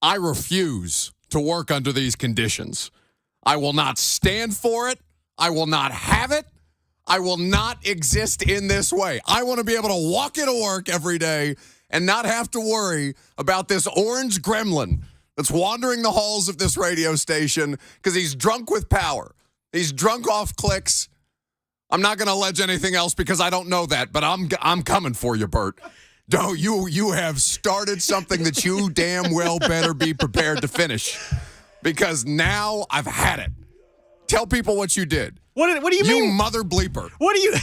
I refuse to work under these conditions. I will not stand for it. I will not have it. I will not exist in this way. I want to be able to walk into work every day and not have to worry about this orange gremlin that's wandering the halls of this radio station because he's drunk with power. He's drunk off clicks. I'm not going to allege anything else because I don't know that, but I'm coming for you, Bert. No, you have started something that you damn well better be prepared to finish because now I've had it. Tell people what you did. What do you mean? You mother bleeper. What do you...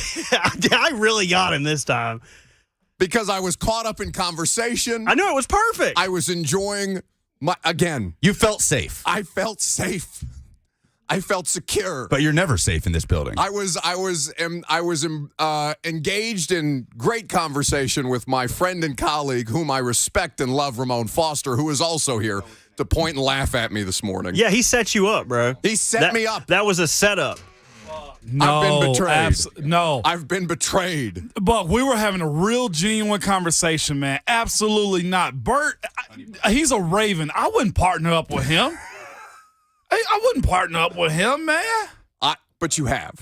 I really got him this time. Because I was caught up in conversation. I know, it was perfect. I was enjoying again. You felt safe. I felt safe. I felt secure. But you're never safe in this building. I was engaged in great conversation with my friend and colleague, whom I respect and love, Ramon Foster, who is also here to point and laugh at me this morning. Yeah, he set you up, bro. He set me up. That was a setup. No, I've been betrayed. No. I've been betrayed. But we were having a real genuine conversation, man. Absolutely not. Bert, he's a Raven. I wouldn't partner up with him. I wouldn't partner up with him, man. But you have.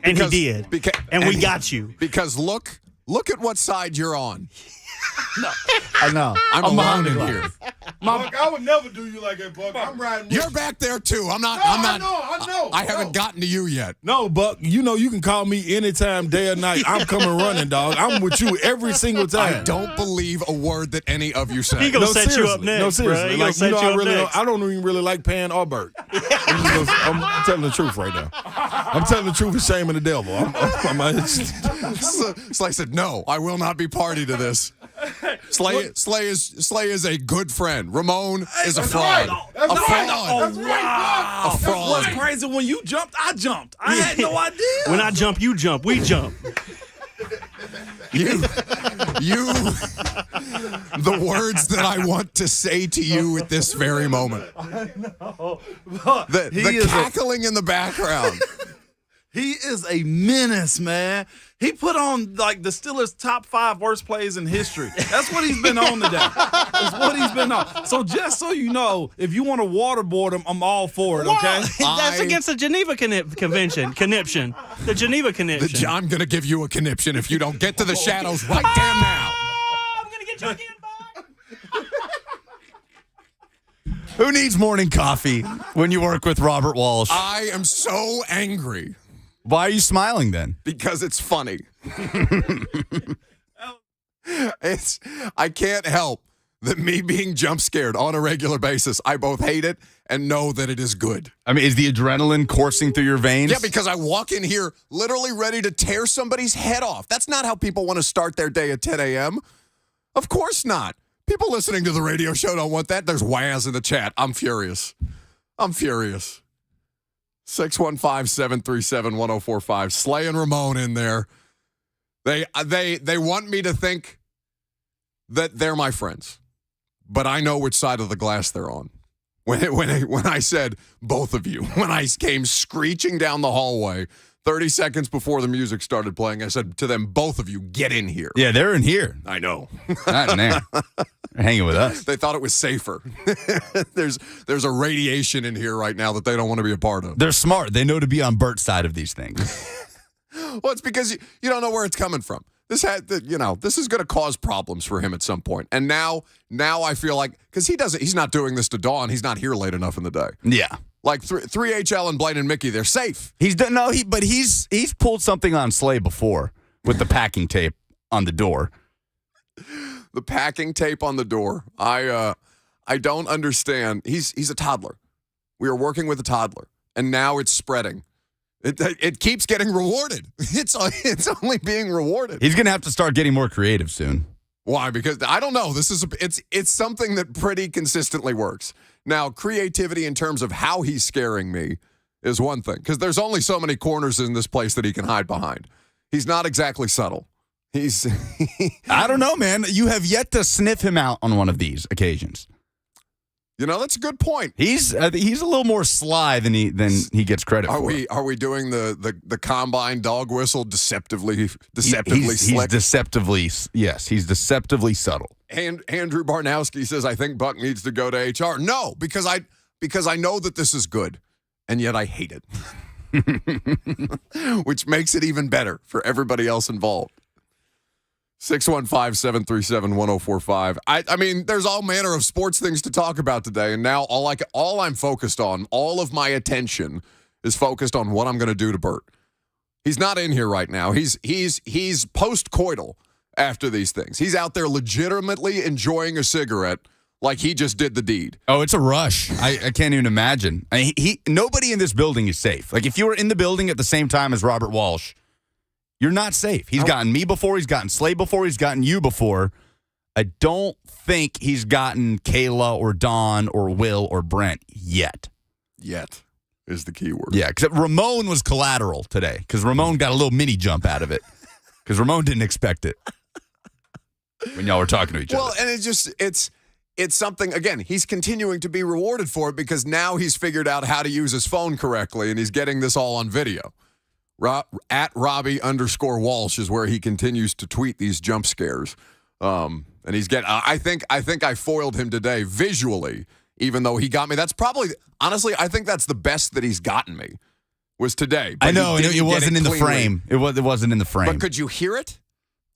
And he did. And we got you. Because look at what side you're on. No, I know. I'm alone in here. Buck, I would never do you like that, Buck. I'm riding with You're back there too. I'm not. I know. I haven't gotten to you yet. No, Buck, you know you can call me anytime, day or night. I'm coming running, dog. I'm with you every single time. I don't believe a word that any of you say. He gonna set you up next. No, seriously. Bro. Like, you know, I don't even really like Pan or Bert. I'm telling the truth right now. I'm telling the truth and shaming the devil. Slay said, "No, I will not be party to this." Slay is a good friend. Ramon is a fraud. A fraud. Wow. A fraud. What's crazy, when you jumped, I jumped. I had no idea. When I jump, you jump. We jump. You, the words that I want to say to you at this very moment. I know. The cackling in the background. He is a menace, man. He put on, like, the Steelers' top 5 worst plays in history. That's what he's been on today. That's what he's been on. So just so you know, if you want to waterboard him, I'm all for it, okay? That's against the Geneva Convention. Conniption. The Geneva Conniption. I'm going to give you a conniption if you don't get to the shadows right damn now. I'm going to get you again, Bob. Who needs morning coffee when you work with Robert Walsh? I am so angry. Why are you smiling then? Because it's funny. I can't help that me being jump scared on a regular basis. I both hate it and know that it is good. I mean, is the adrenaline coursing through your veins? Yeah, because I walk in here literally ready to tear somebody's head off. That's not how people want to start their day at 10 a.m. Of course not. People listening to the radio show don't want that. There's Waz in the chat. I'm furious. 615-737-1045. Slay and Ramon in there. They want me to think that they're my friends, but I know which side of the glass they're on. When I said both of you, when I came screeching down the hallway 30 seconds before the music started playing, I said to them, both of you, get in here. Yeah, they're in here. I know. Not in there. They're hanging with us. They thought it was safer. There's a radiation in here right now that they don't want to be a part of. They're smart. They know to be on Bert's side of these things. Well, it's because you don't know where it's coming from. This is going to cause problems for him at some point. And now I feel like, because he's not doing this to Dawn. He's not here late enough in the day. Yeah. Like 3HL and Blaine and Mickey, they're safe. He's pulled something on Slay before with the packing tape on the door. The packing tape on the door. I don't understand. He's a toddler. We are working with a toddler, and now it's spreading. It keeps getting rewarded. It's only being rewarded. He's gonna have to start getting more creative soon. Why? Because I don't know. It's something that pretty consistently works. Now, creativity in terms of how he's scaring me is one thing, because there's only so many corners in this place that he can hide behind. He's not exactly subtle. I don't know, man. You have yet to sniff him out on one of these occasions. You know, that's a good point. He's a little more sly than he gets credit for. Are we doing the combine dog whistle deceptively He's slick? He's deceptively subtle. And Andrew Barnowski says, I think Buck needs to go to HR. No, because I know that this is good, and yet I hate it. Which makes it even better for everybody else involved. 615-737-1045. I mean, there's all manner of sports things to talk about today, and now all I'm focused on, all of my attention is focused on what I'm going to do to Bert. He's not in here right now. He's post-coital after these things. He's out there legitimately enjoying a cigarette like he just did the deed. Oh, it's a rush. I can't even imagine. Nobody in this building is safe. Like, if you were in the building at the same time as Robert Walsh, you're not safe. He's gotten me before. He's gotten Slay before. He's gotten you before. I don't think he's gotten Kayla or Don or Will or Brent yet. Yet is the key word. Yeah, because Ramon was collateral today because Ramon got a little mini jump out of it because Ramon didn't expect it when y'all were talking to each other. Well, and it's something, again, he's continuing to be rewarded for it because now he's figured out how to use his phone correctly and he's getting this all on video. At Robbie_Walsh is where he continues to tweet these jump scares. And he's getting, I think I foiled him today visually, even though he got me. That's probably, honestly, I think that's the best that he's gotten me was today. I know, it wasn't in the frame. It wasn't in the frame. But could you hear it?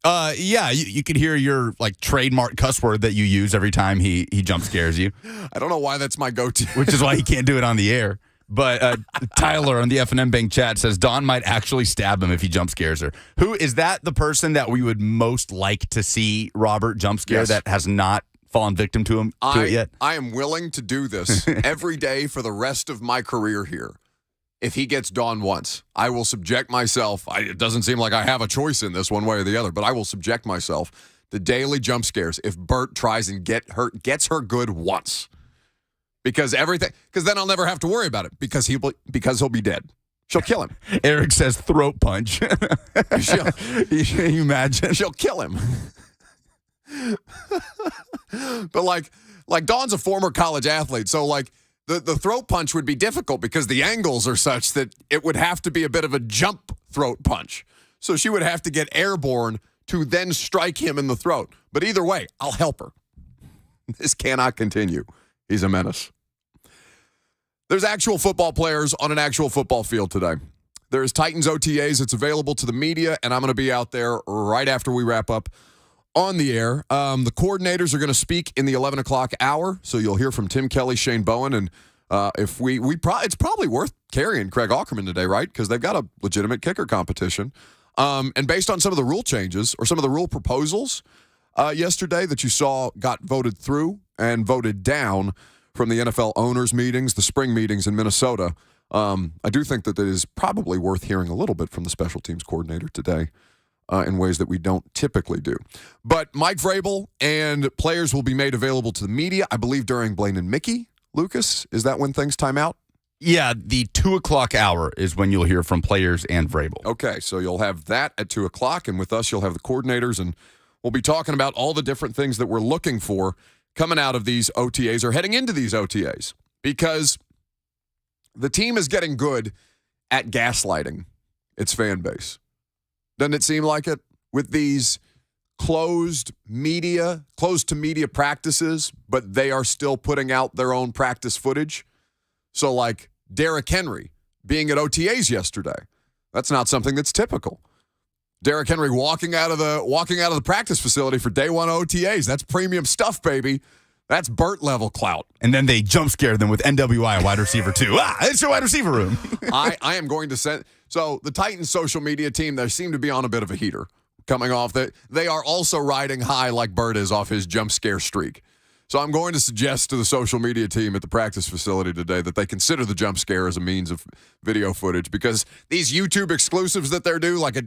Yeah, you could hear your trademark cuss word that you use every time he jump scares you. I don't know why that's my go-to. Which is why he can't do it on the air. But Tyler on the F&M Bank chat says Dawn might actually stab him if he jump scares her. Who is that? The person that we would most like to see Robert jump scare that has not fallen victim to it yet? I am willing to do this every day for the rest of my career here. If he gets Dawn once, I will subject myself. It doesn't seem like I have a choice in this one way or the other, but I will subject myself to daily jump scares if Bert tries and gets her good once. Because then I'll never have to worry about it because he'll be dead. She'll kill him. Eric says throat punch. Can you imagine? She'll kill him. But like Dawn's a former college athlete, so the throat punch would be difficult because the angles are such that it would have to be a bit of a jump throat punch. So she would have to get airborne to then strike him in the throat. But either way, I'll help her. This cannot continue. He's a menace. There's actual football players on an actual football field today. There's Titans OTAs. It's available to the media, and I'm going to be out there right after we wrap up on the air. The coordinators are going to speak in the 11 o'clock hour, so you'll hear from Tim Kelly, Shane Bowen, and if it's probably worth carrying Craig Aukerman today, right? Because they've got a legitimate kicker competition. And based on some of the rule changes or some of the rule proposals yesterday that you saw got voted through and voted down from the NFL owners meetings, the spring meetings in Minnesota, I do think that it is probably worth hearing a little bit from the special teams coordinator today in ways that we don't typically do. But Mike Vrabel and players will be made available to the media, I believe, during Blaine and Mickey. Lucas, is that when things time out? Yeah, the 2 o'clock hour is when you'll hear from players and Vrabel. Okay, so you'll have that at 2 o'clock, and with us, you'll have the coordinators, and we'll be talking about all the different things that we're looking for coming out of these OTAs or heading into these OTAs, because the team is getting good at gaslighting its fan base. Doesn't it seem like it? With these closed to media practices, but they are still putting out their own practice footage. So like Derrick Henry being at OTAs yesterday, that's not something that's typical. Derrick Henry walking out of the practice facility for day one OTAs. That's premium stuff, baby. That's Burt level clout. And then they jump scare them with NWI wide receiver 2. It's your wide receiver room. I am going to send. So the Titans social media team, they seem to be on a bit of a heater coming off that. They are also riding high like Burt is off his jump scare streak. So I'm going to suggest to the social media team at the practice facility today that they consider the jump scare as a means of video footage, because these YouTube exclusives that they're doing like a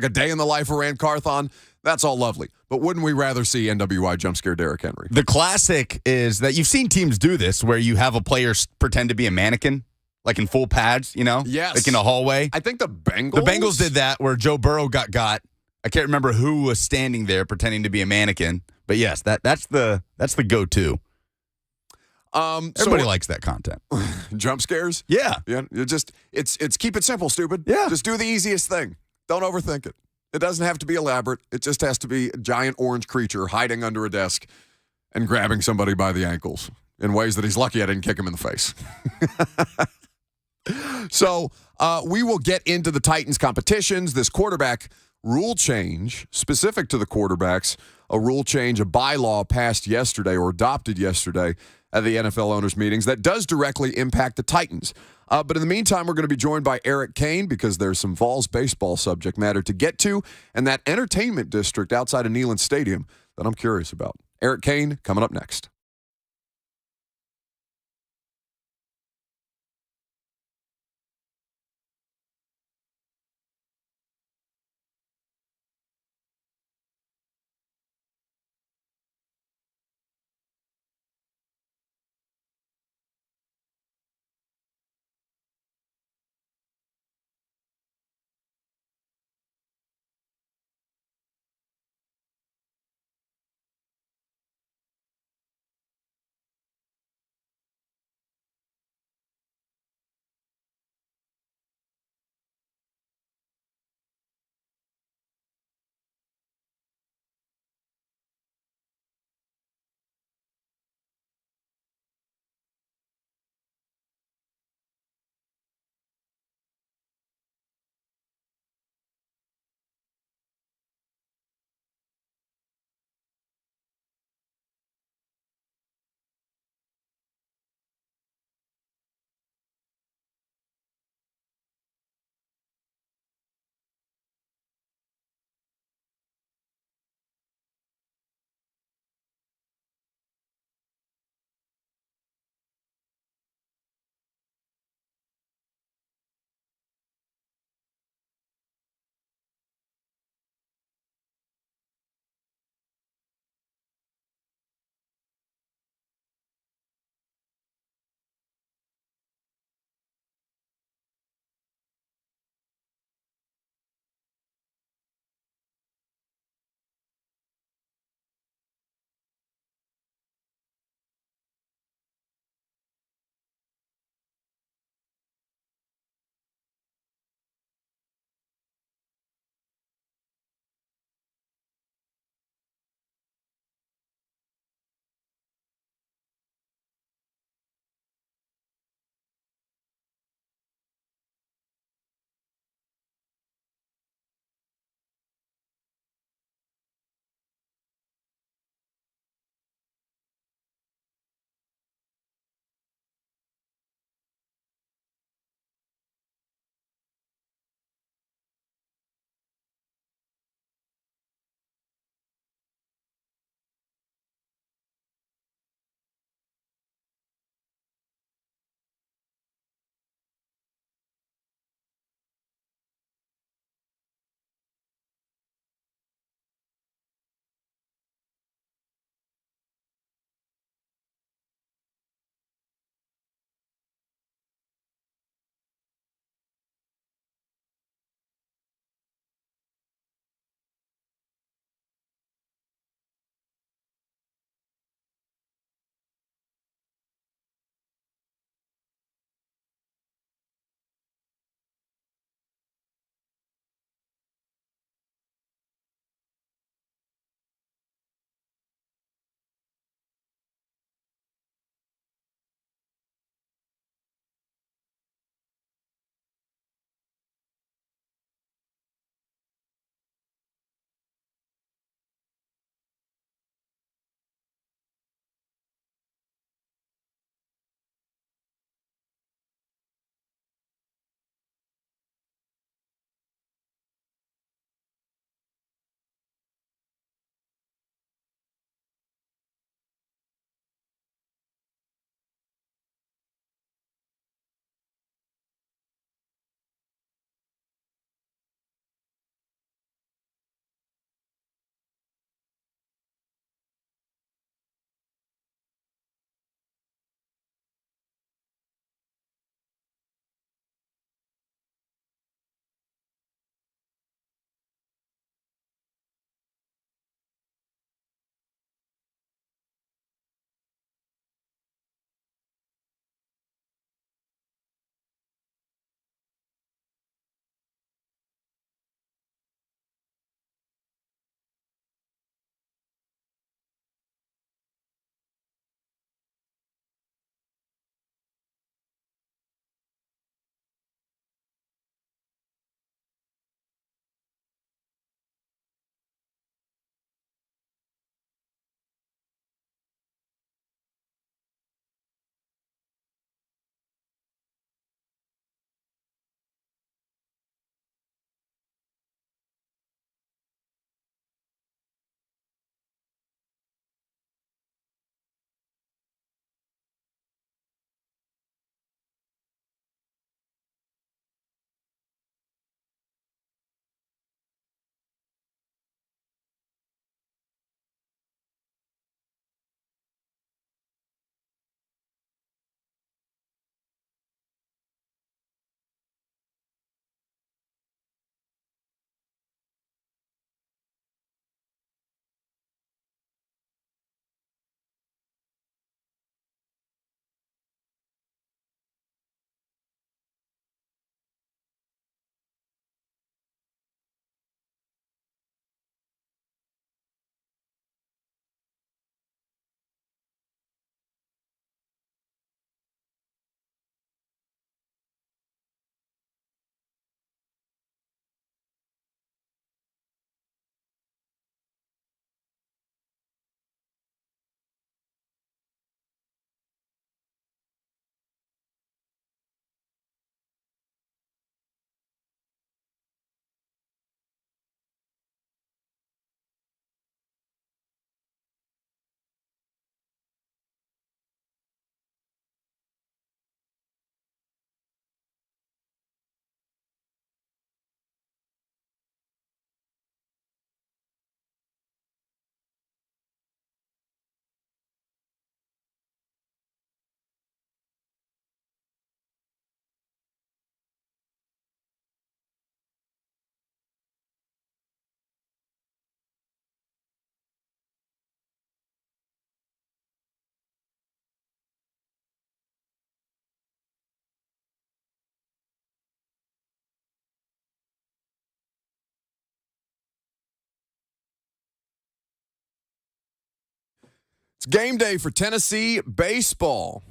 day in the life of Rand Carthon, that's all lovely. But wouldn't we rather see NWI jump scare Derrick Henry? The classic is that you've seen teams do this where you have a player pretend to be a mannequin, like in full pads, Yes. like in a hallway. I think the Bengals. The Bengals did that where Joe Burrow got. I can't remember who was standing there pretending to be a mannequin. But yes, that's the go-to. Everybody likes that content. Jump scares? Yeah. Yeah. It's keep it simple, stupid. Yeah. Just do the easiest thing. Don't overthink it. It doesn't have to be elaborate. It just has to be a giant orange creature hiding under a desk and grabbing somebody by the ankles in ways that he's lucky I didn't kick him in the face. So we will get into the Titans competitions. This quarterback rule change specific to the quarterbacks, a rule change, a bylaw passed yesterday or adopted yesterday at the NFL owners meetings that does directly impact the Titans. But in the meantime, we're going to be joined by Eric Kane because there's some Vols baseball subject matter to get to and that entertainment district outside of Neyland Stadium that I'm curious about. Eric Kane coming up next. It's game day for Tennessee baseball.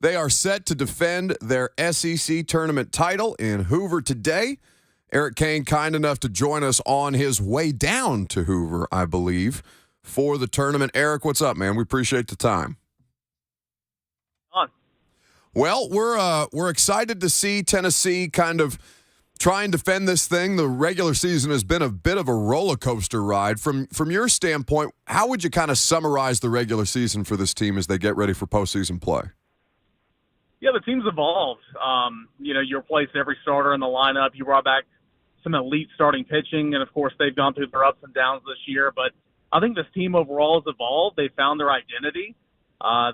They are set to defend their SEC tournament title in Hoover today. Eric Kane, kind enough to join us on his way down to Hoover, I believe, for the tournament. Eric, what's up, man? We appreciate the time. On. Well, we're excited to see Tennessee kind of try and defend this thing. The regular season has been a bit of a roller coaster ride. From your standpoint, how would you kind of summarize the regular season for this team as they get ready for postseason play? Yeah, the team's evolved. You replaced every starter in the lineup. You brought back some elite starting pitching, and, of course, they've gone through their ups and downs this year. But I think this team overall has evolved. They found their identity.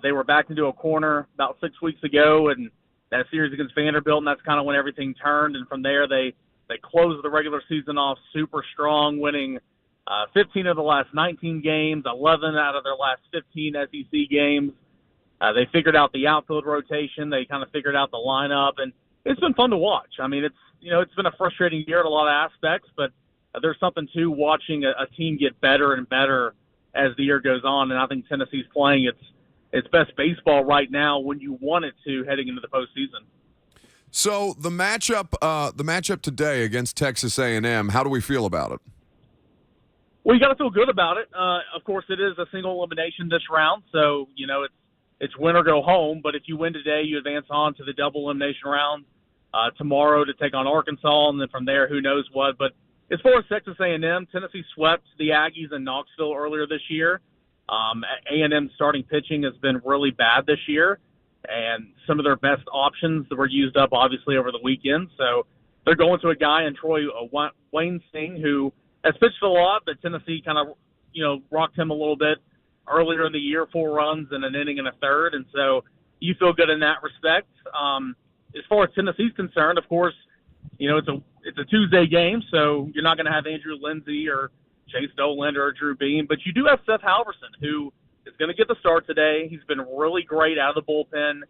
They were backed into a corner about 6 weeks ago, and that series against Vanderbilt, and that's kind of when everything turned. And from there, they closed the regular season off super strong, winning 15 of the last 19 games, 11 out of their last 15 SEC games. They figured out the outfield rotation. They kind of figured out the lineup, and it's been fun to watch. I mean, it's been a frustrating year in a lot of aspects, but there's something to watching a team get better and better as the year goes on. And I think Tennessee's playing its best baseball right now when you want it to heading into the postseason. So the matchup today against Texas A&M, how do we feel about it? Well, you got to feel good about it. Of course, it is a single elimination this round, so it's win or go home. But if you win today, you advance on to the double elimination round tomorrow to take on Arkansas, and then from there, who knows what. But as far as Texas A&M, Tennessee swept the Aggies in Knoxville earlier this year. A&M starting pitching has been really bad this year, and some of their best options that were used up, obviously, over the weekend. So they're going to a guy in Troy Wayne Sting, who has pitched a lot, but Tennessee kind of, rocked him a little bit earlier in the year, 4 runs in an inning and a third. And so you feel good in that respect. As far as Tennessee's concerned, of course, it's a Tuesday game, so you're not going to have Andrew Lindsey or Chase Dolan or Drew Beam, but you do have Seth Halverson, who is going to get the start today. He's been really great out of the bullpen,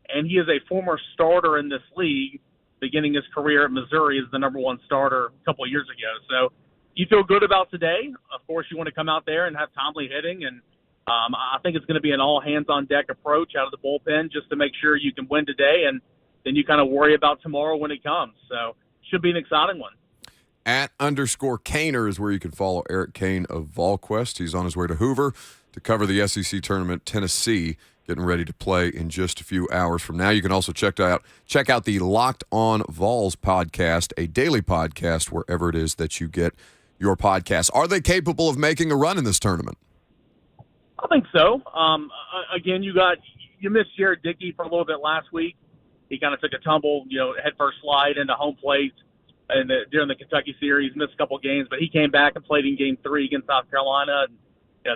and he is a former starter in this league, beginning his career at Missouri as the number 1 starter a couple of years ago. So you feel good about today. Of course, you want to come out there and have timely hitting, and I think it's going to be an all-hands-on-deck approach out of the bullpen just to make sure you can win today, and then you kind of worry about tomorrow when it comes. So should be an exciting one. @_Kaner is where you can follow Eric Kane of VolQuest. He's on his way to Hoover to cover the SEC tournament. Tennessee getting ready to play in just a few hours from now. You can also check out the Locked On Vols podcast, a daily podcast wherever it is that you get your podcasts. Are they capable of making a run in this tournament? I think so. Again, you missed Jared Dickey for a little bit last week. He kind of took a tumble, headfirst slide into home plate during the Kentucky series, missed a couple games, but he came back and played in Game 3 against South Carolina. And,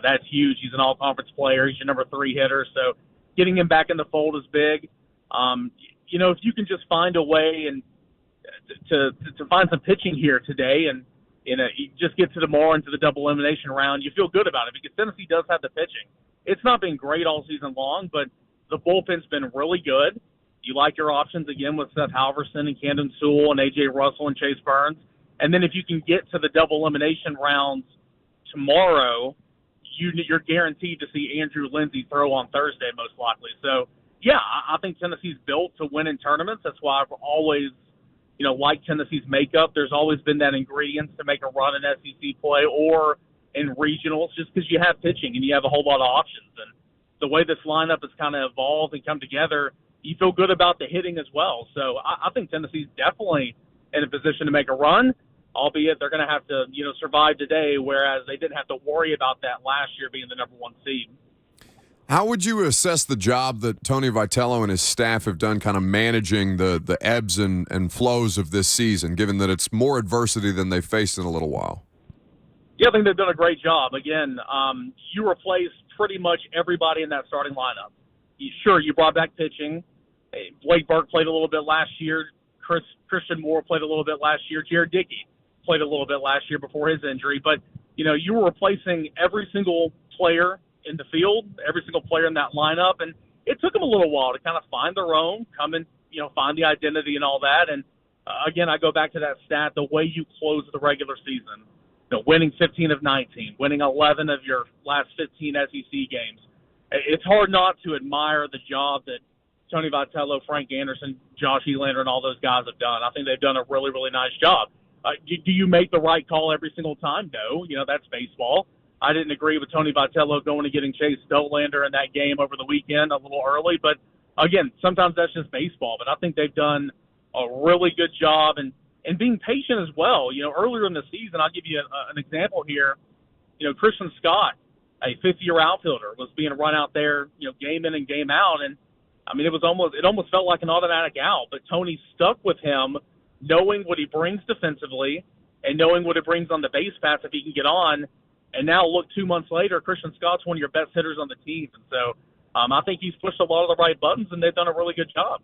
that's huge. He's an all-conference player. He's your number 3 hitter. So getting him back in the fold is big. If you can just find a way and to find some pitching here today and you just get to tomorrow into the double elimination round, you feel good about it because Tennessee does have the pitching. It's not been great all season long, but the bullpen's been really good. You like your options, again, with Seth Halverson and Camden Sewell and A.J. Russell and Chase Burns. And then if you can get to the double elimination rounds tomorrow, you're guaranteed to see Andrew Lindsey throw on Thursday, most likely. So, yeah, I think Tennessee's built to win in tournaments. That's why I've always, liked Tennessee's makeup. There's always been that ingredient to make a run in SEC play or in regionals just because you have pitching and you have a whole lot of options. And the way this lineup has kind of evolved and come together, you feel good about the hitting as well. So I think Tennessee's definitely in a position to make a run, albeit they're going to have to, survive today, whereas they didn't have to worry about that last year being the number 1 seed. How would you assess the job that Tony Vitello and his staff have done kind of managing the ebbs and flows of this season, given that it's more adversity than they've faced in a little while? Yeah, I think they've done a great job. Again, you replaced pretty much everybody in that starting lineup. You brought back pitching. Blake Burke played a little bit last year. Christian Moore played a little bit last year. Jared Dickey played a little bit last year before his injury. But, you were replacing every single player in the field, every single player in that lineup. And it took them a little while to kind of find their own, come and, find the identity and all that. And, again, I go back to that stat, the way you close the regular season. winning 15 of 19, winning 11 of your last 15 SEC games. It's hard not to admire the job that Tony Vitello, Frank Anderson, Josh Elander, and all those guys have done. I think they've done a really, really nice job. Do you make the right call every single time? No. That's baseball. I didn't agree with Tony Vitello going and getting Chase Stolander in that game over the weekend a little early. But, again, sometimes that's just baseball. But I think they've done a really good job and being patient as well. Earlier in the season, I'll give you an example here. Christian Scott, a fifth-year outfielder, was being run out there, game in and game out. And, it almost felt like an automatic out. But Tony stuck with him, knowing what he brings defensively and knowing what it brings on the base paths if he can get on. And now look, 2 months later, Christian Scott's one of your best hitters on the team. And so I think he's pushed a lot of the right buttons, and they've done a really good job.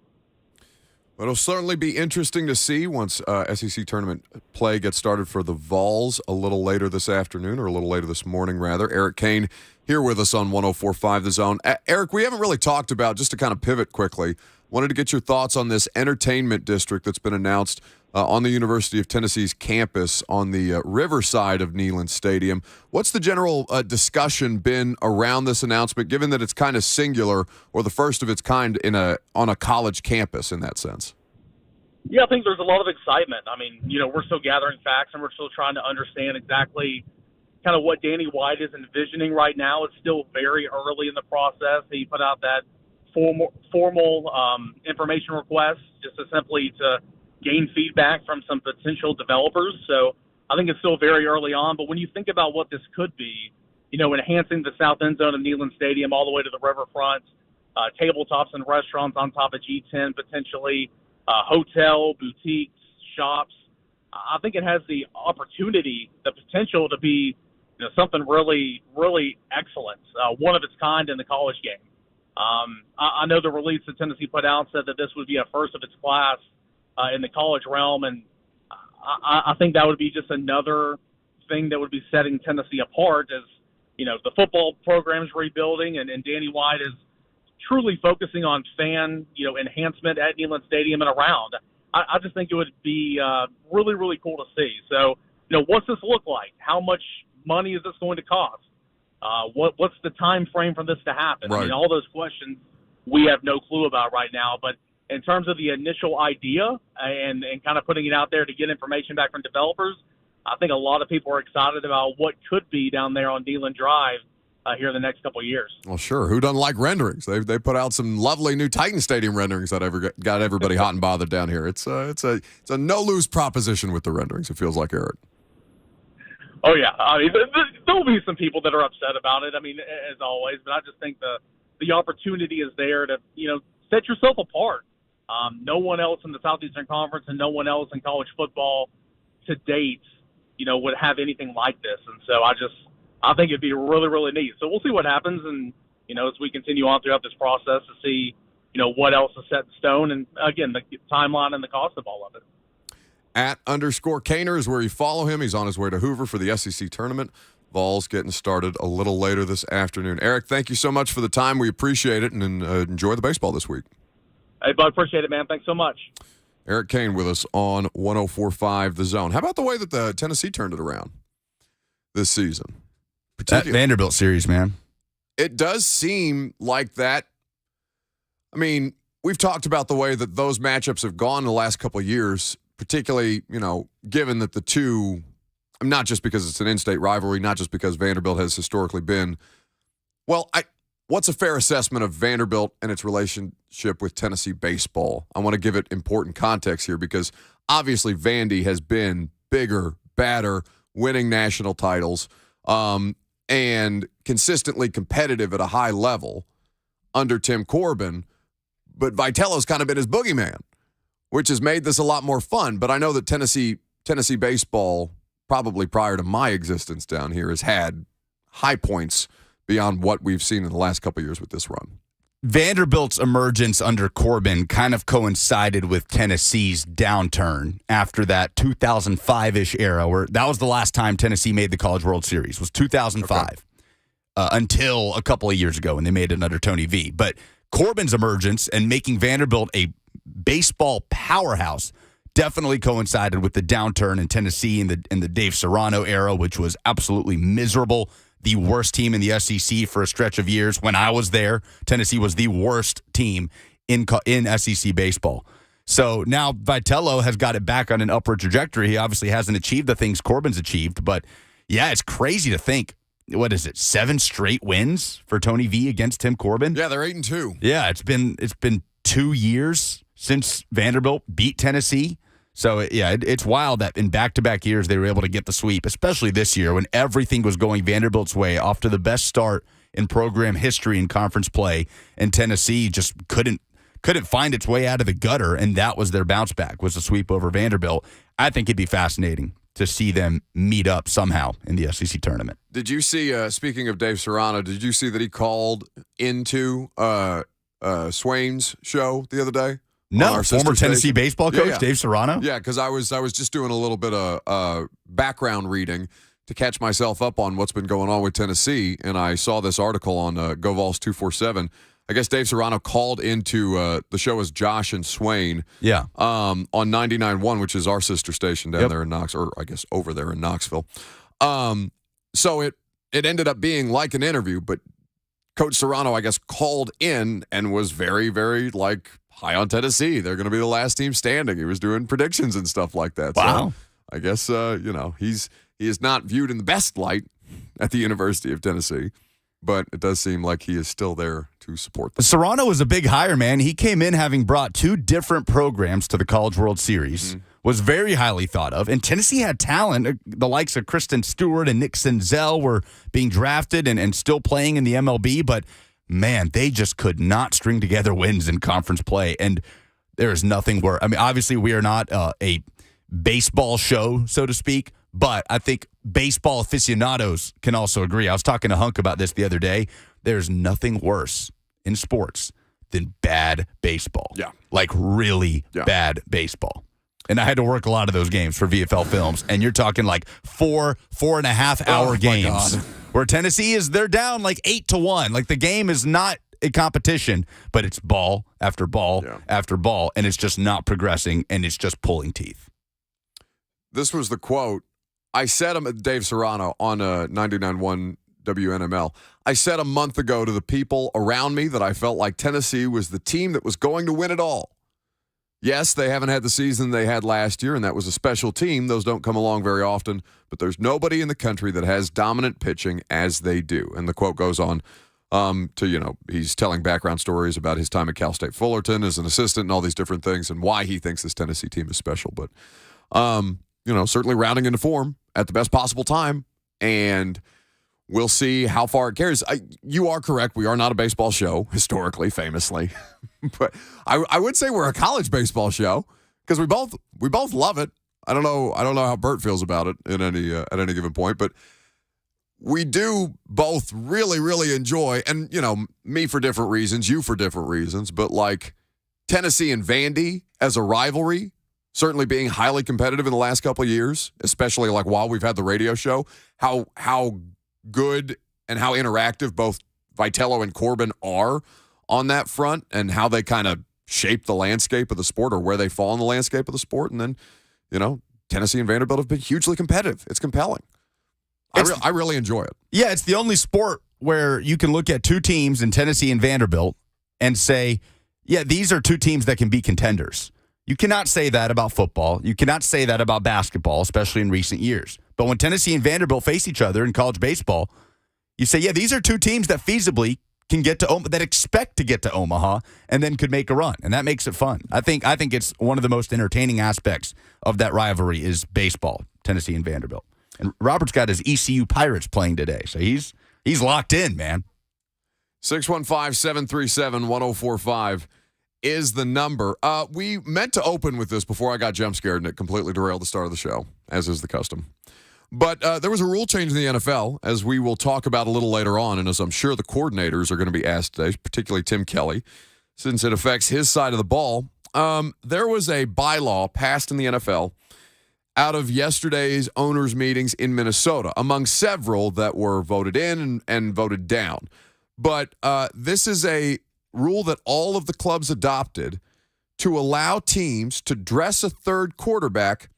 It'll certainly be interesting to see once SEC tournament play gets started for the Vols a little later this afternoon, or a little later this morning, rather. Eric Kane here with us on 104.5 The Zone. Eric, we haven't really talked about, just to kind of pivot quickly, wanted to get your thoughts on this entertainment district that's been announced on the University of Tennessee's campus on the riverside of Neyland Stadium. What's the general discussion been around this announcement, given that it's kind of singular or the first of its kind on a college campus in that sense? Yeah, I think there's a lot of excitement. We're still gathering facts and we're still trying to understand exactly kind of what Danny White is envisioning right now. It's still very early in the process. He put out that formal information request just to simply to gain feedback from some potential developers. So I think it's still very early on. But when you think about what this could be, enhancing the south end zone of Neyland Stadium all the way to the riverfront, tabletops and restaurants on top of G10 potentially, hotel, boutiques, shops. I think it has the opportunity, the potential to be something really, really excellent, one of its kind in the college game. I know the release that Tennessee put out said that this would be a first of its class in the college realm, and I think that would be just another thing that would be setting Tennessee apart as, the football program's rebuilding, and Danny White is truly focusing on fan, enhancement at Neyland Stadium and around. I just think it would be really, really cool to see. So, what's this look like? How much money is this going to cost? What's the time frame for this to happen? Right. All those questions we have no clue about right now. But in terms of the initial idea and kind of putting it out there to get information back from developers, I think a lot of people are excited about what could be down there on Neyland Drive here in the next couple of years. Well, sure. Who doesn't like renderings? They put out some lovely new Titan Stadium renderings that got everybody hot and bothered down here. It's a no lose proposition with the renderings. It feels like, Eric. Oh yeah, there'll be some people that are upset about it. As always, but I just think the opportunity is there to set yourself apart. No one else in the Southeastern Conference and no one else in college football to date, would have anything like this. And so I think it'd be really, really neat. So we'll see what happens. And, as we continue on throughout this process to see, what else is set in stone. And again, the timeline and the cost of all of it. @_Kaner is where you follow him. He's on his way to Hoover for the SEC tournament. Vols getting started a little later this afternoon. Eric, thank you so much for the time. We appreciate it, and enjoy the baseball this week. Hey, bud, appreciate it, man. Thanks so much. Eric Kane with us on 104.5 The Zone. How about the way that the Tennessee turned it around this season? That Vanderbilt series, man. It does seem like that. We've talked about the way that those matchups have gone in the last couple of years, particularly, given that the two, not just because it's an in-state rivalry, not just because Vanderbilt has historically been, what's a fair assessment of Vanderbilt and its relationship with Tennessee baseball? I want to give it important context here because obviously Vandy has been bigger, badder, winning national titles, and consistently competitive at a high level under Tim Corbin, but Vitello's kind of been his boogeyman, which has made this a lot more fun. But I know that Tennessee baseball, probably prior to my existence down here, has had high points beyond what we've seen in the last couple of years with this run. Vanderbilt's emergence under Corbin kind of coincided with Tennessee's downturn after that 2005-ish era, where that was the last time Tennessee made the College World Series, was 2005, until a couple of years ago when they made it under Tony V. But Corbin's emergence and making Vanderbilt a baseball powerhouse definitely coincided with the downturn in Tennessee in the Dave Serrano era, which was absolutely miserable. The worst team in the SEC for a stretch of years. When I was there, Tennessee was the worst team in SEC baseball. So now Vitello has got it back on an upward trajectory. He obviously hasn't achieved the things Corbin's achieved, but yeah, it's crazy to think. What is it? 7 straight wins for Tony V against Tim Corbin? Yeah, they're 8-2. Yeah, it's been 2 years since Vanderbilt beat Tennessee. So, yeah, it's wild that in back-to-back years they were able to get the sweep, especially this year when everything was going Vanderbilt's way, off to the best start in program history in conference play, and Tennessee just couldn't find its way out of the gutter, and that was their bounce back, was a sweep over Vanderbilt. I think it'd be fascinating to see them meet up somehow in the SEC tournament. Did you see, speaking of Dave Serrano, did you see that he called into Swain's show the other day? No, former Tennessee baseball coach, yeah. Dave Serrano? Yeah, because I was just doing a little bit of background reading to catch myself up on what's been going on with Tennessee, and I saw this article on GoVols 247. I guess Dave Serrano called into the show as Josh and Swain. Yeah. On 99.1, which is our sister station down there in Knoxville, or I guess over there in Knoxville. So it ended up being like an interview, but Coach Serrano, I guess, called in and was very, very high on Tennessee. They're going to be the last team standing. He was doing predictions and stuff like that. Wow. So I guess he is not viewed in the best light at the University of Tennessee, but it does seem like he is still there to support them. Serrano was a big hire, man. He came in having brought 2 different programs to the College World Series, was very highly thought of, and Tennessee had talent. The likes of Kristen Stewart and Nick Senzel were being drafted and still playing in the MLB, but man, they just could not string together wins in conference play, and there is nothing worse. I mean, obviously, we are not a baseball show, so to speak, but I think baseball aficionados can also agree. I was talking to Hunk about this the other day. There's nothing worse in sports than bad baseball. Yeah. Like really bad baseball. And I had to work a lot of those games for VFL Films, and you're talking like 4.5 hour games where Tennessee they're down like 8-1. Like the game is not a competition, but it's ball after ball after ball, and it's just not progressing, and it's just pulling teeth. This was the quote. I said Dave Serrano on 99.1 WNML. I said a month ago to the people around me that I felt like Tennessee was the team that was going to win it all. Yes, they haven't had the season they had last year, and that was a special team. Those don't come along very often, but there's nobody in the country that has dominant pitching as they do. And the quote goes on he's telling background stories about his time at Cal State Fullerton as an assistant and all these different things and why he thinks this Tennessee team is special. But, certainly rounding into form at the best possible time, and we'll see how far it carries. You are correct. We are not a baseball show, historically, famously. But I would say we're a college baseball show because we both love it. I don't know how Bert feels about it at any given point, but we do both really, really enjoy, and me for different reasons, you for different reasons, but like Tennessee and Vandy as a rivalry, certainly being highly competitive in the last couple of years, especially like while we've had the radio show, how good and how interactive both Vitello and Corbin are on that front, and how they kind of shape the landscape of the sport or where they fall in the landscape of the sport. And then, Tennessee and Vanderbilt have been hugely competitive. It's compelling. I really enjoy it. Yeah, it's the only sport where you can look at 2 teams in Tennessee and Vanderbilt and say, yeah, these are 2 teams that can be contenders. You cannot say that about football. You cannot say that about basketball, especially in recent years. But when Tennessee and Vanderbilt face each other in college baseball, you say, yeah, these are 2 teams that feasibly can get to that expect to get to Omaha and then could make a run, and that makes it fun. I think it's one of the most entertaining aspects of that rivalry is baseball, Tennessee and Vanderbilt. And Robert's got his ECU Pirates playing today, so he's locked in, man. 615-737-1045 is the number. We meant to open with this before I got jump scared, and it completely derailed the start of the show, as is the custom. But there was a rule change in the NFL, as we will talk about a little later on, and as I'm sure the coordinators are going to be asked today, particularly Tim Kelly, since it affects his side of the ball. There was a bylaw passed in the NFL out of yesterday's owners' meetings in Minnesota, among several that were voted in and voted down. But this is a rule that all of the clubs adopted to allow teams to dress a third quarterback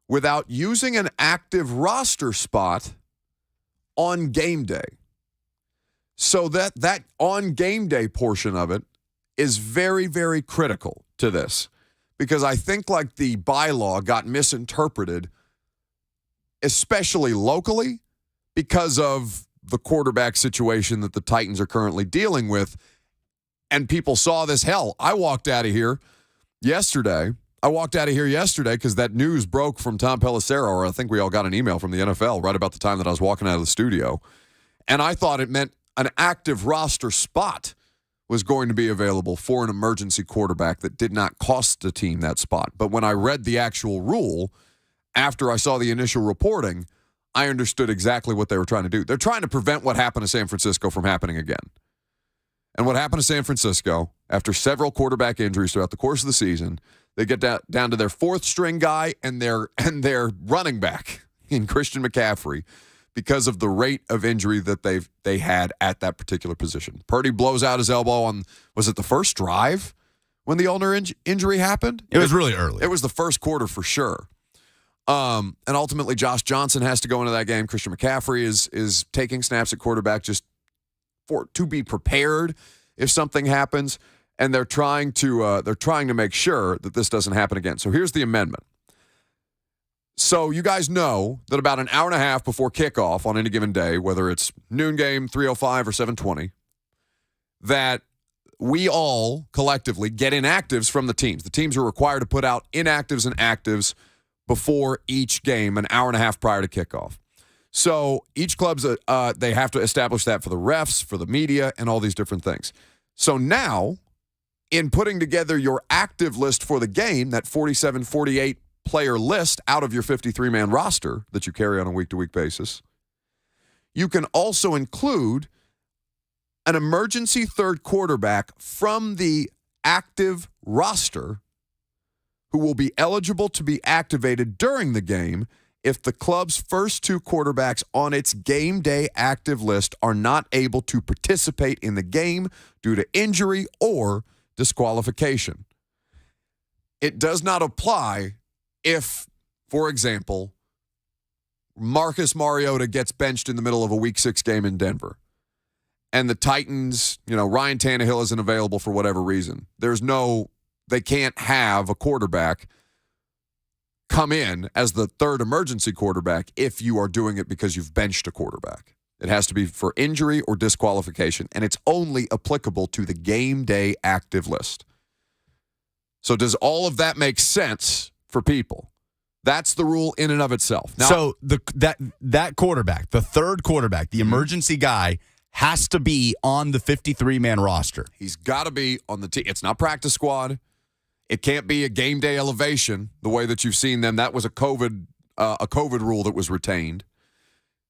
without using an active roster spot on game day. So that on game day portion of it is very, very critical to this, because I think like the bylaw got misinterpreted, especially locally, because of the quarterback situation that the Titans are currently dealing with. And people saw this. Hell, I walked out of here yesterday because that news broke from Tom Pelissero, or I think we all got an email from the NFL right about the time that I was walking out of the studio. And I thought it meant an active roster spot was going to be available for an emergency quarterback that did not cost the team that spot. But when I read the actual rule, after I saw the initial reporting, I understood exactly what they were trying to do. They're trying to prevent what happened to San Francisco from happening again. And what happened to San Francisco, after several quarterback injuries throughout the course of the season, they get down to their fourth string guy and their running back in Christian McCaffrey because of the rate of injury that they had at that particular position. Purdy blows out his elbow on, was it the first drive when the ulnar injury happened? It was really early. It was the first quarter for sure. And ultimately, Josh Johnson has to go into that game. Christian McCaffrey is taking snaps at quarterback just to be prepared if something happens. And they're trying to make sure that this doesn't happen again. So here's the amendment. So you guys know that about an hour and a half before kickoff on any given day, whether it's noon game, 3:05 or 7:20, that we all collectively get inactives from the teams. The teams are required to put out inactives and actives before each game, an hour and a half prior to kickoff. So each club's they have to establish that for the refs, for the media, and all these different things. So now, in putting together your active list for the game, that 47, 48 player list out of your 53-man roster that you carry on a week-to-week basis, you can also include an emergency third quarterback from the active roster who will be eligible to be activated during the game if the club's first two quarterbacks on its game day active list are not able to participate in the game due to injury or disqualification. It does not apply if, for example, Marcus Mariota gets benched in the middle of a Week 6 game in Denver, and the Titans, Ryan Tannehill isn't available for whatever reason. They can't have a quarterback come in as the third emergency quarterback if you are doing it because you've benched a quarterback. It has to be for injury or disqualification, and it's only applicable to the game day active list. So does all of that make sense for people? That's the rule in and of itself. Now, so that quarterback, the third quarterback, the emergency guy, has to be on the 53-man roster. He's got to be on the team. It's not practice squad. It can't be a game day elevation the way that you've seen them. That was a COVID rule that was retained.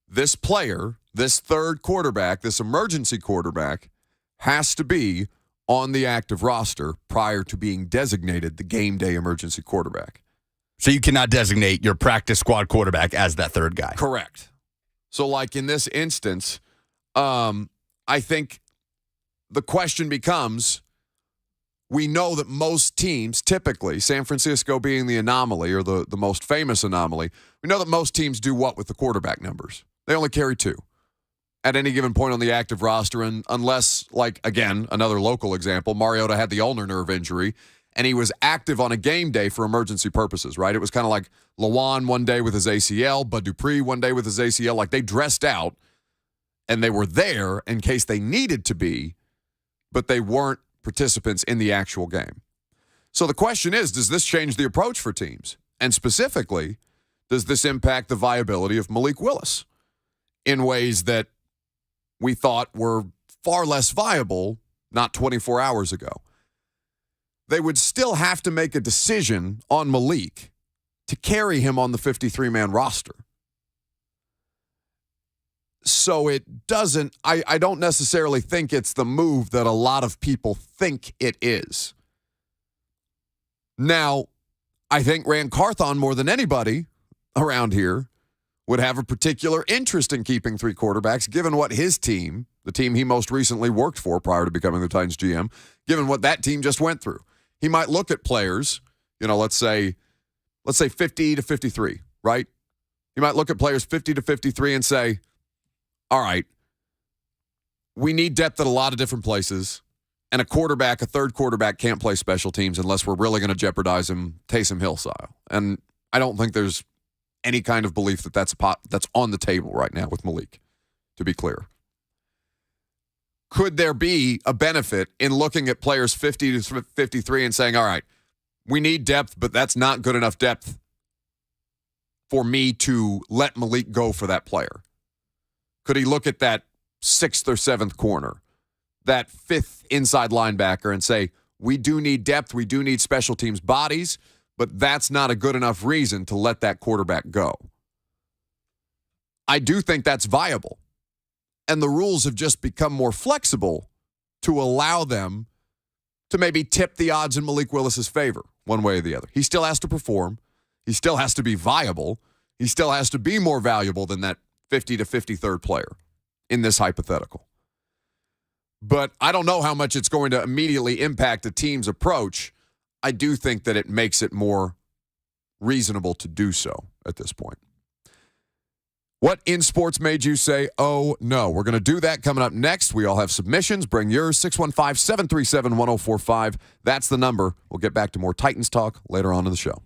This player, this third quarterback, this emergency quarterback, has to be on the active roster prior to being designated the game day emergency quarterback. So you cannot designate your practice squad quarterback as that third guy. Correct. So like in this instance, I think the question becomes, we know that most teams, typically, San Francisco being the anomaly or the most famous anomaly, we know that most teams do what with the quarterback numbers? They only carry two at any given point on the active roster, and unless, like, again, another local example, Mariota had the ulnar nerve injury, and he was active on a game day for emergency purposes, right? It was kind of like Lawan one day with his ACL, Bud Dupree one day with his ACL. Like, they dressed out, and they were there in case they needed to be, but they weren't participants in the actual game. So the question is, does this change the approach for teams? And specifically, does this impact the viability of Malik Willis in ways that we thought were far less viable not 24 hours ago? They would still have to make a decision on Malik to carry him on the 53-man roster. So it doesn't, I don't necessarily think it's the move that a lot of people think it is. Now, I think Rand Carthon, more than anybody around here, would have a particular interest in keeping three quarterbacks, given what his team, the team he most recently worked for prior to becoming the Titans GM, given what that team just went through. He might look at players, let's say 50 to 53, right? He might look at players 50 to 53 and say, all right, we need depth at a lot of different places, and a third quarterback can't play special teams unless we're really going to jeopardize him Taysom Hill style. And I don't think there's any kind of belief that that's on the table right now with Malik, to be clear. Could there be a benefit in looking at players 50 to 53 and saying, all right, we need depth, but that's not good enough depth for me to let Malik go for that player? Could he look at that 6th or 7th corner, that 5th inside linebacker, and say, we do need depth, we do need special teams bodies, but that's not a good enough reason to let that quarterback go? I do think that's viable. And the rules have just become more flexible to allow them to maybe tip the odds in Malik Willis's favor one way or the other. He still has to perform. He still has to be viable. He still has to be more valuable than that 50 to 53rd player in this hypothetical. But I don't know how much it's going to immediately impact a team's approach. I do think that it makes it more reasonable to do so at this point. What in sports made you say, oh, no? We're going to do that coming up next. We all have submissions. Bring yours, 615-737-1045. That's the number. We'll get back to more Titans talk later on in the show.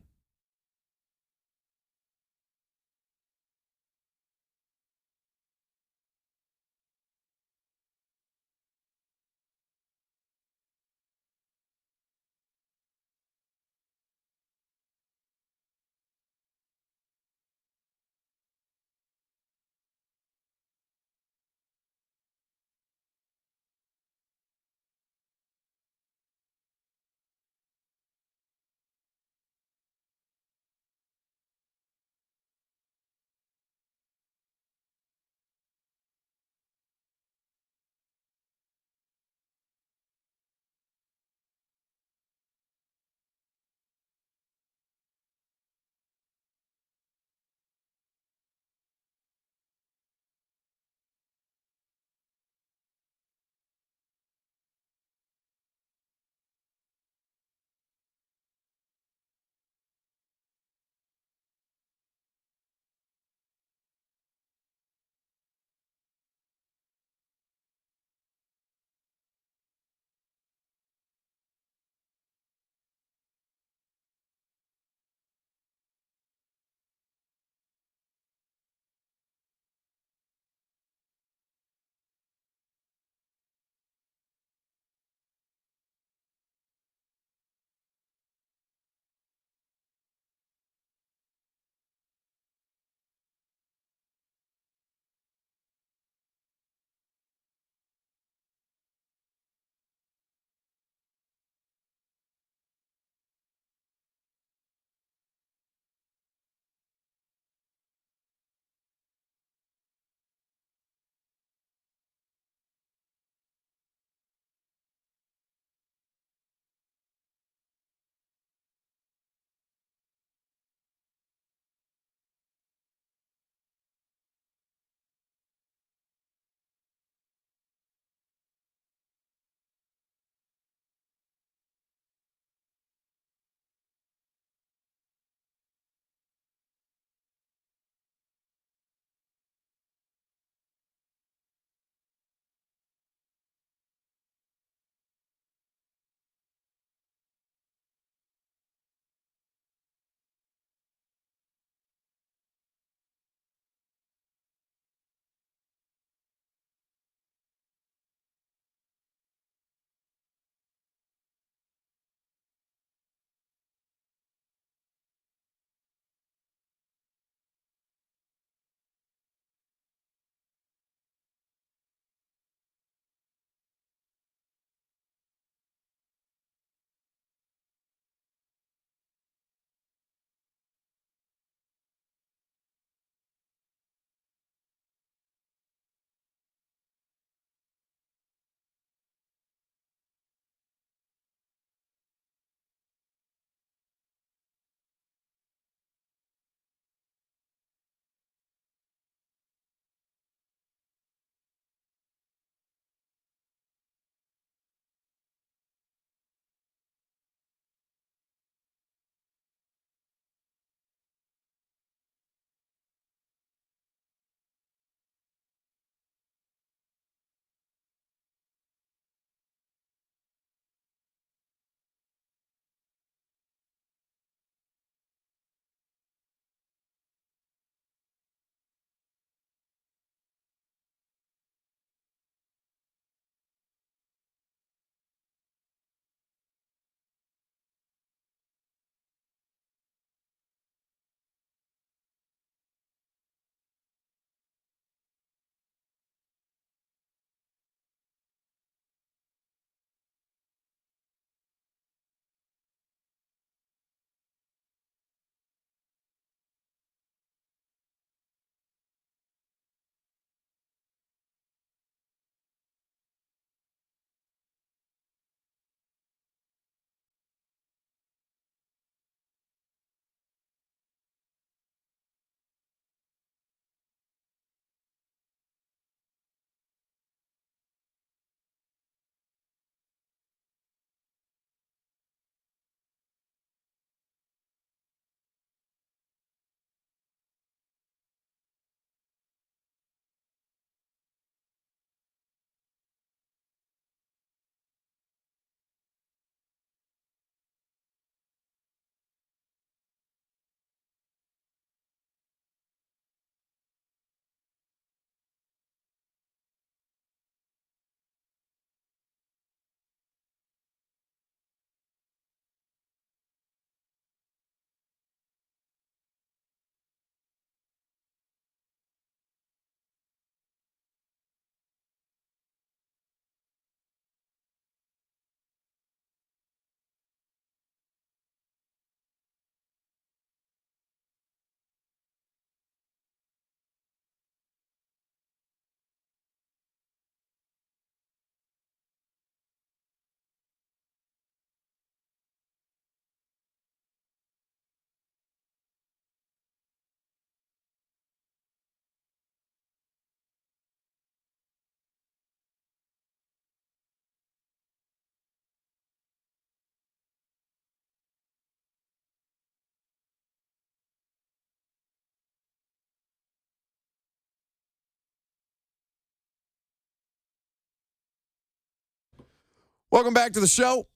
Welcome back to the show.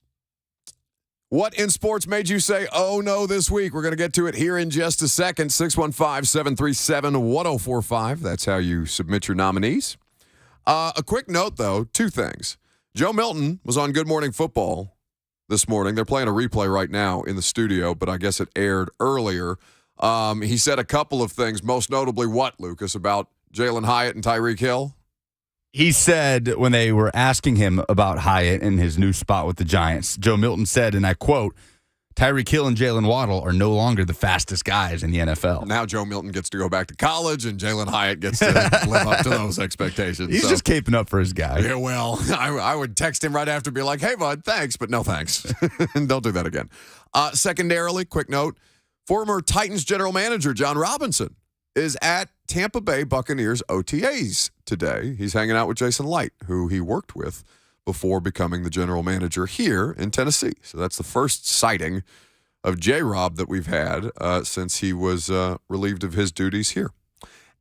What in sports made you say, oh no, this week? We're going to get to it here in just a second. 615-737-1045. That's how you submit your nominees. A quick note, though, two things. Joe Milton was on Good Morning Football this morning. They're playing a replay right now in the studio, but I guess it aired earlier. He said a couple of things, most notably what, Lucas, about Jalen Hyatt and Tyreek Hill? He said when they were asking him about Hyatt and his new spot with the Giants, Joe Milton said, and I quote, Tyreek Hill and Jalen Waddle are no longer the fastest guys in the NFL. Now Joe Milton gets to go back to college, and Jalen Hyatt gets to live up to those expectations. He's just caping up for his guy. Yeah, well, I would text him right after and be like, hey, bud, thanks, but no thanks. Don't do that again. Secondarily, quick note, former Titans general manager John Robinson is at Tampa Bay Buccaneers OTAs today. He's hanging out with Jason Light, who he worked with before becoming the general manager here in Tennessee. So that's the first sighting of J-Rob that we've had since he was relieved of his duties here.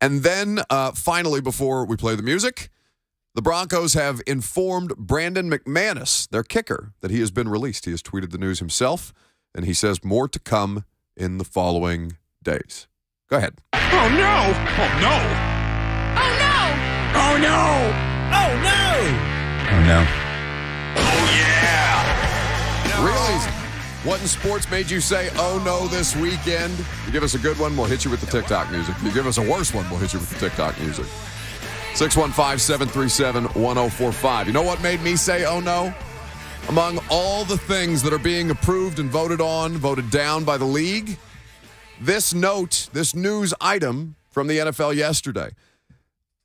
And then finally, before we play the music, the Broncos have informed Brandon McManus, their kicker, that he has been released. He has tweeted the news himself, and he says more to come in the following days. Go ahead. Oh, no. Oh, no. Oh no! Oh, no. Oh, no. Oh, no. Real easy. What in sports made you say, oh no, this weekend? You give us a good one, we'll hit you with the TikTok music. You give us a worse one, we'll hit you with the TikTok music. 615-737-1045. You know what made me say, oh no? Among all the things that are being approved and voted down by the league, this news item from the NFL yesterday.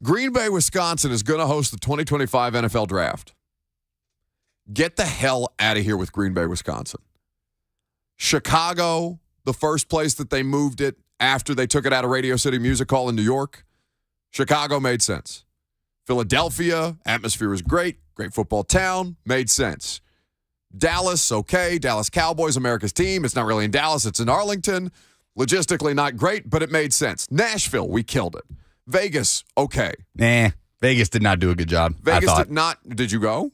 Green Bay, Wisconsin is going to host the 2025 NFL Draft. Get the hell out of here with Green Bay, Wisconsin. Chicago, the first place that they moved it after they took it out of Radio City Music Hall in New York. Chicago made sense. Philadelphia, atmosphere was great football town, made sense. Dallas, okay. Dallas Cowboys, America's team. It's not really in Dallas, it's in Arlington. Logistically not great, but it made sense. Nashville, we killed it. Vegas, okay. Nah, Vegas did not do a good job. Vegas did not. Did you go?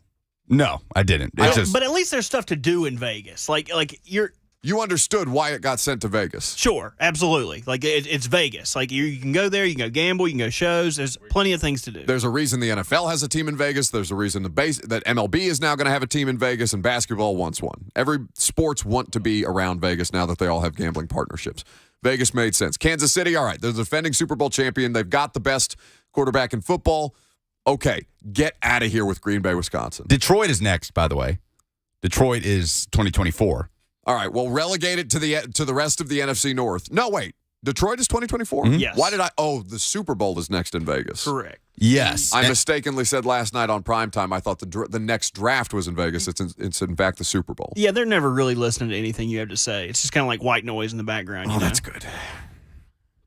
No, I didn't. It's just, But at least there's stuff to do in Vegas. Like you're... You understood why it got sent to Vegas. Sure, absolutely. Like it's Vegas. Like you can go there, you can go gamble, you can go shows. There's plenty of things to do. There's a reason the NFL has a team in Vegas. There's a reason that MLB is now going to have a team in Vegas, and basketball wants one. Every sports want to be around Vegas now that they all have gambling partnerships. Vegas made sense. Kansas City, all right, they're the defending Super Bowl champion. They've got the best quarterback in football. Okay, get out of here with Green Bay, Wisconsin. Detroit is next, by the way. Detroit is 2024. All right, well, relegate it to the rest of the NFC North. No, wait. Detroit is 2024? Mm-hmm. Yes. Why did the Super Bowl is next in Vegas. Correct. Yes. I mistakenly said last night on primetime, I thought the next draft was in Vegas. It's in fact the Super Bowl. Yeah, they're never really listening to anything you have to say. It's just kind of like white noise in the background. You know? That's good.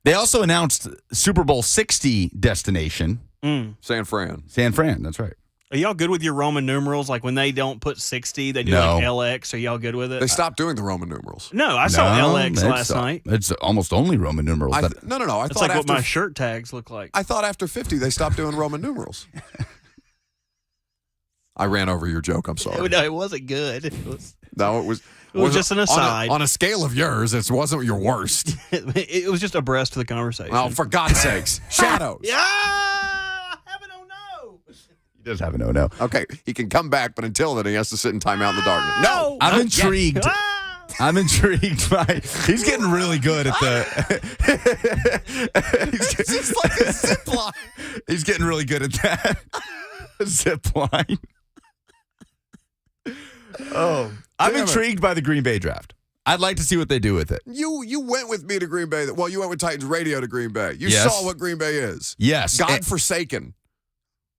They also announced Super Bowl 60 destination. San Fran. San Fran, that's right. Are y'all good with your Roman numerals? Like when they don't put 60, they do No. like LX. Are y'all good with it? They stopped doing the Roman numerals. No, I saw LX last night. It's almost only Roman numerals. No. I It's thought like what after my shirt tags look like. I thought after 50 they stopped doing Roman numerals. I ran over your joke. I'm sorry. No, it wasn't good. It was just an aside. On a scale of yours, it wasn't your worst. it was just abreast to the conversation. Oh, for God's sakes. Shadows. Yeah, I have an oh no. He does have an oh-no. Okay, he can come back, but until then, he has to sit in timeout in the darkness. No! I'm intrigued. Ah! I'm intrigued by. He's getting really good at the. It's like a zip line. He's getting really good at that zip line. Oh, I'm Damn it. intrigued by the Green Bay draft. I'd like to see what they do with it. You went with me to Green Bay. Well, you went with Titans Radio to Green Bay. You Yes. saw what Green Bay is. Yes, God-forsaken.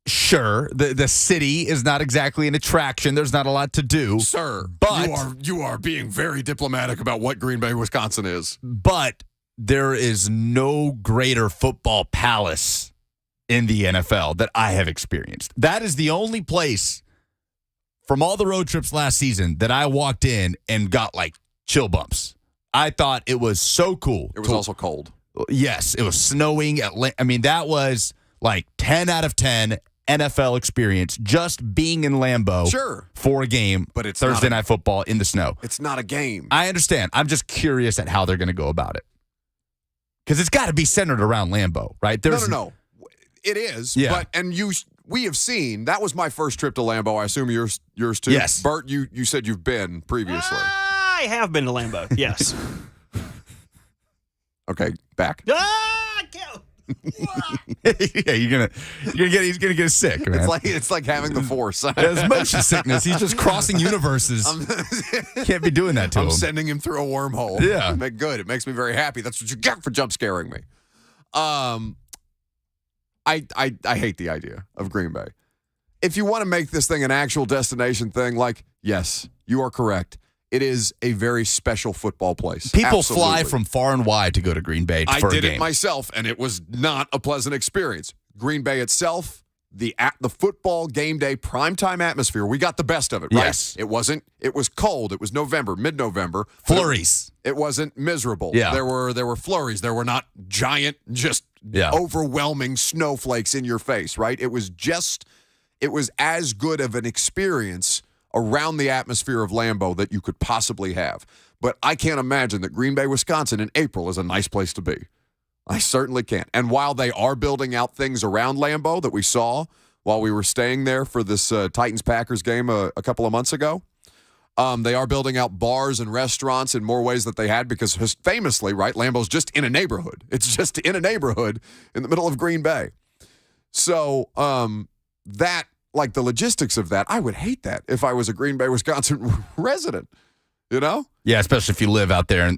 Sure, the city is not exactly an attraction. There's not a lot to do. Sir, But- you are being very diplomatic about what Green Bay, Wisconsin is. But there is no greater football palace in the NFL that I have experienced. That is the only place from all the road trips last season that I walked in and got like chill bumps. I thought it was so cool. It was also cold. Yes, it was snowing. I mean, that was like 10 out of 10 NFL experience just being in Lambeau Sure. for a game, But it's Thursday not a- Night Football in the snow. It's not a game. I understand. I'm just curious at how they're going to go about it. Because it's got to be centered around Lambeau, right? No. It is. Yeah. We have seen, that was my first trip to Lambeau. I assume yours too. Yes. Bert, you said you've been previously. I have been to Lambeau. Yes. Okay, back. I can't. Yeah, he's gonna get sick, man. It's like having the Force. It's motion sickness. He's just crossing universes. Can't be doing that to I'm him. sending him through a wormhole. Yeah. Good. It makes me very happy. That's what you get for jump scaring me. I hate the idea of Green Bay. If you want to make this thing an actual destination thing, yes, you are correct. It is a very special football place. People Absolutely. fly from far and wide to go to Green Bay I for a did game. it myself, and it was not a pleasant experience. Green Bay itself, the football game day primetime atmosphere, we got the best of it, right? Yes. It was cold. It was November, mid-November. Flurries. It wasn't miserable. Yeah. There were flurries. There were not giant, just overwhelming snowflakes in your face, right? It was as good of an experience around the atmosphere of Lambeau that you could possibly have. But I can't imagine that Green Bay, Wisconsin in April is a nice place to be. I certainly can't. And while they are building out things around Lambeau that we saw while we were staying there for this Titans-Packers game a couple of months ago, they are building out bars and restaurants in more ways that they had because famously, right, Lambeau's just in a neighborhood. It's just in a neighborhood in the middle of Green Bay. So the logistics of that, I would hate that if I was a Green Bay, Wisconsin resident, you know? Yeah, especially if you live out there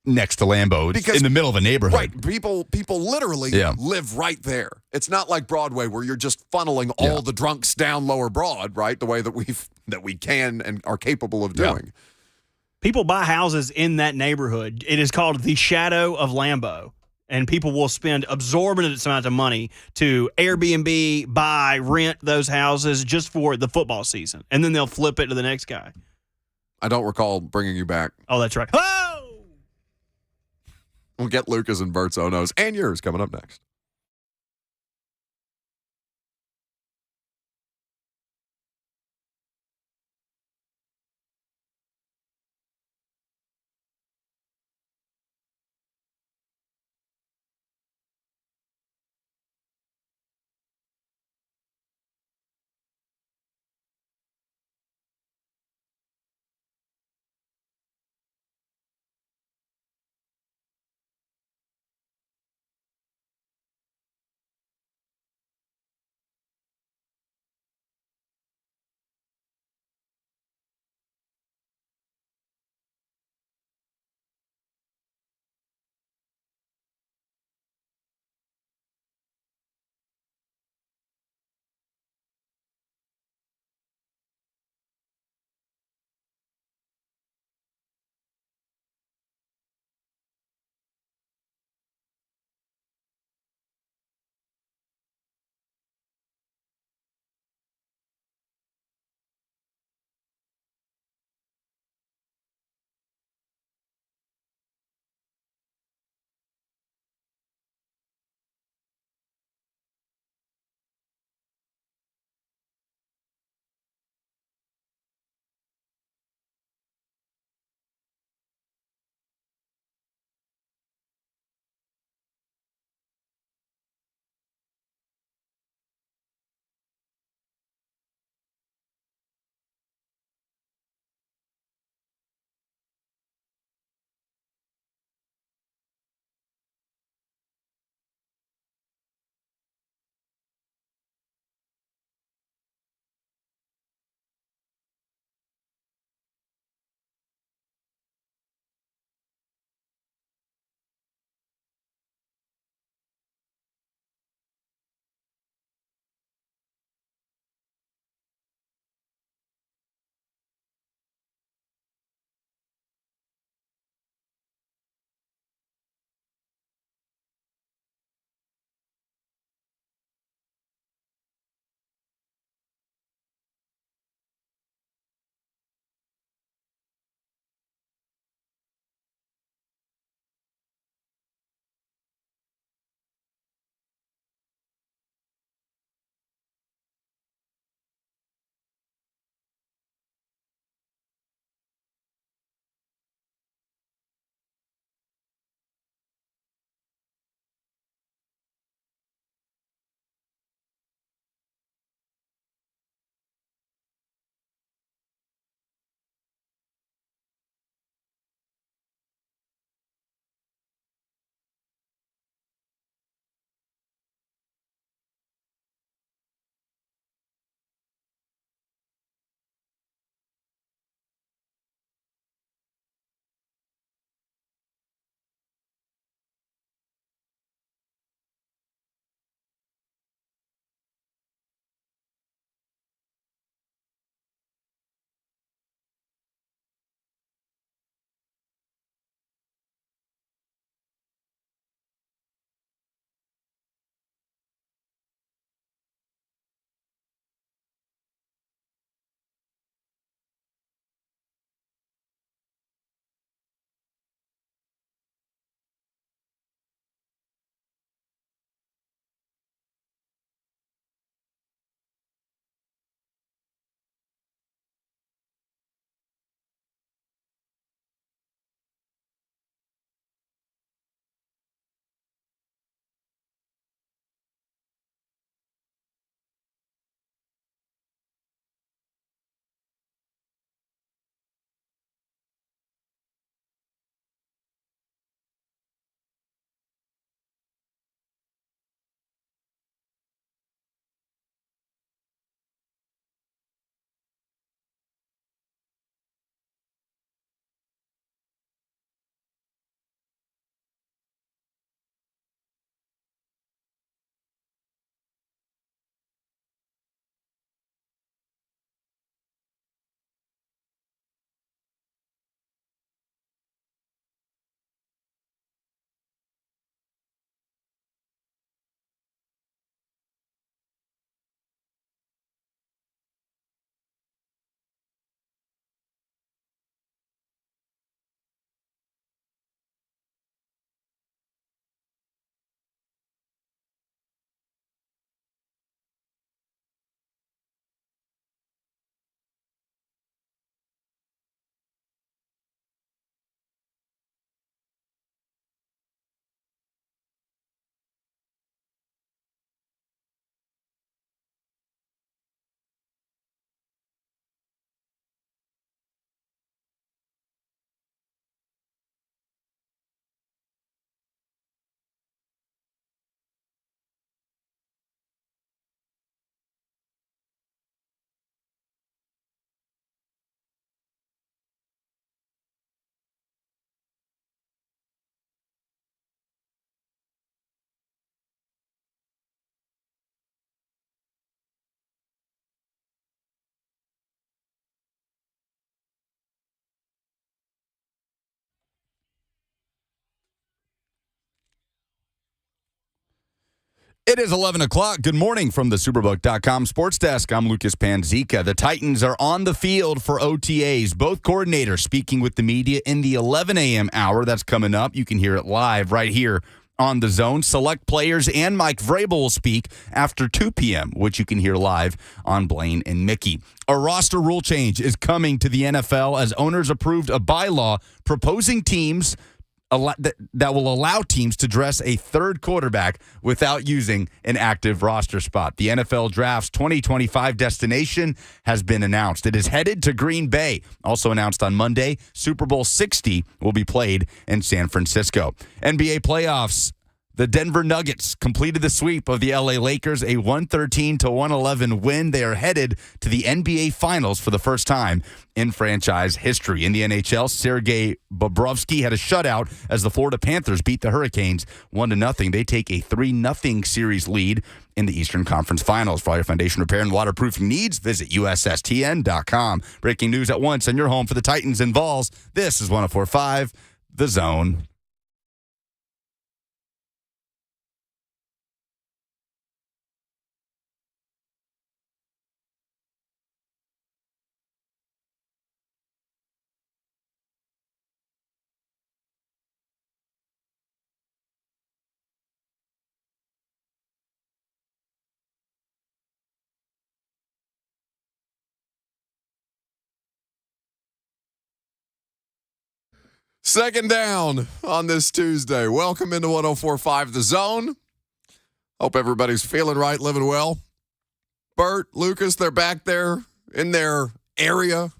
next to Lambeau. It's in the middle of a neighborhood. Right. People literally live right there. It's not like Broadway where you're just funneling all the drunks down Lower Broad, right? The way that we can and are capable of doing. People buy houses in that neighborhood. It is called the Shadow of Lambeau. And people will spend absorbent amounts of money to Airbnb, buy, rent those houses just for the football season. And then they'll flip it to the next guy. I don't recall bringing you back. Oh, that's right. Oh! We'll get Lucas and Bert's oh-nos and yours coming up next. It is 11 o'clock. Good morning from the Superbook.com Sports Desk. I'm Lucas Panzica. The Titans are on the field for OTAs. Both coordinators speaking with the media in the 11 a.m. hour. That's coming up. You can hear it live right here on The Zone. Select players and Mike Vrabel will speak after 2 p.m., which you can hear live on Blaine and Mickey. A roster rule change is coming to the NFL as owners approved a bylaw proposing teams that will allow teams to dress a third quarterback without using an active roster spot. The NFL Draft's 2025 destination has been announced. It is headed to Green Bay. Also announced on Monday, Super Bowl 60 will be played in San Francisco. NBA playoffs. The Denver Nuggets completed the sweep of the LA Lakers, a 113-111 win. They are headed to the NBA Finals for the first time in franchise history. In the NHL, Sergei Bobrovsky had a shutout as the Florida Panthers beat the Hurricanes 1-0. They take a 3-0 series lead in the Eastern Conference Finals. For all your foundation repair and waterproofing needs, visit USSTN.com. Breaking news at once on your home for the Titans and Vols. This is 104.5 The Zone. Second down on this Tuesday. Welcome into 104.5 The Zone. Hope everybody's feeling right, living well. Bert, Lucas, they're back there in their area.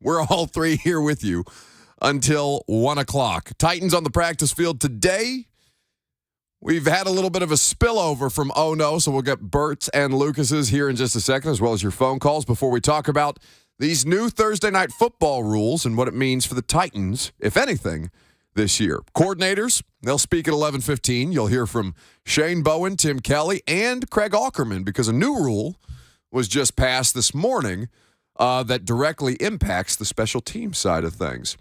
We're all three here with you until 1 o'clock. Titans on the practice field today. We've had a little bit of a spillover from Oh No, so we'll get Bert's and Lucas's here in just a second, as well as your phone calls before we talk about these new Thursday night football rules and what it means for the Titans, if anything, this year. Coordinators, they'll speak at 11:15. You'll hear from Shane Bowen, Tim Kelly, and Craig Aukerman because a new rule was just passed this morning that directly impacts the special team side of things.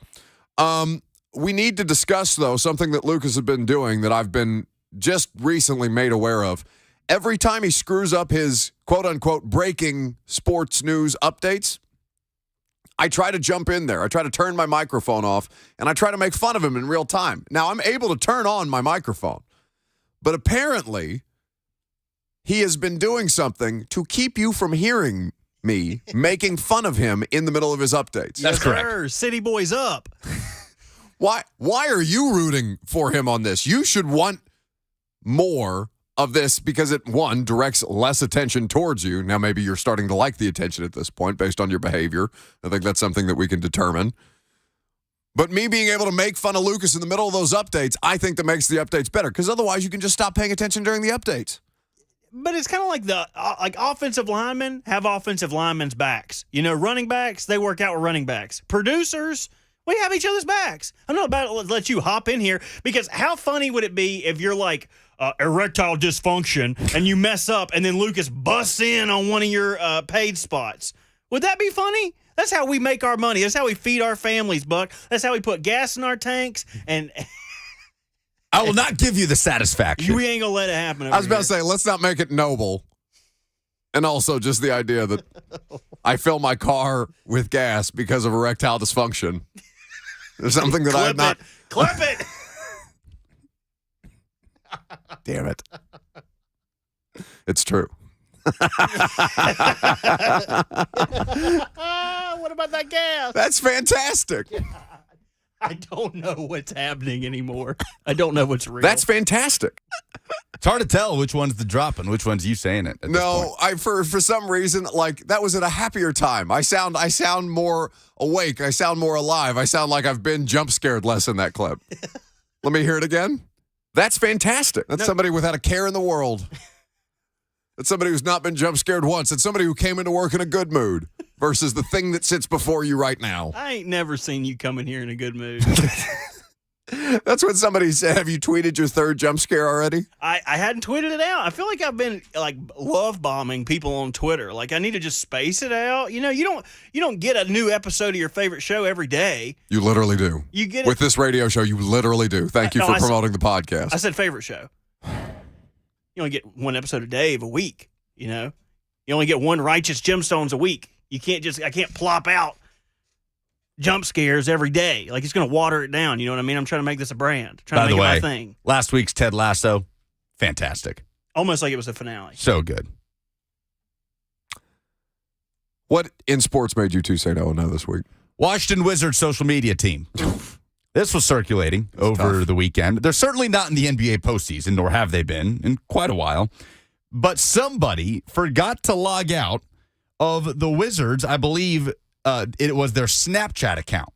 We need to discuss, though, something that Lucas has been doing that I've been just recently made aware of. Every time he screws up his quote-unquote breaking sports news updates, I try to jump in there. I try to turn my microphone off, and I try to make fun of him in real time. Now, I'm able to turn on my microphone, but apparently he has been doing something to keep you from hearing me making fun of him in the middle of his updates. That's correct. Sir. City boys up. Why are you rooting for him on this? You should want more of this because it, one, directs less attention towards you. Now, maybe you're starting to like the attention at this point based on your behavior. I think that's something that we can determine. But me being able to make fun of Lucas in the middle of those updates, I think that makes the updates better because otherwise you can just stop paying attention during the updates. But it's kind of like the offensive linemen have offensive linemen's backs. You know, running backs, they work out with running backs. Producers, we have each other's backs. I'm not about to let you hop in here because how funny would it be if you're like erectile dysfunction and you mess up and then Lucas busts in on one of your paid spots? Would that be funny? That's how we make our money. That's how we feed our families, Buck. That's how we put gas in our tanks. And I will not give you the satisfaction. We ain't going to let it happen over I was about here. to say, let's not make it noble. And also just the idea that I fill my car with gas because of erectile dysfunction. There's something that I have not. Clip it. Damn it. It's true. What about that gas? That's fantastic. I don't know what's happening anymore. I don't know what's real. That's fantastic. It's hard to tell which one's the drop and which one's you saying it. At No, for some reason, like that was at a happier time. I sound more awake. I sound more alive. I sound like I've been jump scared less in that clip. Let me hear it again. That's fantastic. That's somebody without a care in the world. That's somebody who's not been jump scared once. It's somebody who came into work in a good mood versus the thing that sits before you right now. I ain't never seen you come in here in a good mood. That's what somebody said. Have you tweeted your third jump scare already? I hadn't tweeted it out. I feel like I've been like love bombing people on Twitter. Like I need to just space it out. You know, you don't get a new episode of your favorite show every day. You literally do. You get it with this radio show. You literally do. Thank you for promoting the podcast. I said favorite show. you only get one episode a day of a week. You know, you only get one Righteous Gemstones a week. I can't plop out jump scares every day. Like, it's going to water it down. You know what I mean? I'm trying to make this a brand. Trying to make it my thing. Last week's Ted Lasso, fantastic. Almost like it was a finale. So good. What in sports made you two say no this week? Washington Wizards social media team. This was circulating over the weekend. They're certainly not in the NBA postseason, nor have they been in quite a while. But somebody forgot to log out of the Wizards. I believe it was their Snapchat account.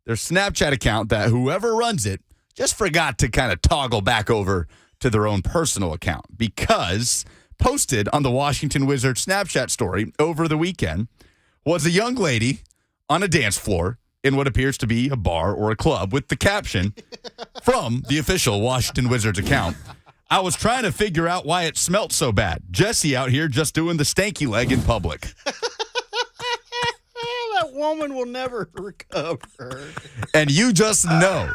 Their Snapchat account that whoever runs it just forgot to kind of toggle back over to their own personal account, because posted on the Washington Wizards Snapchat story over the weekend was a young lady on a dance floor in what appears to be a bar or a club with the caption from the official Washington Wizards account: "I was trying to figure out why it smelt so bad. Jesse out here just doing the stanky leg in public." That woman will never recover. And you just know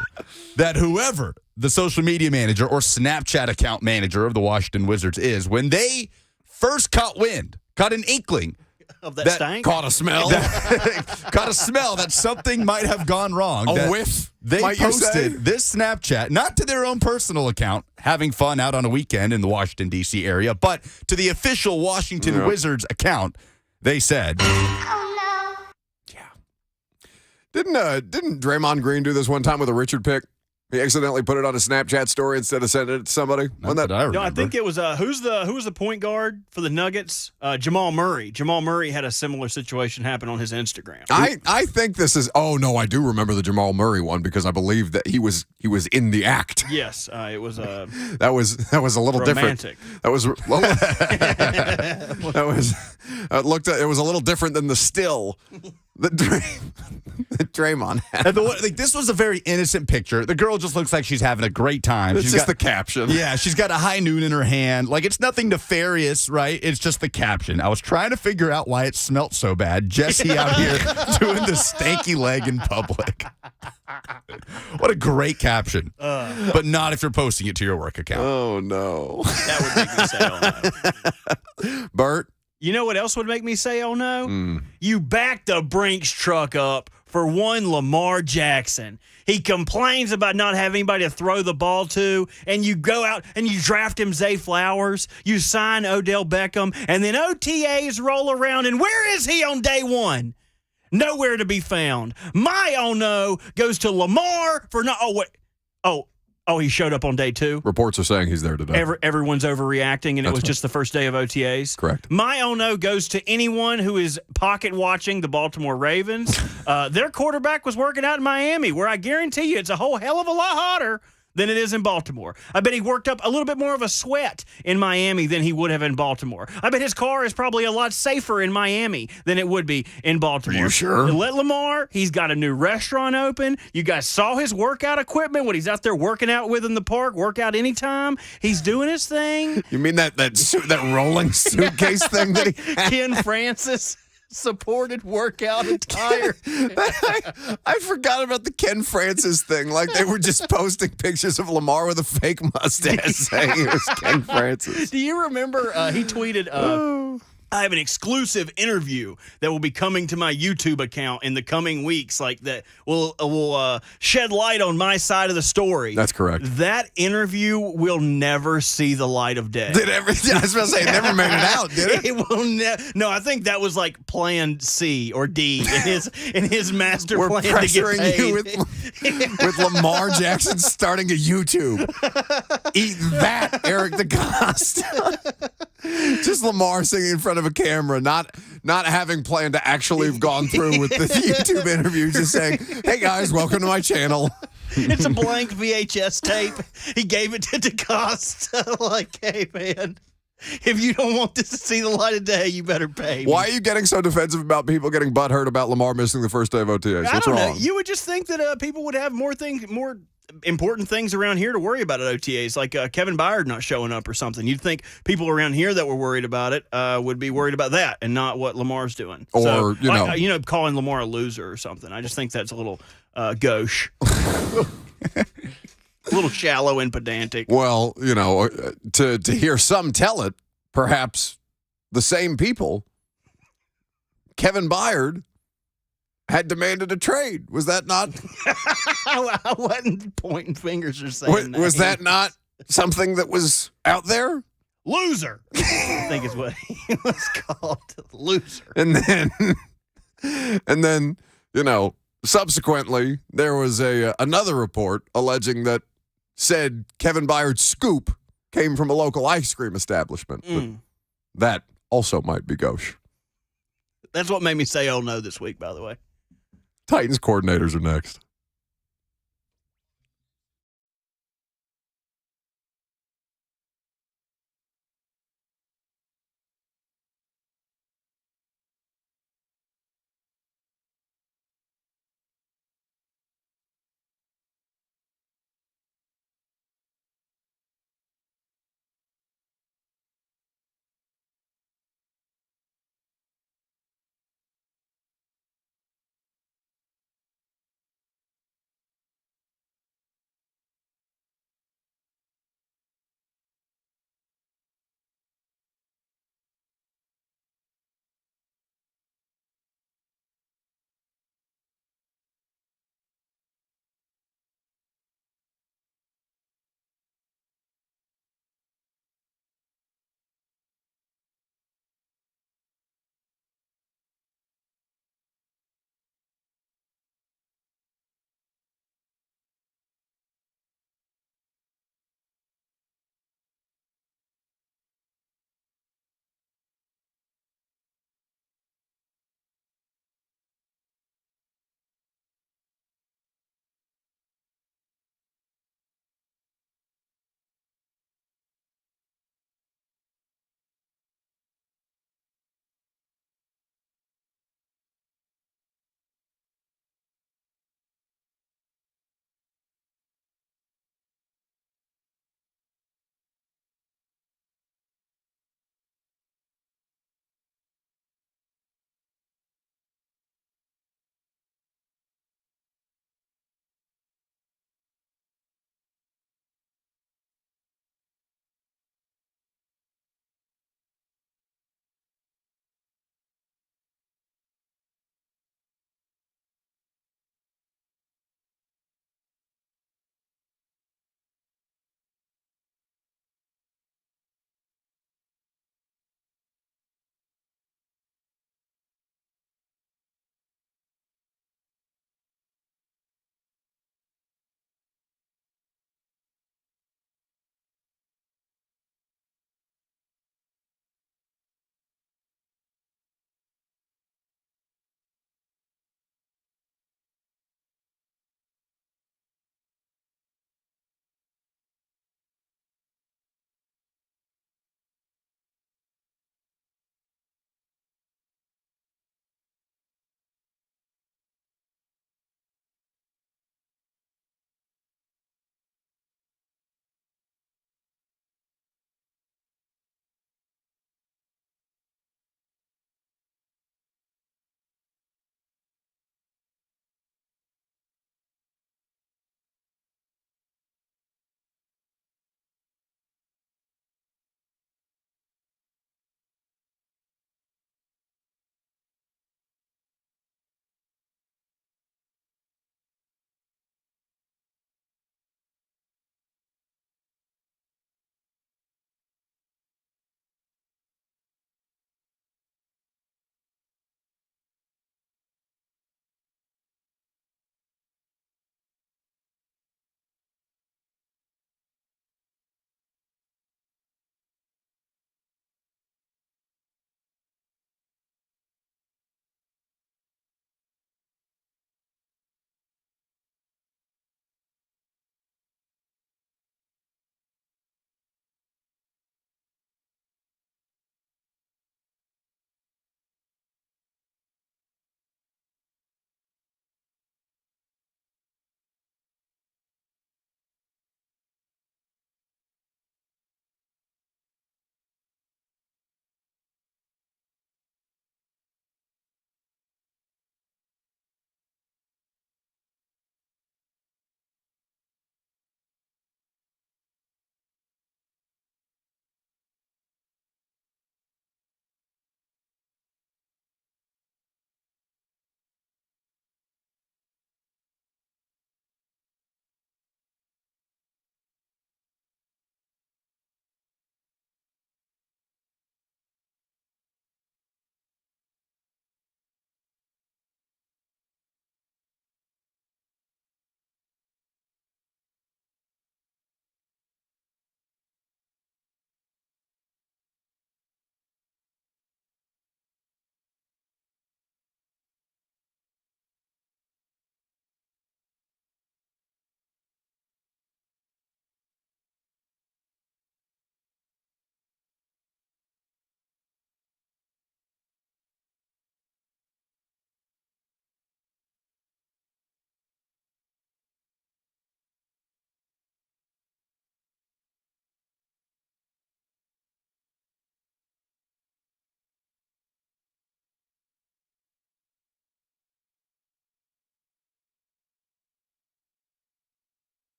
that whoever the social media manager or Snapchat account manager of the Washington Wizards is, when they first caught an inkling of that stank, caught a smell that something might have gone wrong. A whiff. They posted this Snapchat, not to their own personal account, having fun out on a weekend in the Washington, D.C. area, but to the official Washington Wizards account. They said, "Oh no." Yeah. Didn't Draymond Green do this one time with a Richard pick? He accidentally put it on a Snapchat story instead of sending it to somebody. I think it was who was the point guard for the Nuggets? Jamal Murray. Jamal Murray had a similar situation happen on his Instagram. I think this is. Oh no, I do remember the Jamal Murray one, because I believe that he was in the act. Yes, it was. That was a little romantic. Different. That was. It was a little different than the still that Draymond had. And this was a very innocent picture. The girl just looks like she's having a great time. It's just the caption. Yeah, she's got a high noon in her hand. Like, it's nothing nefarious, right? It's just the caption. "I was trying to figure out why it smelt so bad. Jesse out here doing the stanky leg in public." What a great caption. But not if you're posting it to your work account. Oh, no. That would make me say, "Oh no." Bert? You know what else would make me say, "Oh no"? You back the Brinks truck up for one Lamar Jackson. He complains about not having anybody to throw the ball to, and you go out and you draft him Zay Flowers, you sign Odell Beckham, and then OTAs roll around, and where is he on day one? Nowhere to be found. My "oh no" goes to Lamar for not. He showed up on day two. Reports are saying he's there today. Everyone's overreacting, and it was just the first day of OTAs. Correct. My "oh no" goes to anyone who is pocket watching the Baltimore Ravens. Their quarterback was working out in Miami, where I guarantee you it's a whole hell of a lot hotter than it is in Baltimore. I bet he worked up a little bit more of a sweat in Miami than he would have in Baltimore. I bet his car is probably a lot safer in Miami than it would be in Baltimore. Are you sure? Let Lamar, he's got a new restaurant open. You guys saw his workout equipment when he's out there working out with in the park, workout anytime. He's doing his thing. You mean that rolling suitcase thing that he had? Ken Francis supported workout attire. I forgot about the Ken Francis thing. Like, they were just posting pictures of Lamar with a fake mustache saying he was Ken Francis. Do you remember he tweeted, "I have an exclusive interview that will be coming to my YouTube account in the coming weeks, like that will shed light on my side of the story." That's correct. That interview will never see the light of day. I was about to say, it never made it out, did it? It will no, I think that was like plan C or D in his master We're plan to get pressuring paid. you with Lamar Jackson starting a YouTube. Eat that, Eric DeCoste. Just Lamar singing in front of a camera, not having planned to actually have gone through with the YouTube interview, just saying, "Hey guys, welcome to my channel." It's a blank VHS tape. He gave it to DeCoste. Like, "Hey man, if you don't want this to see the light of day, you better pay me." Why are you getting so defensive about people getting butthurt about Lamar missing the first day of OTAs? I What's don't wrong? know. You would just think that people would have more important things around here to worry about at OTAs, like Kevin Byard not showing up or something. You'd think people around here that were worried about it would be worried about that and not what Lamar's doing. Or, calling Lamar a loser or something. I just think that's a little gauche. A little shallow and pedantic. Well, to hear some tell it, perhaps the same people, Kevin Byard had demanded a trade. Was that not? I wasn't pointing fingers or saying Was that not something that was out there? Loser, I think is what he was called. Loser. And then, subsequently, there was another report alleging that said Kevin Byard's scoop came from a local ice cream establishment. But that also might be gauche. That's what made me say, oh no, this week, by the way. Titans coordinators are next.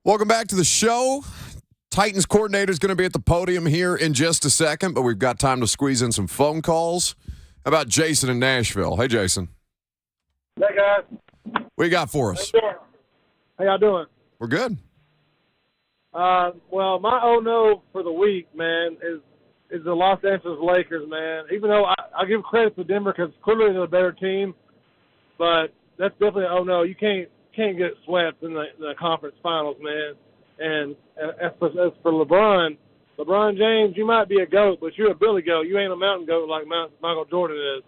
Welcome back to the show. Titans coordinator is going to be at the podium here in just a second, but we've got time to squeeze in some phone calls. How about Jason in Nashville? Hey, Jason. Hey, guys. What you got for us? How y'all doing? We're good. Well, my oh no for the week, man, is the Los Angeles Lakers, man. Even though I give credit to Denver because clearly they're a better team, but that's definitely an oh no. You can't get swept in the conference finals, man. And as for LeBron James, you might be a GOAT, but you're a Billy Goat. You ain't a mountain goat like Michael Jordan is.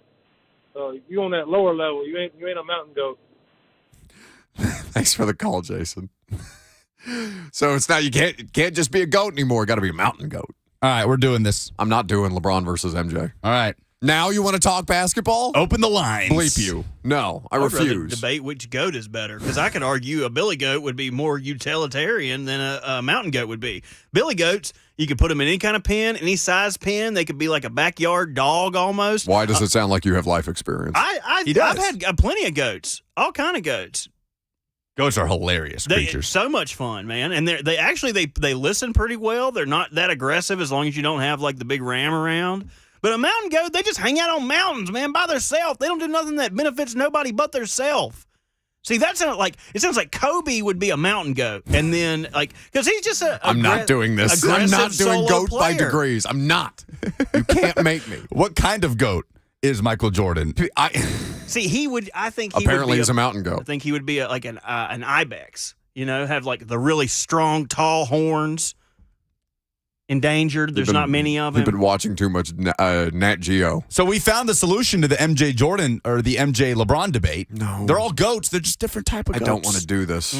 So you on that lower level. You ain't a mountain goat. Thanks for the call, Jason. So it's not you can't just be a goat anymore. Got to be a mountain goat. All right, we're doing this. I'm not doing LeBron versus MJ. All right. Now you want to talk basketball? Open the lines. Bleep you. No, I I'd rather refuse. debate which goat is better because I could argue a billy goat would be more utilitarian than a mountain goat would be. Billy goats, you could put them in any kind of pen, any size pen. They could be like a backyard dog almost. Why does it sound like you have life experience? He does. I've had plenty of goats, all kind of goats. Goats are hilarious creatures. So much fun, man. And they listen pretty well. They're not that aggressive as long as you don't have like the big ram around. But a mountain goat, they just hang out on mountains, man, by themselves. They don't do nothing that benefits nobody but theirself. See, it sounds like Kobe would be a mountain goat, and then because he's just I'm not doing this. I'm not doing goat by degrees. I'm not. You can't make me. What kind of goat is Michael Jordan? See, he would. I think he apparently would be he's a mountain goat. I think he would be like an ibex. You know, have like the really strong, tall horns. Endangered. There's not many of them. You've been watching too much Nat Geo. So we found the solution to the MJ Jordan or the MJ LeBron debate. No. They're all goats. They're just different type of goats. I don't want to do this.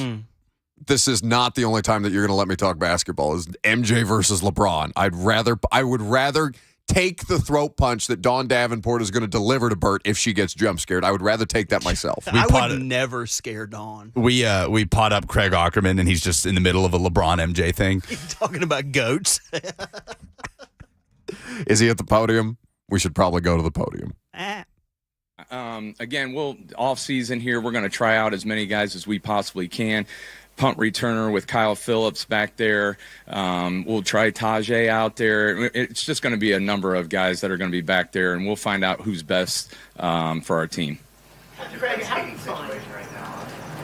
This is not the only time that you're going to let me talk basketball. Is MJ versus LeBron. I would rather take the throat punch that Dawn Davenport is going to deliver to Bert if she gets jump scared. I would rather take that myself. I would never scare Dawn. We pot up Craig Ackerman, and he's just in the middle of a LeBron MJ thing. Talking about goats. Is he at the podium? We should probably go to the podium. Again, off season here, we're going to try out as many guys as we possibly can. Punt returner with Kyle Phillips back there. We'll try Tajay out there. It's just going to be a number of guys that are going to be back there, and we'll find out who's best for our team. Craig, how do you find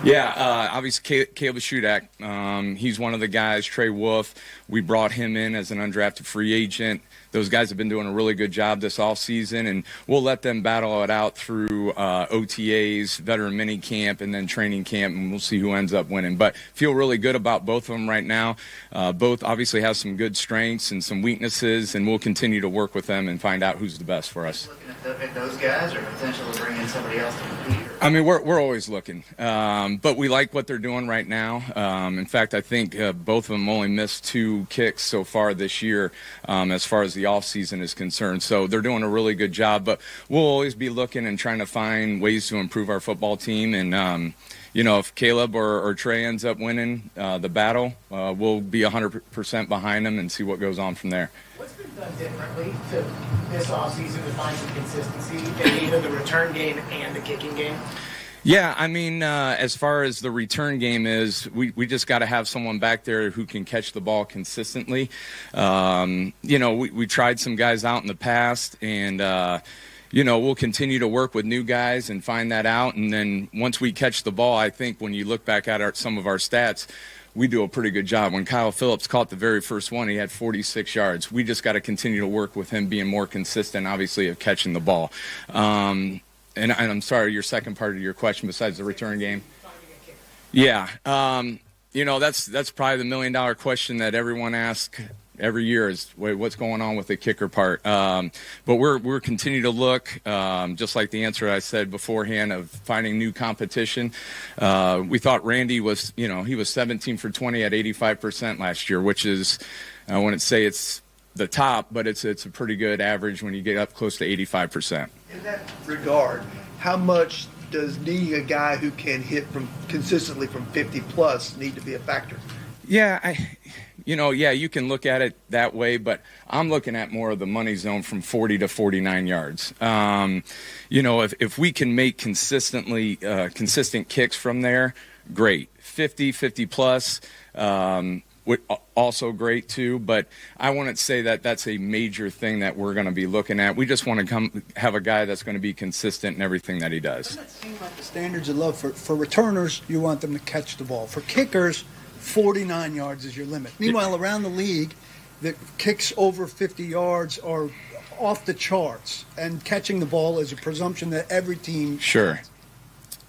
Yeah, obviously Caleb Shudak. He's one of the guys. Trey Wolf, we brought him in as an undrafted free agent. Those guys have been doing a really good job this offseason, and we'll let them battle it out through OTAs, veteran mini camp, and then training camp, and we'll see who ends up winning. But feel really good about both of them right now. Both obviously have some good strengths and some weaknesses, and we'll continue to work with them and find out who's the best for us. Looking at those guys, or potentially bring in somebody else to compete? I mean, we're always looking, but we like what they're doing right now. In fact, I think both of them only missed 2 kicks so far this year as far as the offseason is concerned. So they're doing a really good job, but we'll always be looking and trying to find ways to improve our football team. And, if Caleb or Trey ends up winning the battle, we'll be 100% behind them and see what goes on from there. What's been done differently to this offseason to find some consistency in either the return game and the kicking game? Yeah, I mean, as far as the return game is, we just got to have someone back there who can catch the ball consistently. We tried some guys out in the past, and we'll continue to work with new guys and find that out. And then once we catch the ball, I think when you look back at some of our stats, we do a pretty good job. When Kyle Phillips caught the very first one, he had 46 yards. We just got to continue to work with him being more consistent, obviously, of catching the ball. And I'm sorry, your second part of your question besides the return game? Yeah. That's probably the million-dollar question that everyone asks every year is what's going on with the kicker part. But we're continuing to look, just like the answer I said beforehand of finding new competition. We thought Randy was, he was 17 for 20 at 85% last year, which is, I wouldn't say it's the top, but it's a pretty good average when you get up close to 85%. In that regard, how much does needing a guy who can hit consistently from 50 plus need to be a factor? Yeah, you can look at it that way, but I'm looking at more of the money zone from 40 to 49 yards. If we can make consistent kicks from there, great. 50 plus, also great too. But I wouldn't say that that's a major thing that we're going to be looking at. We just want to have a guy that's going to be consistent in everything that he does. Doesn't that seem like the standards of love for returners? You want them to catch the ball. For kickers, 49 yards is your limit. Meanwhile, around the league, the kicks over 50 yards are off the charts, and catching the ball is a presumption that every team Sure.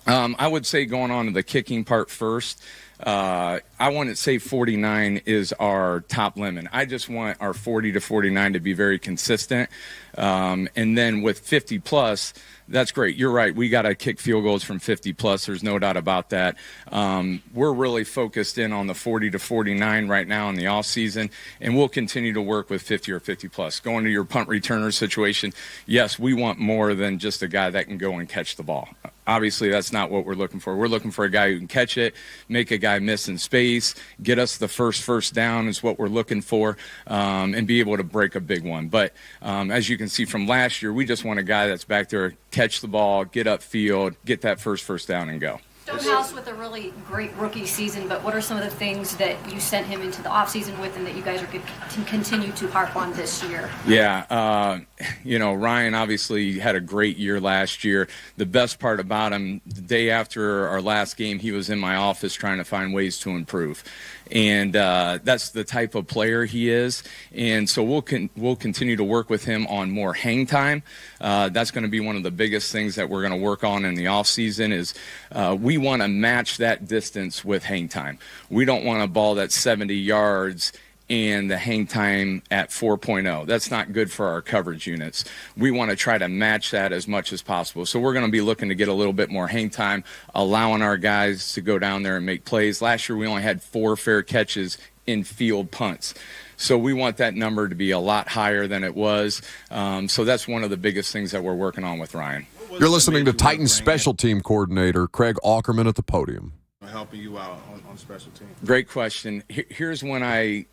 I would say going on to the kicking part first, I wouldn't say 49 is our top limit. I just want our 40 to 49 to be very consistent. And then with 50 plus, that's great. You're right. We got to kick field goals from 50 plus. There's no doubt about that. We're really focused in on the 40 to 49 right now in the off season, and we'll continue to work with 50 or 50 plus. Going to your punt returner situation, yes, we want more than just a guy that can go and catch the ball. Obviously, that's not what we're looking for. We're looking for a guy who can catch it, make a guy miss in space, get us the first down is what we're looking for, and be able to break a big one. But as you can see from last year, we just want a guy that's back there, catch the ball, get upfield, get that first down, and go. Stonehouse with a really great rookie season, but what are some of the things that you sent him into the offseason with and that you guys are going to continue to harp on this year? Yeah, Ryan obviously had a great year last year. The best part about him, the day after our last game, he was in my office trying to find ways to improve. And that's the type of player he is. And so we'll continue to work with him on more hang time. That's going to be one of the biggest things that we're going to work on in the offseason is we want to match that distance with hang time. We don't want a ball that's 70 yards and the hang time at 4.0. That's not good for our coverage units. We want to try to match that as much as possible. So we're going to be looking to get a little bit more hang time, allowing our guys to go down there and make plays. Last year we only had 4 fair catches in field punts. So we want that number to be a lot higher than it was. So that's one of the biggest things that we're working on with Ryan. You're listening to Titans special team coordinator Craig Aukerman at the podium. Helping you out on special teams. Great question. Here's when I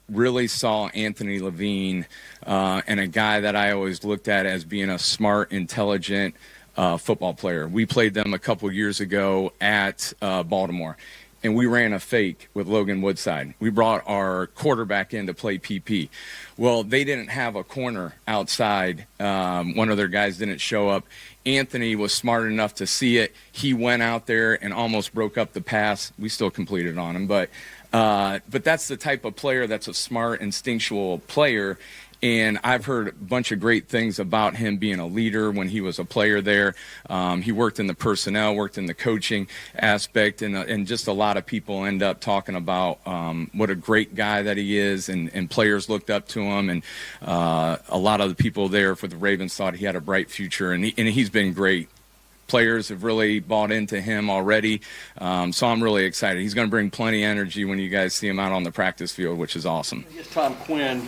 really saw Anthony Levine and a guy that I always looked at as being a smart, intelligent football player. We played them a couple years ago at Baltimore, and we ran a fake with Logan Woodside. We brought our quarterback in to play PP. Well, they didn't have a corner outside. One of their guys didn't show up. Anthony was smart enough to see it. He went out there and almost broke up the pass. We still completed on him, but that's the type of player that's a smart, instinctual player. And I've heard a bunch of great things about him being a leader when he was a player there. He worked in the personnel, worked in the coaching aspect, and just a lot of people end up talking about what a great guy that he is, and players looked up to him, and a lot of the people there for the Ravens thought he had a bright future, and he's been great. Players have really bought into him already, so I'm really excited. He's going to bring plenty of energy when you guys see him out on the practice field, which is awesome. I guess Tom Quinn,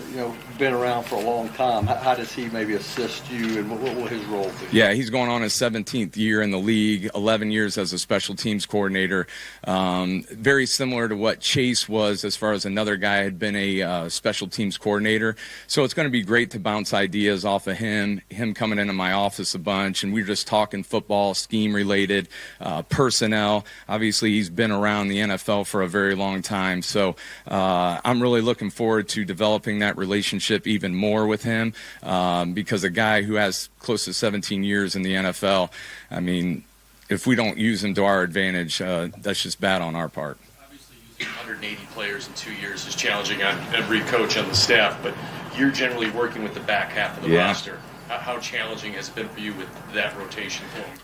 been around for a long time. How does he maybe assist you, and what will his role be? Yeah, he's going on his 17th year in the league, 11 years as a special teams coordinator. Very similar to what Chase was as far as another guy had been a special teams coordinator. So it's going to be great to bounce ideas off of him coming into my office a bunch, and we're just talking football, scheme related, personnel. Obviously, he's been around the NFL for a very long time. So I'm really looking forward to developing that relationship even more with him because a guy who has close to 17 years in the NFL, I mean, if we don't use him to our advantage, that's just bad on our part. Obviously, using 180 players in 2 years is challenging on every coach on the staff, but you're generally working with the back half of the roster. How challenging has it been for you with that rotation flowing?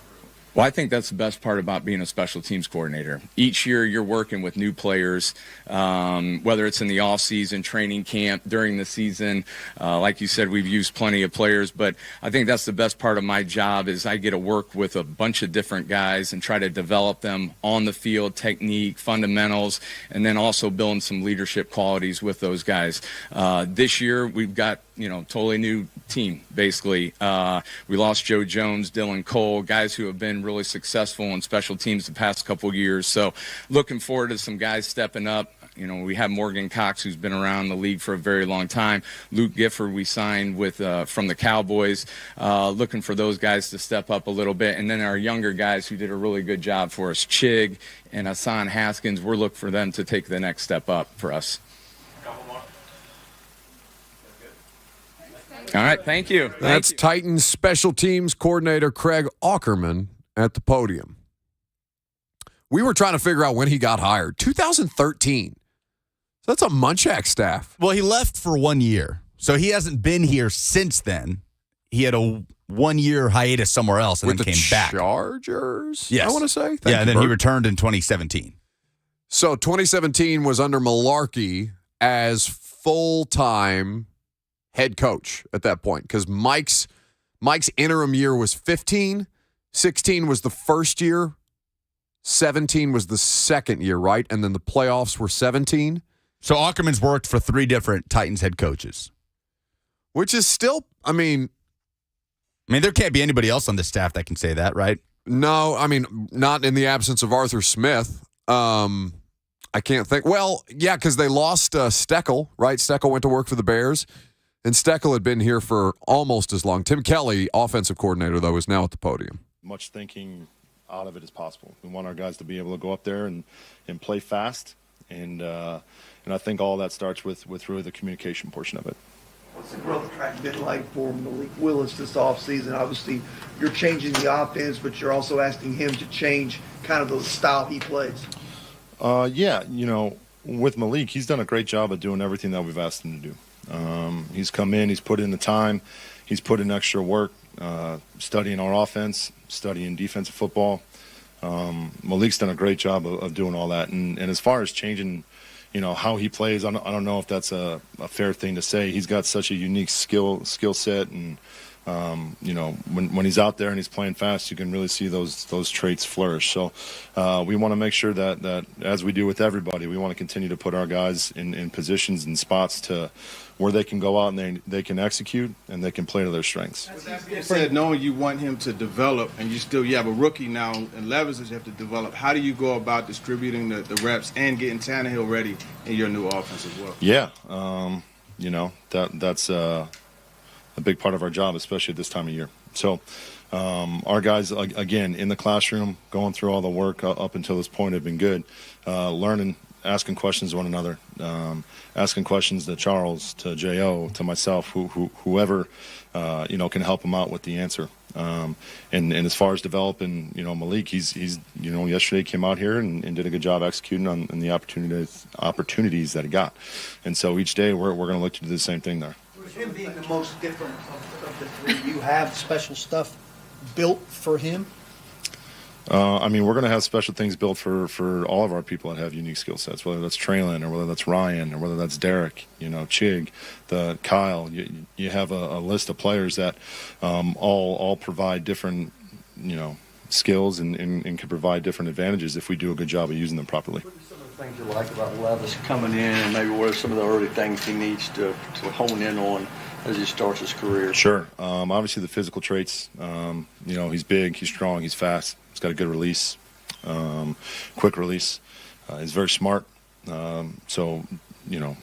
Well, I think that's the best part about being a special teams coordinator. Each year you're working with new players, whether it's in the off-season, training camp, during the season. Like you said, we've used plenty of players, but I think that's the best part of my job is I get to work with a bunch of different guys and try to develop them on the field, technique, fundamentals, and then also building some leadership qualities with those guys. This year we've got totally new team, basically. We lost Joe Jones, Dylan Cole, guys who have been really successful in special teams the past couple years. So looking forward to some guys stepping up. You know, we have Morgan Cox, who's been around the league for a very long time. Luke Gifford we signed with from the Cowboys, looking for those guys to step up a little bit. And then our younger guys who did a really good job for us, Chig and Hassan Haskins, we're looking for them to take the next step up for us. All right, thank you. That's Titans special teams coordinator Craig Aukerman at the podium. We were trying to figure out when he got hired. 2013. So that's a Munchak staff. Well, he left for 1 year. So he hasn't been here since then. He had a 1 year hiatus somewhere else and With then the came back. Chargers? Yes. I want to say. Thank yeah, you, and then Bert. he returned in 2017. So 2017 was under Malarkey as full-time head coach at that point because Mike's interim year was 15. 16 was the first year. 17 was the second year, right? And then the playoffs were 17. So Aukerman's worked for 3 different Titans head coaches. Which is still, I mean, there can't be anybody else on the staff that can say that, right? No, I mean, not in the absence of Arthur Smith. I can't think. Well, yeah, because they lost Steckel, right? Steckel went to work for the Bears, and Steckel had been here for almost as long. Tim Kelly, offensive coordinator, though, is now at the podium. Much thinking out of it as possible. We want our guys to be able to go up there and play fast, and I think all that starts with really the communication portion of it. What's the growth track been like for Malik Willis this offseason? Obviously, you're changing the offense, but you're also asking him to change kind of the style he plays. Yeah, with Malik, he's done a great job of doing everything that we've asked him to do. He's come in, he's put in the time, he's put in extra work, studying our offense, studying defensive football. Malik's done a great job of doing all that. And as far as changing, how he plays, I don't know if that's a fair thing to say. He's got such a unique skill set, and when he's out there and he's playing fast, you can really see those traits flourish. So we want to make sure that as we do with everybody, we want to continue to put our guys in positions and spots to where they can go out and they can execute and they can play to their strengths. You said knowing you want him to develop, and you have a rookie now and Levis that you have to develop. How do you go about distributing the reps and getting Tannehill ready in your new offense as well? Yeah, that's a big part of our job, especially at this time of year. So our guys, again, in the classroom, going through all the work up until this point have been good, learning, asking questions to one another, asking questions to Charles, to J.O., to myself, whoever, can help them out with the answer. And as far as developing, Malik, he's yesterday came out here and did a good job executing on the opportunities that he got. And so each day we're going to look to do the same thing there. With him being the most different of the 3, you have special stuff built for him? We're going to have special things built for all of our people that have unique skill sets, whether that's Traylon or whether that's Ryan or whether that's Derek, Chig, Kyle. You have a list of players that all provide different, skills and can provide different advantages if we do a good job of using them properly. What are some of the things you like about Levis coming in, and maybe what are some of the early things he needs to hone in on as he starts his career? Sure. Obviously the physical traits. He's big, he's strong, he's fast. He's got a good release, quick release. He's very smart. So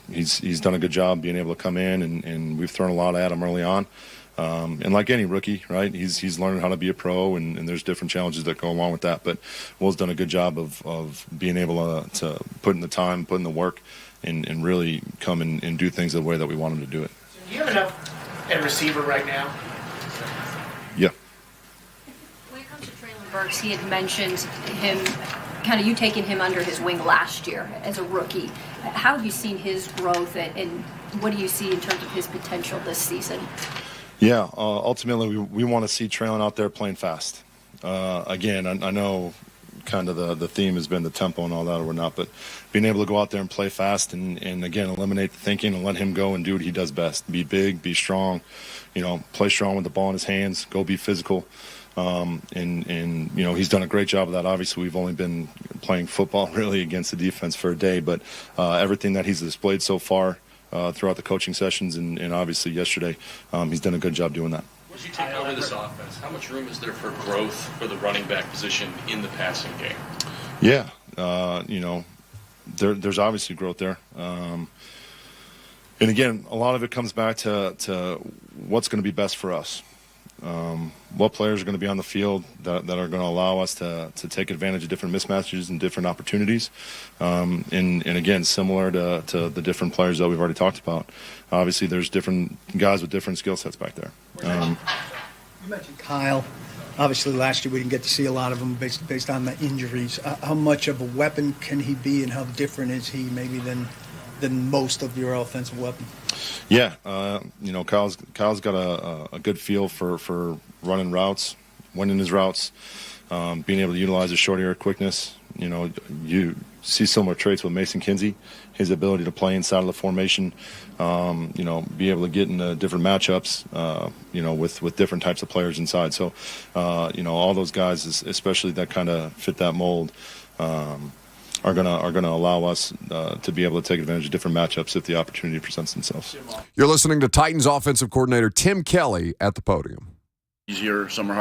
he's done a good job being able to come in, and we've thrown a lot at him early on. And like any rookie, right, he's learning how to be a pro, and there's different challenges that go along with that. But Will's done a good job of being able to put in the time, put in the work, and really come and do things the way that we want him to do it. Do you have enough at receiver right now? Yeah. When it comes to Traylon Burks, he had mentioned him, kind of you taking him under his wing last year as a rookie. How have you seen his growth, and what do you see in terms of his potential this season? Yeah, ultimately we want to see Traylon out there playing fast. Again, I know kind of the theme has been the tempo and all that or whatnot, but being able to go out there and play fast and again, eliminate the thinking and let him go and do what he does best. Be big, be strong, play strong with the ball in his hands, go be physical. And he's done a great job of that. Obviously, we've only been playing football really against the defense for a day, but everything that he's displayed so far throughout the coaching sessions and obviously yesterday, he's done a good job doing that. As you take over this offense, how much room is there for growth for the running back position in the passing game? Yeah, there's obviously growth there. And again, a lot of it comes back to what's going to be best for us. What players are going to be on the field that are going to allow us to take advantage of different mismatches and different opportunities. And again, similar to the different players that we've already talked about. Obviously, there's different guys with different skill sets back there. You mentioned Kyle. Obviously, last year we didn't get to see a lot of him based on the injuries. How much of a weapon can he be, and how different is he maybe than most of your offensive weapons? Yeah, Kyle's got a good feel for running routes, winning his routes, being able to utilize his short area quickness. You see similar traits with Mason Kinsey, his ability to play inside of the formation, be able to get into different matchups, with different types of players inside. So, all those guys, especially that kind of fit that mold, are gonna allow us to be able to take advantage of different matchups if the opportunity presents themselves. You're listening to Titans offensive coordinator Tim Kelly at the podium. Easier, some are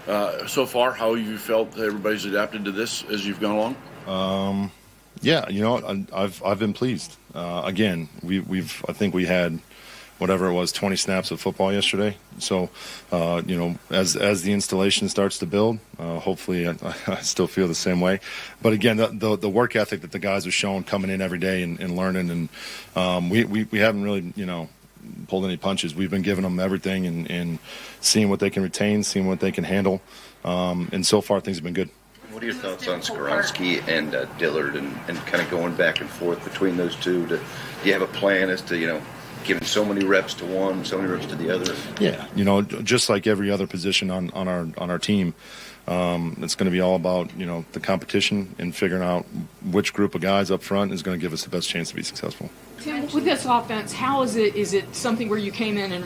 harder. So far, how have you felt that everybody's adapted to this as you've gone along? Yeah, I've been pleased. Again, I think we had whatever it was, 20 snaps of football yesterday. So, as the installation starts to build, hopefully I still feel the same way. But again, the work ethic that the guys are showing coming in every day and learning, and we haven't really, pulled any punches. We've been giving them everything and seeing what they can retain, seeing what they can handle. And so far, things have been good. What are your thoughts on Skoronski and Dillard and kind of going back and forth between those two? Do you have a plan as to, giving so many reps to one, so many reps to the other? Yeah, just like every other position on our team, it's going to be all about, the competition and figuring out which group of guys up front is going to give us the best chance to be successful. Tim, with this offense, how is it? Is it something where you came in and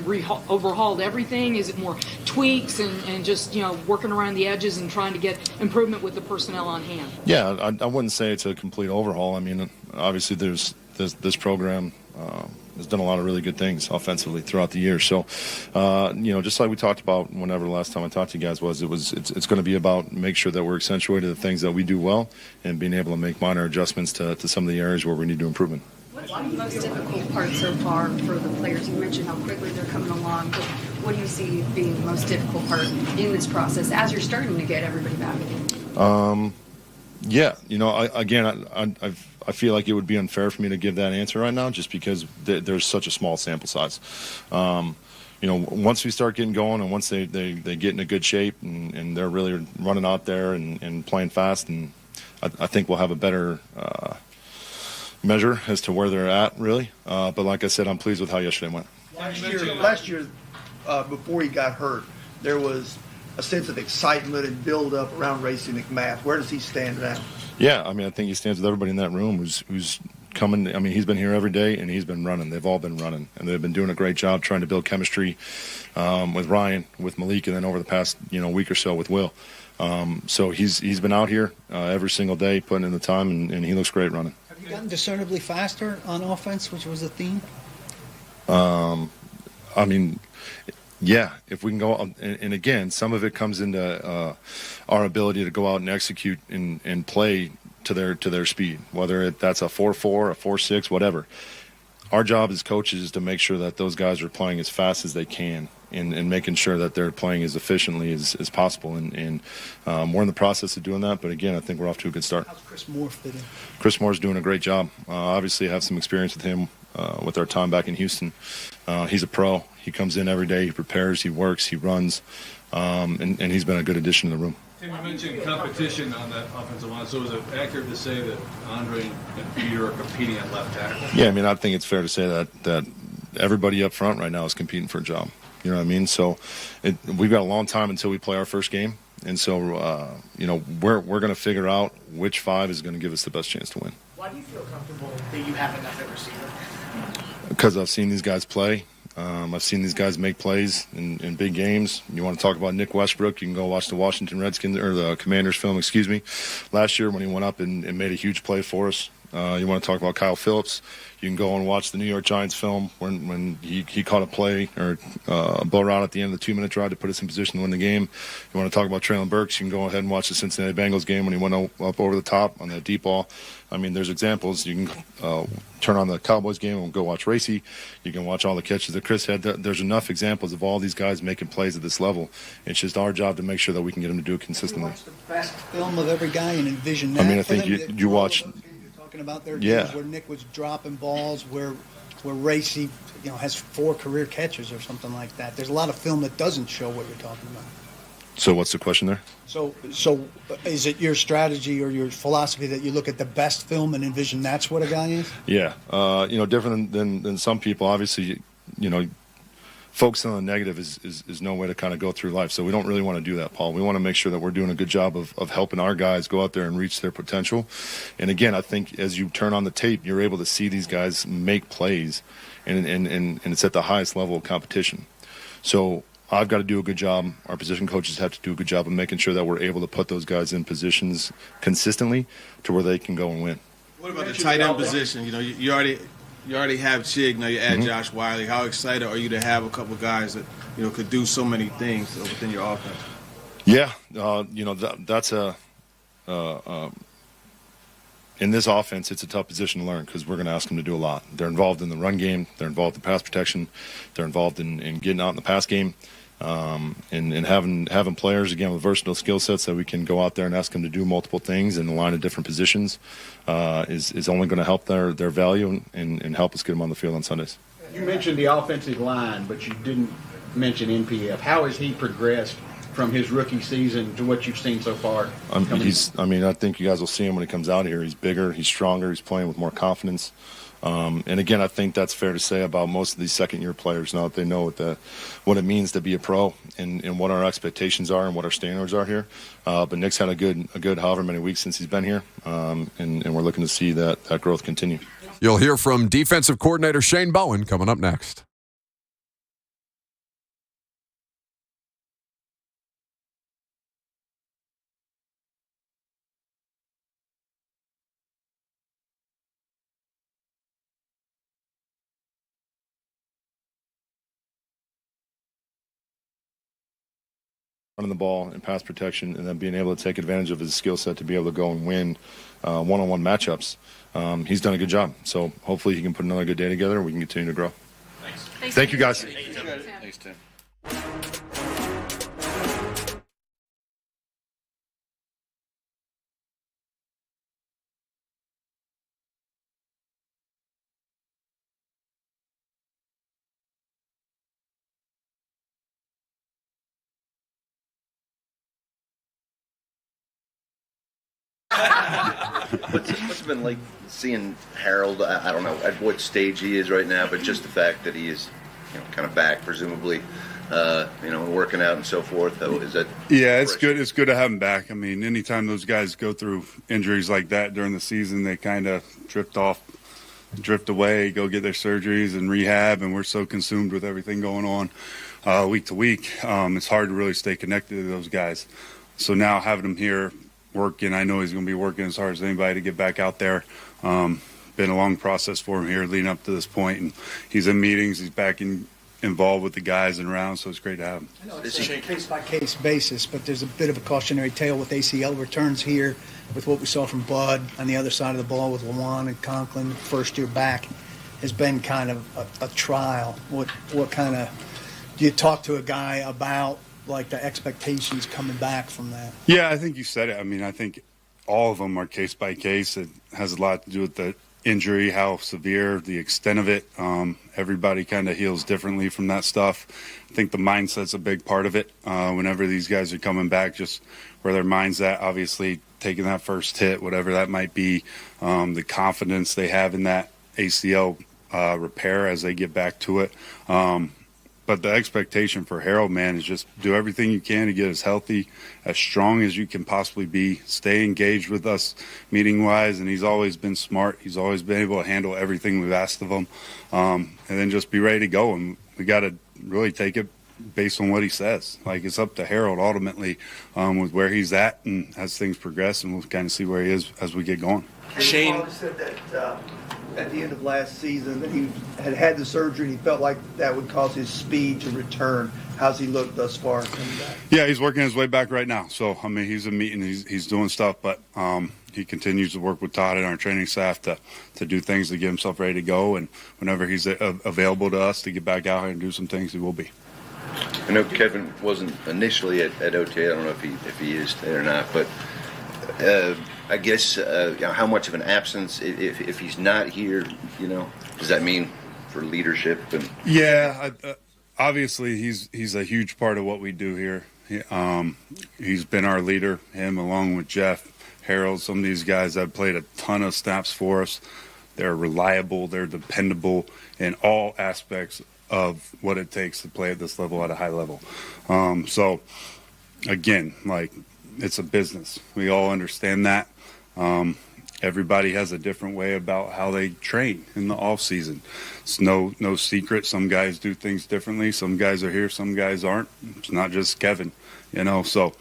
overhauled everything? Is it more tweaks and just, working around the edges and trying to get improvement with the personnel on hand? Yeah, I wouldn't say it's a complete overhaul. I mean, obviously there's this program has done a lot of really good things offensively throughout the year. So, just like we talked about whenever the last time I talked to you guys it's going to be about make sure that we're accentuating the things that we do well and being able to make minor adjustments to some of the areas where we need to improvement. What's the most difficult part so far for the players? You mentioned how quickly they're coming along, but what do you see being the most difficult part in this process as you're starting to get everybody back? Yeah, I feel like it would be unfair for me to give that answer right now just because there's such a small sample size. Once we start getting going and once they get in a good shape and they're really running out there and playing fast, and I think we'll have a better measure as to where they're at, really. But like I said, I'm pleased with how yesterday went. Last year, before he got hurt, there was a sense of excitement and build-up around Racey McMath. Where does he stand now? Yeah, I think he stands with everybody in that room who's coming. He's been here every day, and he's been running. They've all been running, and they've been doing a great job trying to build chemistry with Ryan, with Malik, and then over the past week or so with Will. So he's been out here every single day, putting in the time, and he looks great running. Have you gotten discernibly faster on offense, which was a theme? Yeah, if we can go out, and again, some of it comes into our ability to go out and execute and play to their speed, whether that's a 4.4, a 4.6, whatever. Our job as coaches is to make sure that those guys are playing as fast as they can and making sure that they're playing as efficiently as possible. And we're in the process of doing that, but again, I think we're off to a good start. How's Chris Moore fit in? Chris Moore's doing a great job. Obviously, I have some experience with him with our time back in Houston. He's a pro. He comes in every day, he prepares, he works, he runs, and he's been a good addition to the room. Tim, you mentioned competition on that offensive line, so is it accurate to say that Andre and Peter are competing at left tackle? Yeah, I think it's fair to say that everybody up front right now is competing for a job. You know what I mean? So we've got a long time until we play our first game, and so we're going to figure out which five is going to give us the best chance to win. Why do you feel comfortable that you have enough at receiver? Because I've seen these guys play. I've seen these guys make plays in big games. You want to talk about Nick Westbrook, you can go watch the Washington Redskins or the Commanders film, last year when he went up and made a huge play for us. You want to talk about Kyle Phillips, you can go and watch the New York Giants film when he caught a play or a blow route at the end of the 2-minute drive to put us in position to win the game. You want to talk about Traylon Burks, you can go ahead and watch the Cincinnati Bengals game when he went up over the top on that deep ball. I mean, there's examples. You can turn on the Cowboys game and go watch Racy. You can watch all the catches that Chris had. There's enough examples of all these guys making plays at this level. It's just our job to make sure that we can get them to do it consistently. You watch the best film of every guy and envision that. I mean, I think you watch. Talking about their Yeah. games where Nick was dropping balls, where Racy, has 4 career catches or something like that. There's a lot of film that doesn't show what you're talking about. So what's the question there? So is it your strategy or your philosophy that you look at the best film and envision that's what a guy is? Yeah, different than some people. Obviously, focusing on the negative is no way to kind of go through life. So we don't really want to do that, Paul. We want to make sure that we're doing a good job of helping our guys go out there and reach their potential. And again, I think as you turn on the tape, you're able to see these guys make plays, and it's at the highest level of competition. So I've got to do a good job. Our position coaches have to do a good job of making sure that we're able to put those guys in positions consistently to where they can go and win. What about the tight end position? You already have Chig. Now you add Josh Wiley. How excited are you to have a couple guys that could do so many things within your offense? Yeah, that's in this offense, it's a tough position to learn because we're going to ask them to do a lot. They're involved in the run game. They're involved in pass protection. They're involved in getting out in the pass game. And having players, again, with versatile skill sets that we can go out there and ask them to do multiple things in a line of different positions is only going to help their value and help us get them on the field on Sundays. You mentioned the offensive line, but you didn't mention NPF. How has he progressed from his rookie season to what you've seen so far? I think you guys will see him when he comes out here. He's bigger, he's stronger, he's playing with more confidence. And again, I think that's fair to say about most of these second-year players now that they know what it means to be a pro and what our expectations are and what our standards are here. But Nick's had a good however many weeks since he's been here, and we're looking to see that growth continue. You'll hear from defensive coordinator Shane Bowen coming up next. Running the ball and pass protection, and then being able to take advantage of his skill set to be able to go and win one-on-one matchups. He's done a good job. So hopefully he can put another good day together and we can continue to grow. Thanks. Thank you, guys. Thanks, Tim. What's it been like seeing Harold? I don't know at what stage he is right now, but just the fact that he is, kind of back, presumably, working out and so forth. Is that? Yeah, it's good. It's good to have him back. I mean, anytime those guys go through injuries like that during the season, they kind of drift away, go get their surgeries and rehab, and we're so consumed with everything going on week to week. It's hard to really stay connected to those guys. So now having him here working, I know he's going to be working as hard as anybody to get back out there. Been a long process for him here leading up to this point, and he's in meetings. He's back involved with the guys and around, so it's great to have him. I know it's a case-by-case basis, but there's a bit of a cautionary tale with ACL returns here, with what we saw from Bud on the other side of the ball with Lawan and Conklin. First year back has been kind of a trial. What kind of do you talk to a guy about, like the expectations coming back from that? Yeah, I think you said it. I mean, I think all of them are case by case. It has a lot to do with the injury, how severe, the extent of it. Everybody kind of heals differently from that stuff. I think the mindset's a big part of it. Whenever these guys are coming back, just where their mind's at, obviously taking that first hit, whatever that might be, the confidence they have in that ACL repair as they get back to it. But the expectation for Harold, man, is just do everything you can to get as healthy, as strong as you can possibly be. Stay engaged with us meeting-wise, and he's always been smart. He's always been able to handle everything we've asked of him. And then just be ready to go. And we got to really take it based on what he says. Like, it's up to Harold ultimately with where he's at, and as things progress, and we'll kind of see where he is as we get going. Shane said that at the end of last season that he had the surgery and he felt like that would cause his speed to return. How's he looked thus far coming back? Yeah, he's working his way back right now. So, I mean, he's in meeting, he's doing stuff, but he continues to work with Todd and our training staff to do things to get himself ready to go. And whenever he's available to us to get back out here and do some things, he will be. I know Kevin wasn't initially at OTA. I don't know if he is there or not, but I guess how much of an absence if he's not here, does that mean for leadership? And yeah, obviously he's a huge part of what we do here. He's been our leader, him along with Jeff, Harold. Some of these guys have played a ton of snaps for us. They're reliable, they're dependable in all aspects of what it takes to play at this level at a high level. So again, like, it's a business. We all understand that. Everybody has a different way about how they train in the off season. It's no secret. Some guys do things differently. Some guys are here, some guys aren't. It's not just Kevin, So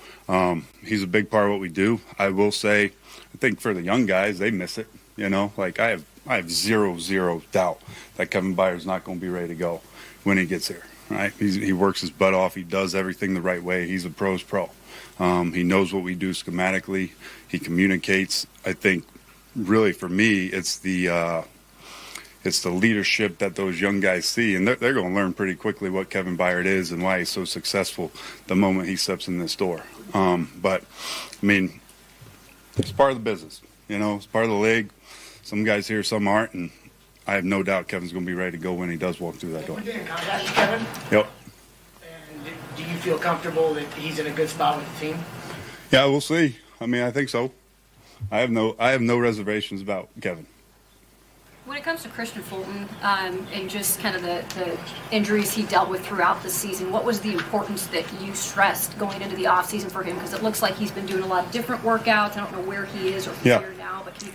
he's a big part of what we do. I will say, I think for the young guys, they miss it. Like, I have zero doubt that Kevin Byard's not going to be ready to go when he gets here. Right? He works his butt off. He does everything the right way. He's a pro's pro. He knows what we do schematically. He communicates. I think, really, for me, it's the leadership that those young guys see, and they're going to learn pretty quickly what Kevin Byard is and why he's so successful the moment he steps in this door. But I mean, it's part of the business. It's part of the league. Some guys here, some aren't, and I have no doubt Kevin's going to be ready to go when he does walk through that door. We're in contact with Kevin. Yep. And do you feel comfortable that he's in a good spot with the team? Yeah, we'll see. I mean, I think so. I have no reservations about Kevin. When it comes to Christian Fulton and just kind of the injuries he dealt with throughout the season, what was the importance that you stressed going into the offseason for him? Because it looks like he's been doing a lot of different workouts. I don't know where he is or if he's here now, but can you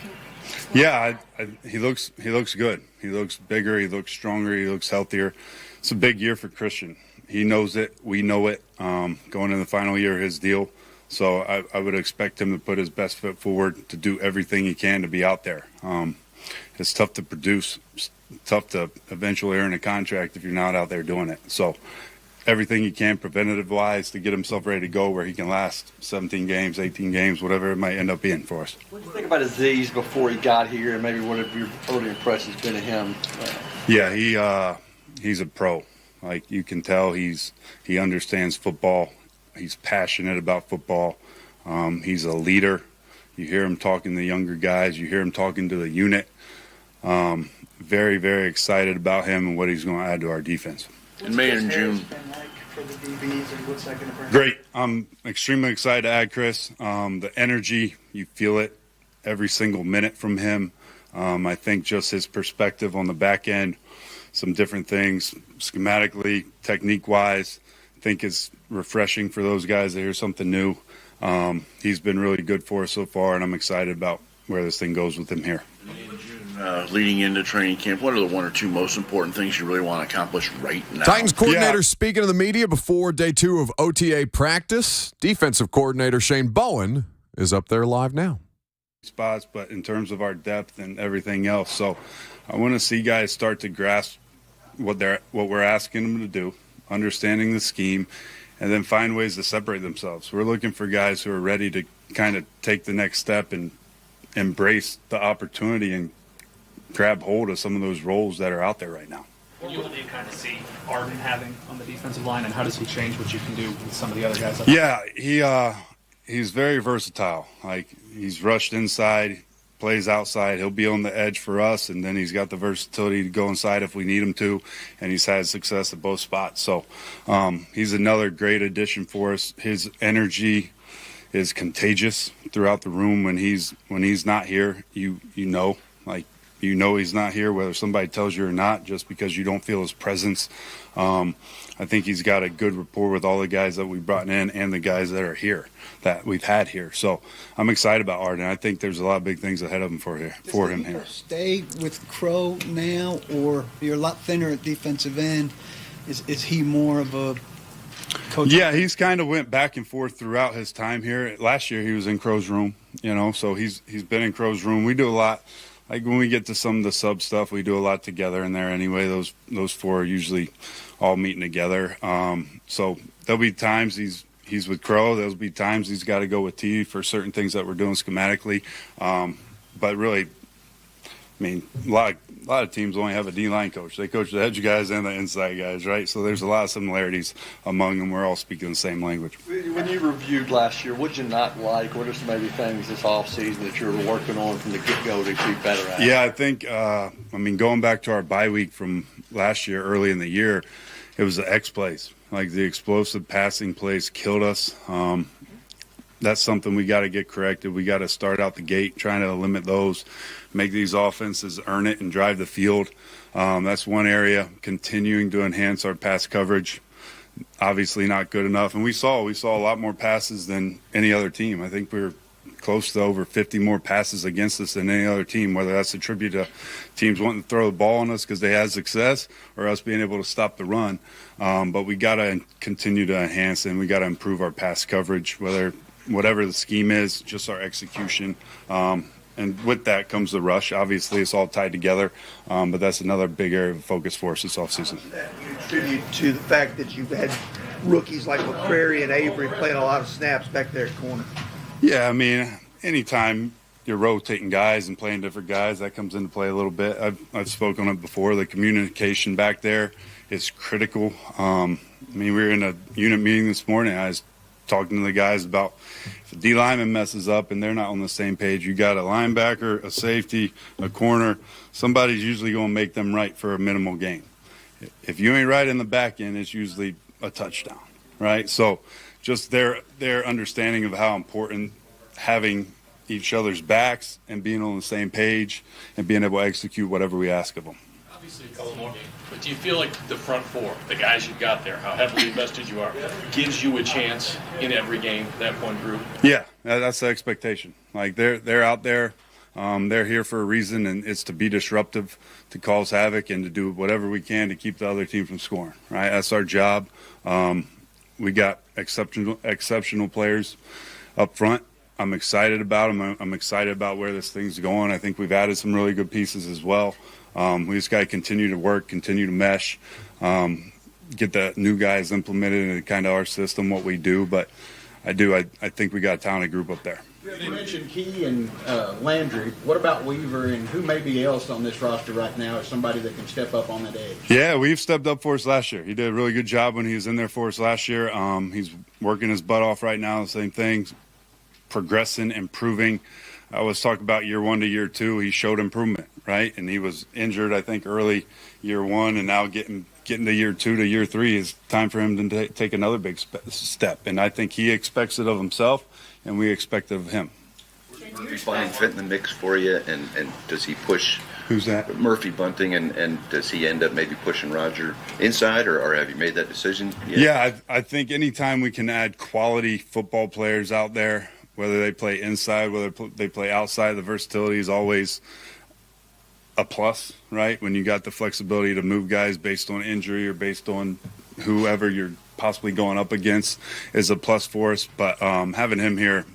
Yeah, he looks good. He looks bigger. He looks stronger. He looks healthier. It's a big year for Christian. He knows it. We know it. Going into the final year of his deal. So I would expect him to put his best foot forward to do everything he can to be out there. It's tough to produce. It's tough to eventually earn a contract if you're not out there doing it. So everything he can preventative-wise to get himself ready to go where he can last 17 games, 18 games, whatever it might end up being for us. What do you think about Aziz before he got here, and maybe what have your early impressions been of him? Yeah, he's a pro. Like, you can tell he understands football. He's passionate about football. He's a leader. You hear him talking to younger guys. You hear him talking to the unit. Very, very excited about him and what he's going to add to our defense. In May and June. For the DBs, and what's that going to bring? Great. I'm extremely excited to add Chris. The energy, you feel it every single minute from him. I think just his perspective on the back end, some different things schematically, technique-wise, I think is refreshing for those guys to hear something new. He's been really good for us so far, and I'm excited about where this thing goes with him here. Leading into training camp, what are the one or two most important things you really want to accomplish right now? Titans coordinator speaking to the media before day 2 of OTA practice. Defensive coordinator Shane Bowen is up there live now. Spots, but in terms of our depth and everything else. So I want to see guys start to grasp what we're asking them to do, understanding the scheme, and then find ways to separate themselves. We're looking for guys who are ready to kind of take the next step and embrace the opportunity and grab hold of some of those roles that are out there right now. What do you kind of see Arden having on the defensive line, and how does he change what you can do with some of the other guys? He's very versatile. Like, he's rushed inside, plays outside. He'll be on the edge for us, and then he's got the versatility to go inside if we need him to, and he's had success at both spots. So he's another great addition for us. His energy is contagious throughout the room. When he's not here, you know he's not here, whether somebody tells you or not, just because you don't feel his presence. I think he's got a good rapport with all the guys that we brought in and the guys that are here, that we've had here. So I'm excited about Arden. I think there's a lot of big things ahead of him for him here. Stay with Crow now, or you're a lot thinner at defensive end. Is he more of a Coach? Yeah, he's kind of went back and forth throughout his time here. Last year he was in Crow's room, so he's been in Crow's room. We do a lot. Like when we get to some of the sub stuff, we do a lot together in there anyway. Those four are usually all meeting together. So there'll be times he's with Crow. There'll be times he's got to go with T for certain things that we're doing schematically. But really, I mean, a lot of teams only have a D-line coach. They coach the edge guys and the inside guys, right? So there's a lot of similarities among them. We're all speaking the same language. When you reviewed last year, what did you not like? What are some maybe things this offseason that you're working on from the get-go to be better at? Yeah, I think, going back to our bye week from last year, early in the year, it was the X plays. Like the explosive passing plays killed us. That's something we got to get corrected. We got to start out the gate trying to limit those, make these offenses earn it and drive the field. That's one area. Continuing to enhance our pass coverage, obviously not good enough. And we saw a lot more passes than any other team. I think we were close to over 50 more passes against us than any other team, whether that's attributed to teams wanting to throw the ball on us because they had success or us being able to stop the run. But we got to continue to enhance and we got to improve our pass coverage, whatever the scheme is, just our execution. And with that comes the rush. Obviously, it's all tied together, but that's another big area of focus for us this offseason. You attribute to the fact that you've had rookies like McCrary and Avery playing a lot of snaps back there at corner. Yeah, I mean, anytime you're rotating guys and playing different guys, that comes into play a little bit. I've spoken on it before. The communication back there is critical. We were in a unit meeting this morning. I was talking to the guys about if a D lineman messes up and they're not on the same page, you got a linebacker, a safety, a corner. Somebody's usually going to make them right for a minimal gain. If you ain't right in the back end, it's usually a touchdown, right? So just their understanding of how important having each other's backs and being on the same page and being able to execute whatever we ask of them. Obviously, a couple more. But do you feel like the front four, the guys you've got there, how heavily invested you are, gives you a chance in every game, that one group? Yeah, that's the expectation. Like they're out there. They're here for a reason, and it's to be disruptive, to cause havoc, and to do whatever we can to keep the other team from scoring. Right, that's our job. We got exceptional players up front. I'm excited about them. I'm excited about where this thing's going. I think we've added some really good pieces as well. We just got to continue to work, continue to mesh, get the new guys implemented in kind of our system, what we do. But I think we got a talented group up there. You mentioned Key and Landry. What about Weaver and who maybe else on this roster right now is somebody that can step up on that edge? Yeah, Weave stepped up for us last year. He did a really good job when he was in there for us last year. He's working his butt off right now, the same thing, progressing, improving. I was talking about year 1 to year 2. He showed improvement, right? And he was injured, I think, early year 1, and now getting to year 2 to year 3 is time for him to take another big step. And I think he expects it of himself, and we expect it of him. Murphy Bunting fit in the mix for you, and does he push? Who's that? Murphy Bunting, and does he end up maybe pushing Roger inside, or have you made that decision yet? Yeah, I think anytime we can add quality football players out there, whether they play inside, whether they play outside, the versatility is always a plus, right? When you got the flexibility to move guys based on injury or based on whoever you're possibly going up against is a plus for us. But having him here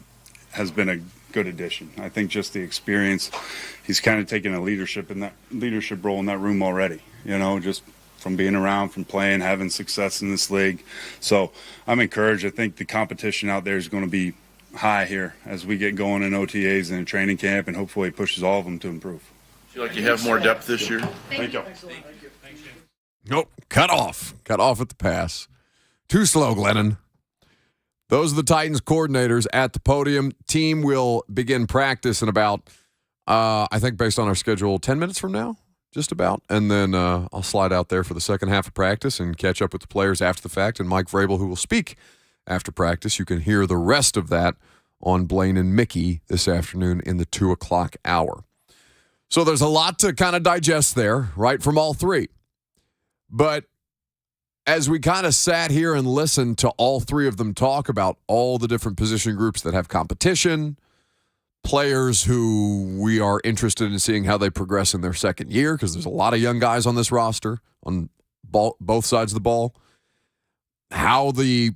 has been a good addition. I think just the experience, he's kind of taken a leadership role in that room already, just from being around, from playing, having success in this league. So I'm encouraged. I think the competition out there is going to be high here as we get going in OTAs and in training camp, and hopefully it pushes all of them to improve. Feel like you have more depth this year? Thank you. Nope, cut off at the pass. Too slow, Glennon. Those are the Titans coordinators at the podium. Team will begin practice in about, I think based on our schedule, 10 minutes from now, just about. And then I'll slide out there for the second half of practice and catch up with the players after the fact. And Mike Vrabel, who will speak after practice. You can hear the rest of that on Blaine and Mickey this afternoon in the 2 o'clock hour. So there's a lot to kind of digest there, right, from all three. But as we kind of sat here and listened to all three of them talk about all the different position groups that have competition, players who we are interested in seeing how they progress in their second year, because there's a lot of young guys on this roster on both sides of the ball. how the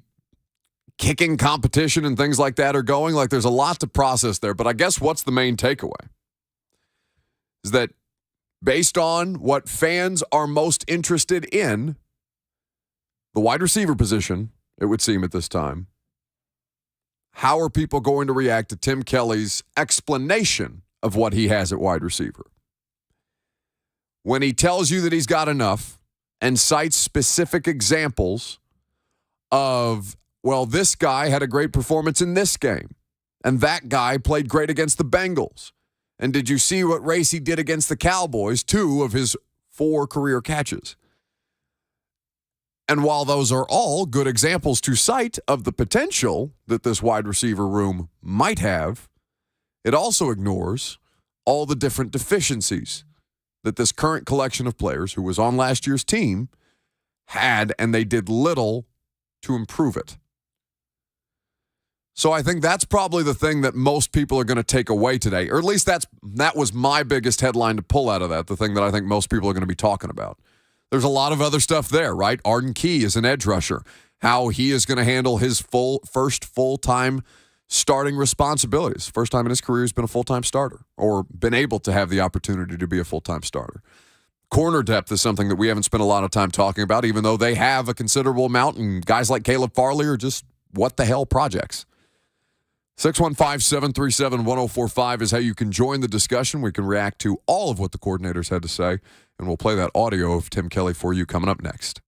kicking competition and things like that are going. Like, there's a lot to process there. But I guess what's the main takeaway is that based on what fans are most interested in, the wide receiver position, it would seem at this time, how are people going to react to Tim Kelly's explanation of what he has at wide receiver? When he tells you that he's got enough and cites specific examples of, well, this guy had a great performance in this game, and that guy played great against the Bengals. And did you see what race he did against the Cowboys? 2 of his 4 career catches. And while those are all good examples to cite of the potential that this wide receiver room might have, it also ignores all the different deficiencies that this current collection of players who was on last year's team had, and they did little to improve it. So I think that's probably the thing that most people are going to take away today, or at least that was my biggest headline to pull out of that, the thing that I think most people are going to be talking about. There's a lot of other stuff there, right? Arden Key is an edge rusher, how he is going to handle his first full-time starting responsibilities. First time in his career he's been a full-time starter or been able to have the opportunity to be a full-time starter. Corner depth is something that we haven't spent a lot of time talking about, even though they have a considerable amount, and guys like Caleb Farley are just what-the-hell projects. 615-737-1045 is how you can join the discussion. We can react to all of what the coordinators had to say, and we'll play that audio of Tim Kelly for you coming up next.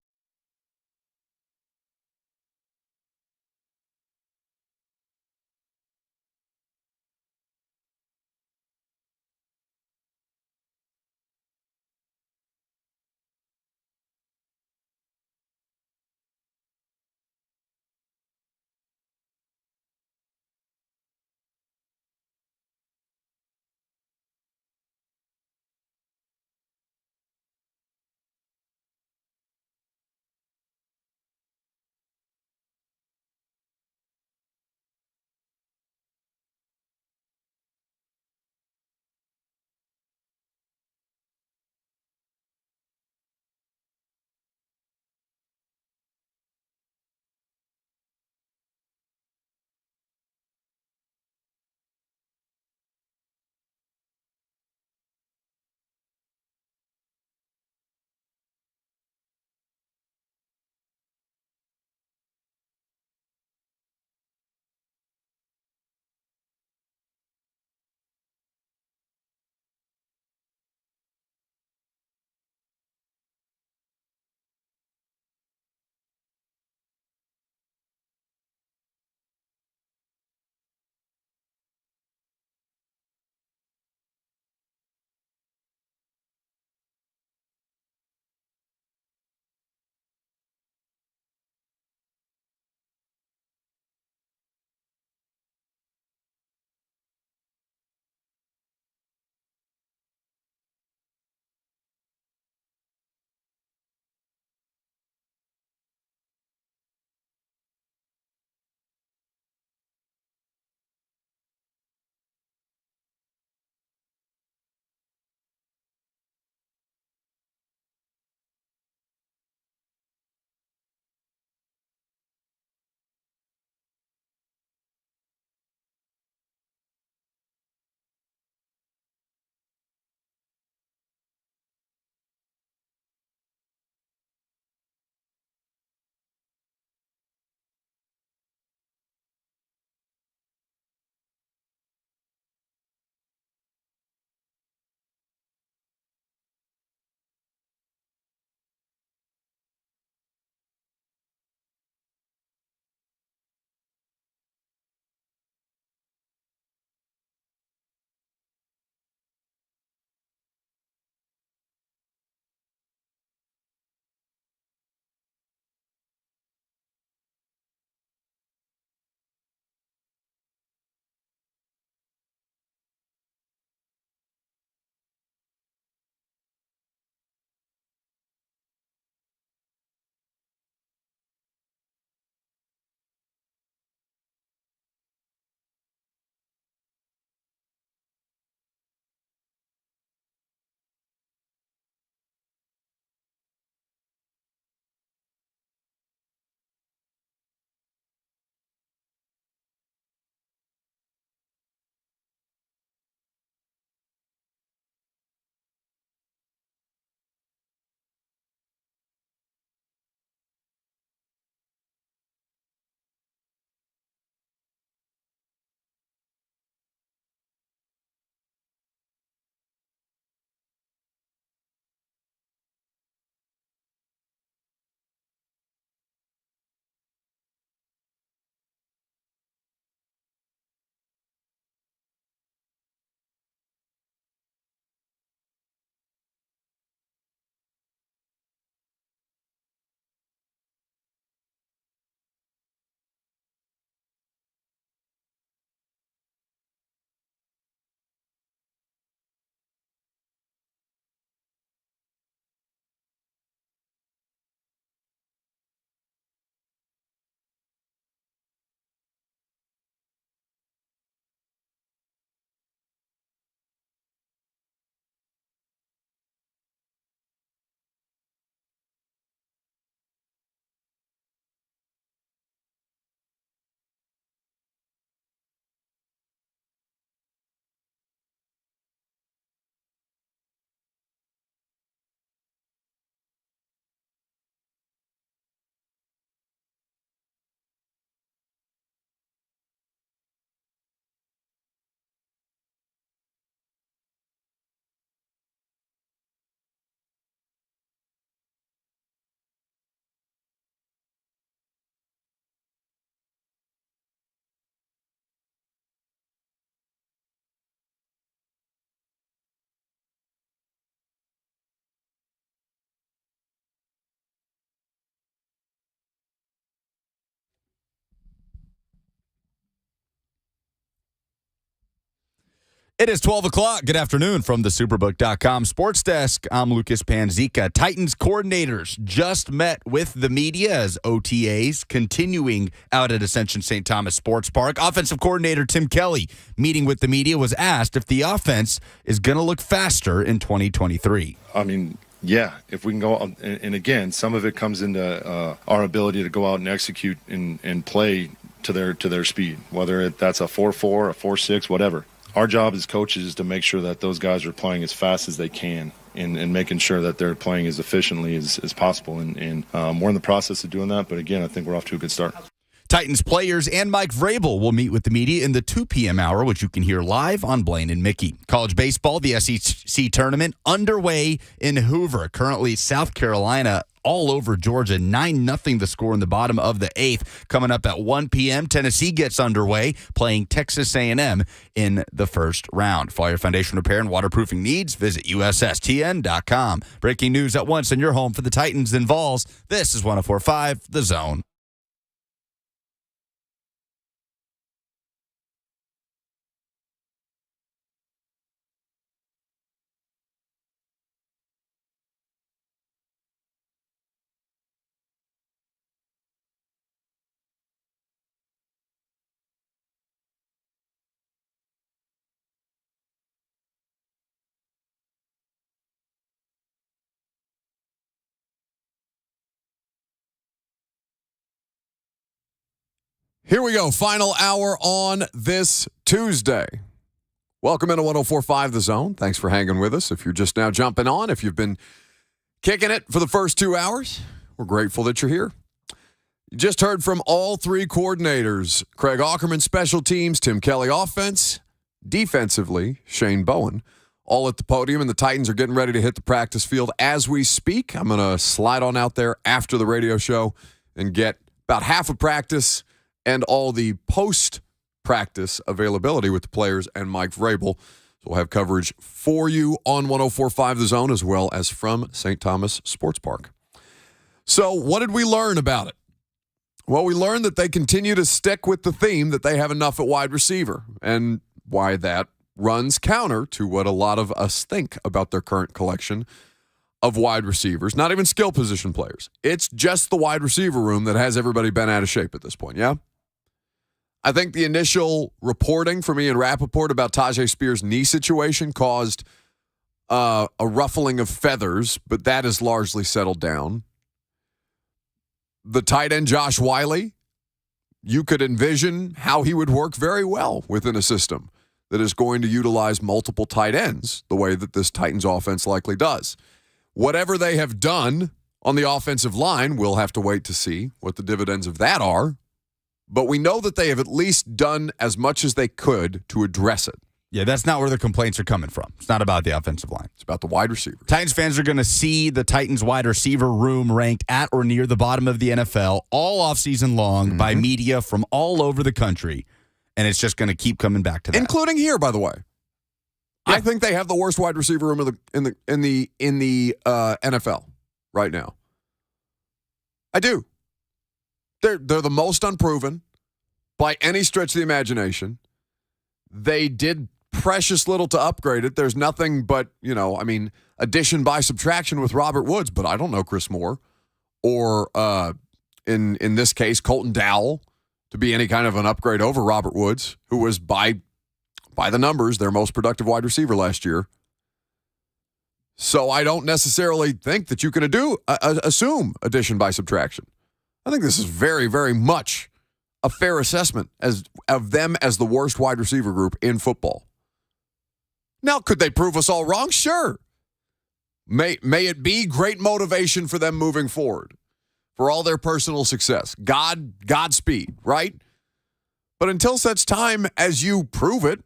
It is 12 o'clock. Good afternoon from the Superbook.com Sports Desk. I'm Lucas Panzica. Titans coordinators just met with the media as OTAs continuing out at Ascension St. Thomas Sports Park. Offensive coordinator Tim Kelly, meeting with the media, was asked if the offense is going to look faster in 2023. I mean, yeah, if we can go out, and again, some of it comes into our ability to go out and execute and play to their speed, whether that's a 4-4, a 4-6, whatever. Our job as coaches is to make sure that those guys are playing as fast as they can and making sure that they're playing as efficiently as possible. And we're in the process of doing that. But, again, I think we're off to a good start. Titans players and Mike Vrabel will meet with the media in the 2 p.m. hour, which you can hear live on Blaine and Mickey. College baseball, the SEC tournament, underway in Hoover. Currently, South Carolina all over Georgia, 9-0 the score in the bottom of the 8th. Coming up at 1 p.m., Tennessee gets underway, playing Texas A&M in the first round. For all your foundation repair and waterproofing needs, visit USSTN.com. Breaking news at once in your home for the Titans and Vols. This is 104.5 The Zone. Here we go. Final hour on this Tuesday. Welcome into 104.5 The Zone. Thanks for hanging with us. If you're just now jumping on, if you've been kicking it for the first 2 hours, we're grateful that you're here. You just heard from all three coordinators. Craig Aukerman, special teams, Tim Kelly, offense, defensively, Shane Bowen, all at the podium, and the Titans are getting ready to hit the practice field as we speak. I'm going to slide on out there after the radio show and get about half of practice and all the post-practice availability with the players and Mike Vrabel. So we'll have coverage for you on 104.5 The Zone as well as from St. Thomas Sports Park. So what did we learn about it? Well, we learned that they continue to stick with the theme that they have enough at wide receiver, and why that runs counter to what a lot of us think about their current collection of wide receivers, not even skill position players. It's just the wide receiver room that has everybody bent out of shape at this point, yeah? I think the initial reporting from Ian Rappaport about Tajay Spears' knee situation caused a ruffling of feathers, but that is largely settled down. The tight end Josh Wiley, you could envision how he would work very well within a system that is going to utilize multiple tight ends the way that this Titans offense likely does. Whatever they have done on the offensive line, we'll have to wait to see what the dividends of that are. But we know that they have at least done as much as they could to address it. Yeah, that's not where the complaints are coming from. It's not about the offensive line. It's about the wide receiver. Titans fans are going to see the Titans wide receiver room ranked at or near the bottom of the NFL all offseason long by media from all over the country. And it's just going to keep coming back to that. Including here, by the way. Yeah. I think they have the worst wide receiver room in the NFL right now. I do. They're the most unproven by any stretch of the imagination. They did precious little to upgrade it. There's nothing but, addition by subtraction with Robert Woods, but I don't know Chris Moore or in this case Colton Dowell to be any kind of an upgrade over Robert Woods, who was by the numbers their most productive wide receiver last year. So I don't necessarily think that you can assume addition by subtraction. I think this is very, very much a fair assessment of them as the worst wide receiver group in football. Now, could they prove us all wrong? Sure. May it be great motivation for them moving forward, for all their personal success. Godspeed, right? But until such time as you prove it,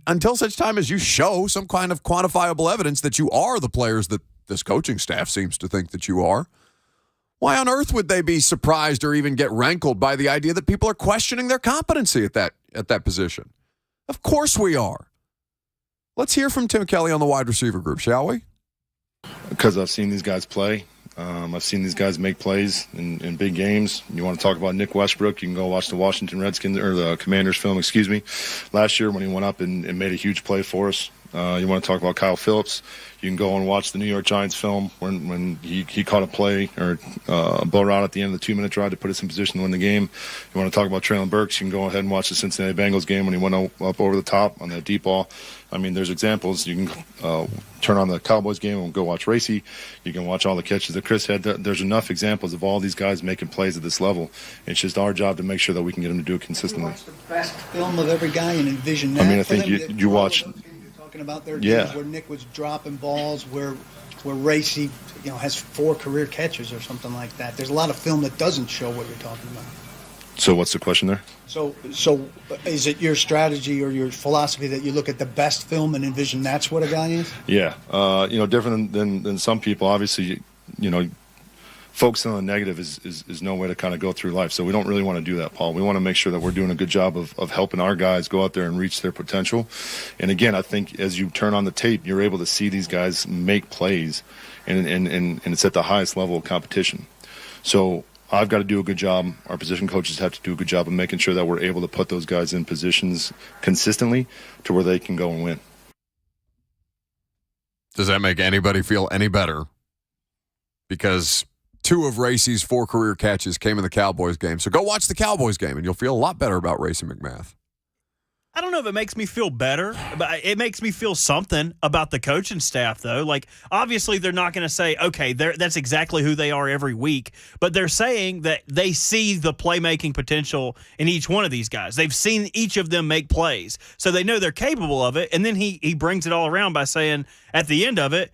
until such time as you show some kind of quantifiable evidence that you are the players that this coaching staff seems to think that you are, why on earth would they be surprised or even get rankled by the idea that people are questioning their competency at that position? Of course we are. Let's hear from Tim Kelly on the wide receiver group, shall we? Because I've seen these guys play, I've seen these guys make plays in big games. You want to talk about Nick Westbrook, you can go watch the Washington Redskins or the Commanders film, last year when he went up and made a huge play for us. You want to talk about Kyle Phillips, you can go and watch the New York Giants film when he caught a play or a blow route at the end of the 2-minute drive to put us in position to win the game. You want to talk about Traylon Burks, you can go ahead and watch the Cincinnati Bengals game when he went up over the top on that deep ball. I mean, there's examples. You can turn on the Cowboys game and go watch Racy. You can watch all the catches that Chris had. There's enough examples of all these guys making plays at this level. It's just our job to make sure that we can get them to do it consistently. Watch the best film of every guy and envision that. I mean, I think you watch. Talking about their Yeah. games where Nick was dropping balls, where Racy, has 4 career catches or something like that. There's a lot of film that doesn't show what you're talking about. So what's the question there? So is it your strategy or your philosophy that you look at the best film and envision that's what a guy is? Yeah, different than some people. Obviously, focusing on the negative is no way to kind of go through life. So we don't really want to do that, Paul. We want to make sure that we're doing a good job of helping our guys go out there and reach their potential. And again, I think as you turn on the tape, you're able to see these guys make plays, and it's at the highest level of competition. So I've got to do a good job. Our position coaches have to do a good job of making sure that we're able to put those guys in positions consistently to where they can go and win. Does that make anybody feel any better? Because 2 of Racy's 4 career catches came in the Cowboys game. So go watch the Cowboys game, and you'll feel a lot better about Racy McMath. I don't know if it makes me feel better, but it makes me feel something about the coaching staff, though. Like, obviously, they're not going to say, okay, that's exactly who they are every week, but they're saying that they see the playmaking potential in each one of these guys. They've seen each of them make plays, so they know they're capable of it, and then he brings it all around by saying, at the end of it,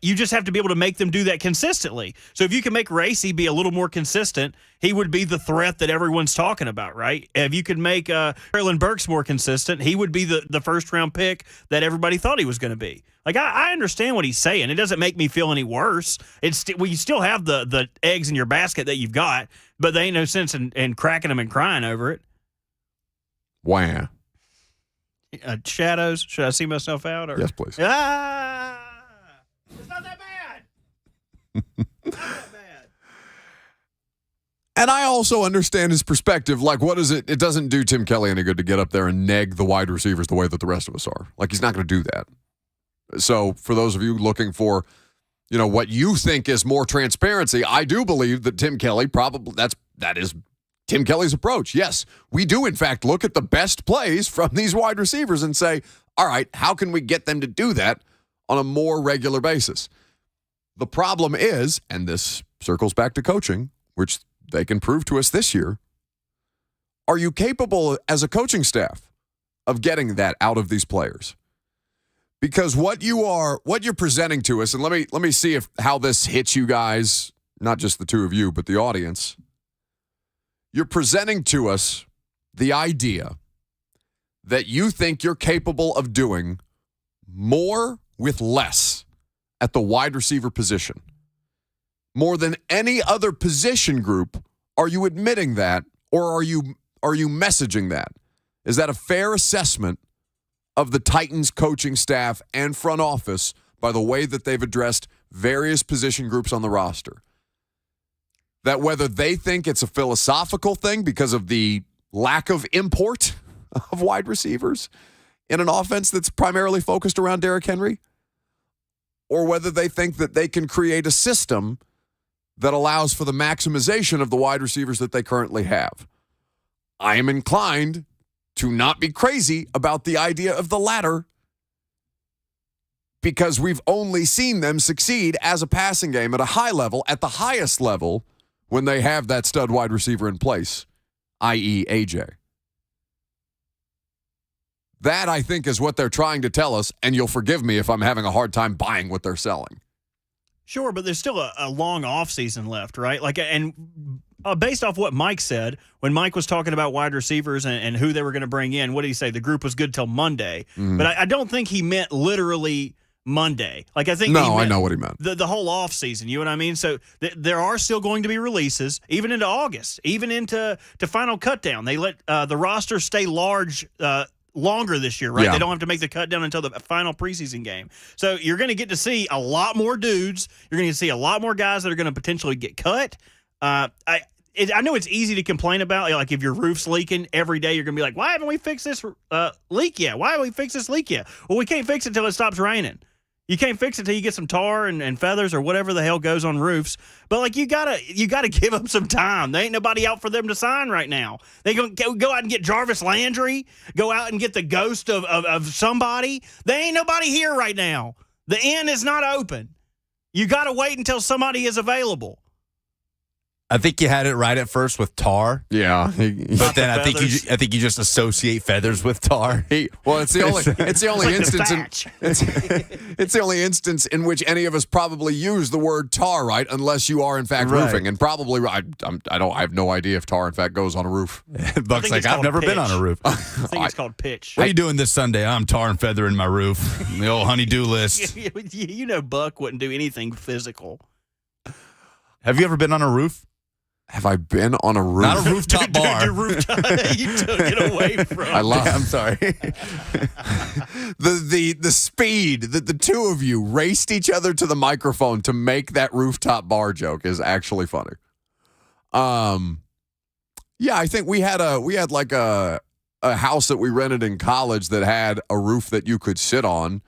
you just have to be able to make them do that consistently. So if you can make Racy be a little more consistent, he would be the threat that everyone's talking about, right? If you could make Traylon Burks more consistent, he would be the first-round pick that everybody thought he was going to be. Like, I understand what he's saying. It doesn't make me feel any worse. You still have the eggs in your basket that you've got, but there ain't no sense in cracking them and crying over it. Wow. Shadows, should I see myself out? Or? Yes, please. It's not that bad. Not that bad. And I also understand his perspective. Like, what is it? It doesn't do Tim Kelly any good to get up there and neg the wide receivers the way that the rest of us are. Like, he's not going to do that. So for those of you looking for, what you think is more transparency, I do believe that Tim Kelly that is Tim Kelly's approach. Yes, we do, in fact, look at the best plays from these wide receivers and say, all right, how can we get them to do that on a more regular basis? The problem is, and this circles back to coaching, which they can prove to us this year, are you capable as a coaching staff of getting that out of these players? Because what you're presenting to us, and let me see how this hits you guys, not just the two of you, but the audience. You're presenting to us the idea that you think you're capable of doing more with less at the wide receiver position. More than any other position group, are you admitting that, or are you messaging that? Is that a fair assessment of the Titans coaching staff and front office by the way that they've addressed various position groups on the roster? That whether they think it's a philosophical thing because of the lack of import of wide receivers in an offense that's primarily focused around Derrick Henry, or whether they think that they can create a system that allows for the maximization of the wide receivers that they currently have. I am inclined to not be crazy about the idea of the latter, because we've only seen them succeed as a passing game at a high level, at the highest level, when they have that stud wide receiver in place, i.e. AJ. That, I think, is what they're trying to tell us, and you'll forgive me if I'm having a hard time buying what they're selling. Sure, but there's still a long offseason left, right? Based off what Mike said, when Mike was talking about wide receivers and who they were going to bring in, what did he say? The group was good till Monday. Mm-hmm. But I don't think he meant literally Monday. I think I know what he meant. The whole offseason, you know what I mean? So there are still going to be releases, even into August, even into final cutdown. They let the roster stay large longer this year, right? Yeah. They don't have to make the cut down until the final preseason game. So you're going to get to see a lot more dudes. You're going to see a lot more guys that are going to potentially get cut. I know it's easy to complain about, like if your roof's leaking every day, you're going to be like, why haven't we fixed this leak yet? Why haven't we fixed this leak yet? Well, we can't fix it until it stops raining. You can't fix it until you get some tar and feathers or whatever the hell goes on roofs. But like you gotta give them some time. There ain't nobody out for them to sign right now. They go out and get Jarvis Landry, go out and get the ghost of somebody. There ain't nobody here right now. The inn is not open. You gotta wait until somebody is available. I think you had it right at first with tar. Yeah, but then I think you just associate feathers with tar. It's the only instance. It's the only instance in which any of us probably use the word tar, right? Unless you are in fact roofing, and probably I have no idea if tar in fact goes on a roof. Buck's like, I've never been on a roof. I think it's called pitch. What are you doing this Sunday? I'm tar and feathering my roof. The old honey-do list. You know, Buck wouldn't do anything physical. Have you ever been on a roof? Have I been on a roof? Not a rooftop bar. Your rooftop, you took it away from. I'm sorry. the speed that the two of you raced each other to the microphone to make that rooftop bar joke is actually funny. Yeah, I think we had like a house that we rented in college that had a roof that you could sit on,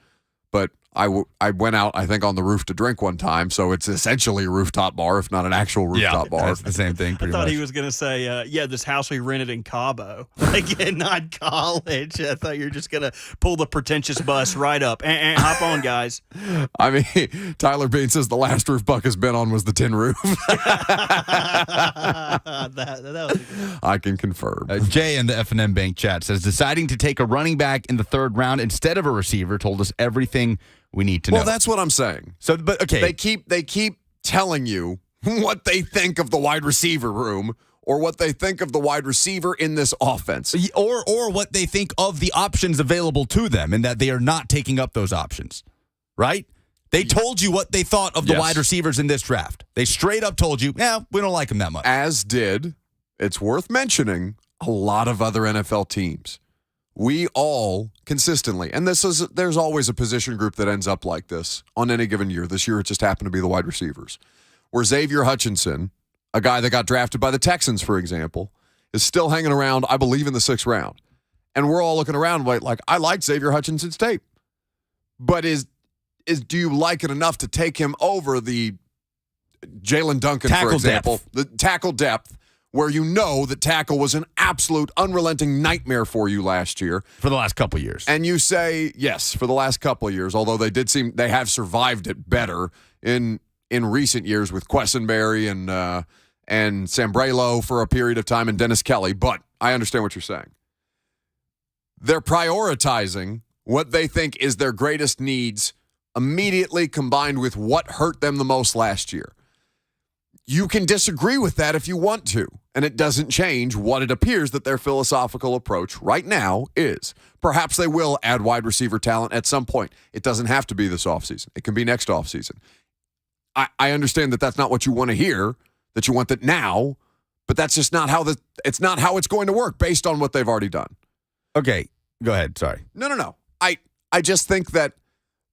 but I went out, I think, on the roof to drink one time, so it's essentially a rooftop bar, if not an actual rooftop bar. That's the same thing, pretty I thought much. he was going to say, this house we rented in Cabo, like not college. I thought you were just going to pull the pretentious bus right up. Hop on, guys. I mean, Tyler Bean says the last roof Buck has been on was the tin roof. I can confirm. Jay in the F&M Bank chat says, deciding to take a running back in the third round instead of a receiver told us everything we need to know. Well, that's what I'm saying. So, but okay, they keep telling you what they think of the wide receiver room or what they think of the wide receiver in this offense, or what they think of the options available to them, and that they are not taking up those options. Right? They told you what they thought of the wide receivers in this draft. They straight up told you, we don't like them that much. As did, it's worth mentioning, a lot of other NFL teams. We all consistently, and there's always a position group that ends up like this on any given year. This year it just happened to be the wide receivers, where Xavier Hutchinson, a guy that got drafted by the Texans, for example, is still hanging around, I believe, in the 6th round. And we're all looking around like, I like Xavier Hutchinson's tape. But do you like it enough to take him over the Jalen Duncan, for example, the tackle depth, where you know that tackle was an absolute unrelenting nightmare for you last year. For the last couple of years. And you say, yes, for the last couple of years, although they have survived it better in recent years with Quessenberry and Sambrelo for a period of time and Dennis Kelly. But I understand what you're saying. They're prioritizing what they think is their greatest needs immediately, combined with what hurt them the most last year. You can disagree with that if you want to, and it doesn't change what it appears that their philosophical approach right now is. Perhaps they will add wide receiver talent at some point. It doesn't have to be this offseason. It can be next offseason. I understand that that's not what you want to hear, that you want that now, but that's just not how it's not how it's going to work based on what they've already done. Okay, go ahead. Sorry. No. I just think that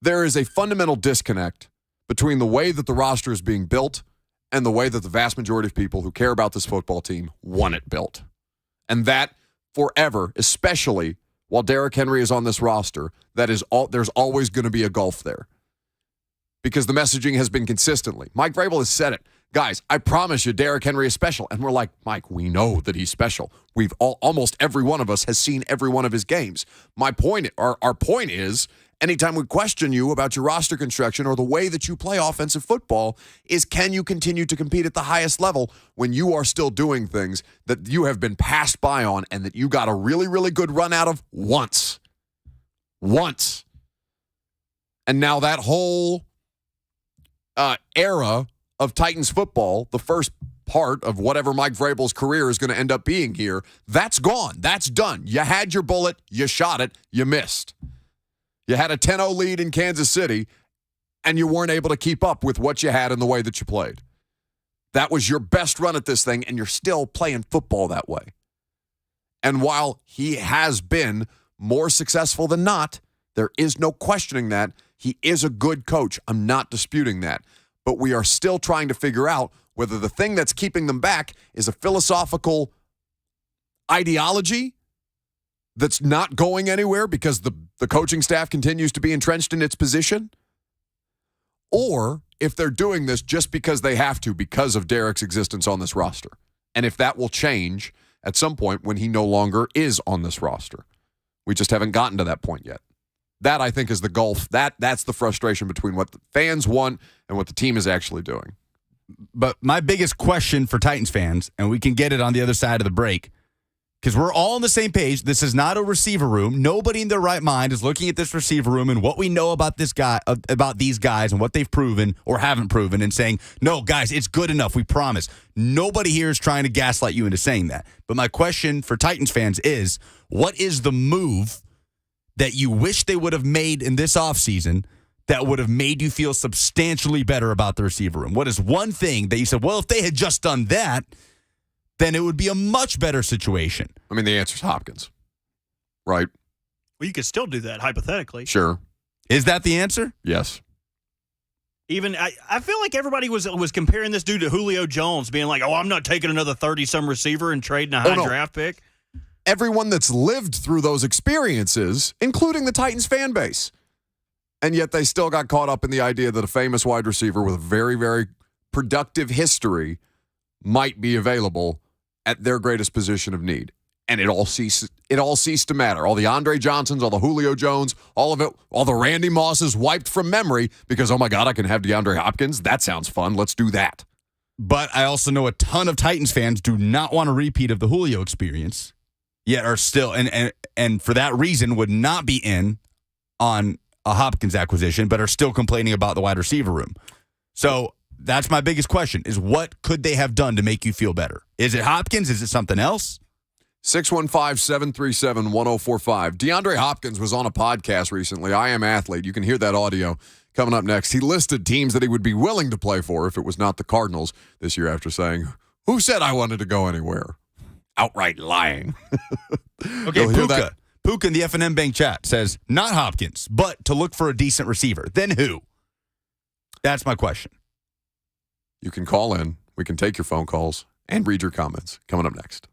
there is a fundamental disconnect between the way that the roster is being built and the way that the vast majority of people who care about this football team want it built. And that forever, especially while Derrick Henry is on this roster, there's always going to be a gulf there. Because the messaging has been consistently. Mike Vrabel has said it. Guys, I promise you Derrick Henry is special. And we're like, Mike, we know that he's special. Almost every one of us has seen every one of his games. Our point is, anytime we question you about your roster construction or the way that you play offensive football, is can you continue to compete at the highest level when you are still doing things that you have been passed by on and that you got a really, really good run out of once. Once. And now that whole era of Titans football, the first part of whatever Mike Vrabel's career is going to end up being here, that's gone. That's done. You had your bullet. You shot it. You missed. You had a 10-0 lead in Kansas City, and you weren't able to keep up with what you had in the way that you played. That was your best run at this thing, and you're still playing football that way. And while he has been more successful than not. There is no questioning that. He is a good coach. I'm not disputing that. But we are still trying to figure out whether the thing that's keeping them back is a philosophical ideology that's not going anywhere because the coaching staff continues to be entrenched in its position, or if they're doing this just because they have to because of Derek's existence on this roster. And if that will change at some point when he no longer is on this roster. We just haven't gotten to that point yet. That, I think, is the gulf. That's the frustration between what the fans want and what the team is actually doing. But my biggest question for Titans fans, and we can get it on the other side of the break, because we're all on the same page. This is not a receiver room. Nobody in their right mind is looking at this receiver room and what we know about this guy, about these guys and what they've proven or haven't proven, and saying, no, guys, it's good enough. We promise. Nobody here is trying to gaslight you into saying that. But my question for Titans fans is, what is the move that you wish they would have made in this offseason that would have made you feel substantially better about the receiver room? What is one thing that you said, well, if they had just done that, then it would be a much better situation? I mean, the answer is Hopkins, right? Well, you could still do that, hypothetically. Sure. Is that the answer? Yes. Even I feel like everybody was comparing this dude to Julio Jones, being like, oh, I'm not taking another 30-some receiver and trading a high draft pick. Everyone that's lived through those experiences, including the Titans fan base. And yet they still got caught up in the idea that a famous wide receiver with a very, very productive history might be available at their greatest position of need. And it all ceased to matter. All the Andre Johnsons, all the Julio Jones, all of it, all the Randy Mosses wiped from memory because, oh my God, I can have DeAndre Hopkins. That sounds fun. Let's do that. But I also know a ton of Titans fans do not want a repeat of the Julio experience, yet are still, and for that reason would not be in on a Hopkins acquisition, but are still complaining about the wide receiver room. So that's my biggest question, is what could they have done to make you feel better? Is it Hopkins? Is it something else? 615-737-1045. DeAndre Hopkins was on a podcast recently, I Am Athlete. You can hear that audio coming up next. He listed teams that he would be willing to play for if it was not the Cardinals this year, after saying, who said I wanted to go anywhere? Outright lying. Okay, Puka in the F&M Bank chat says, not Hopkins, but to look for a decent receiver. Then who? That's my question. You can call in. We can take your phone calls and read your comments. Coming up next.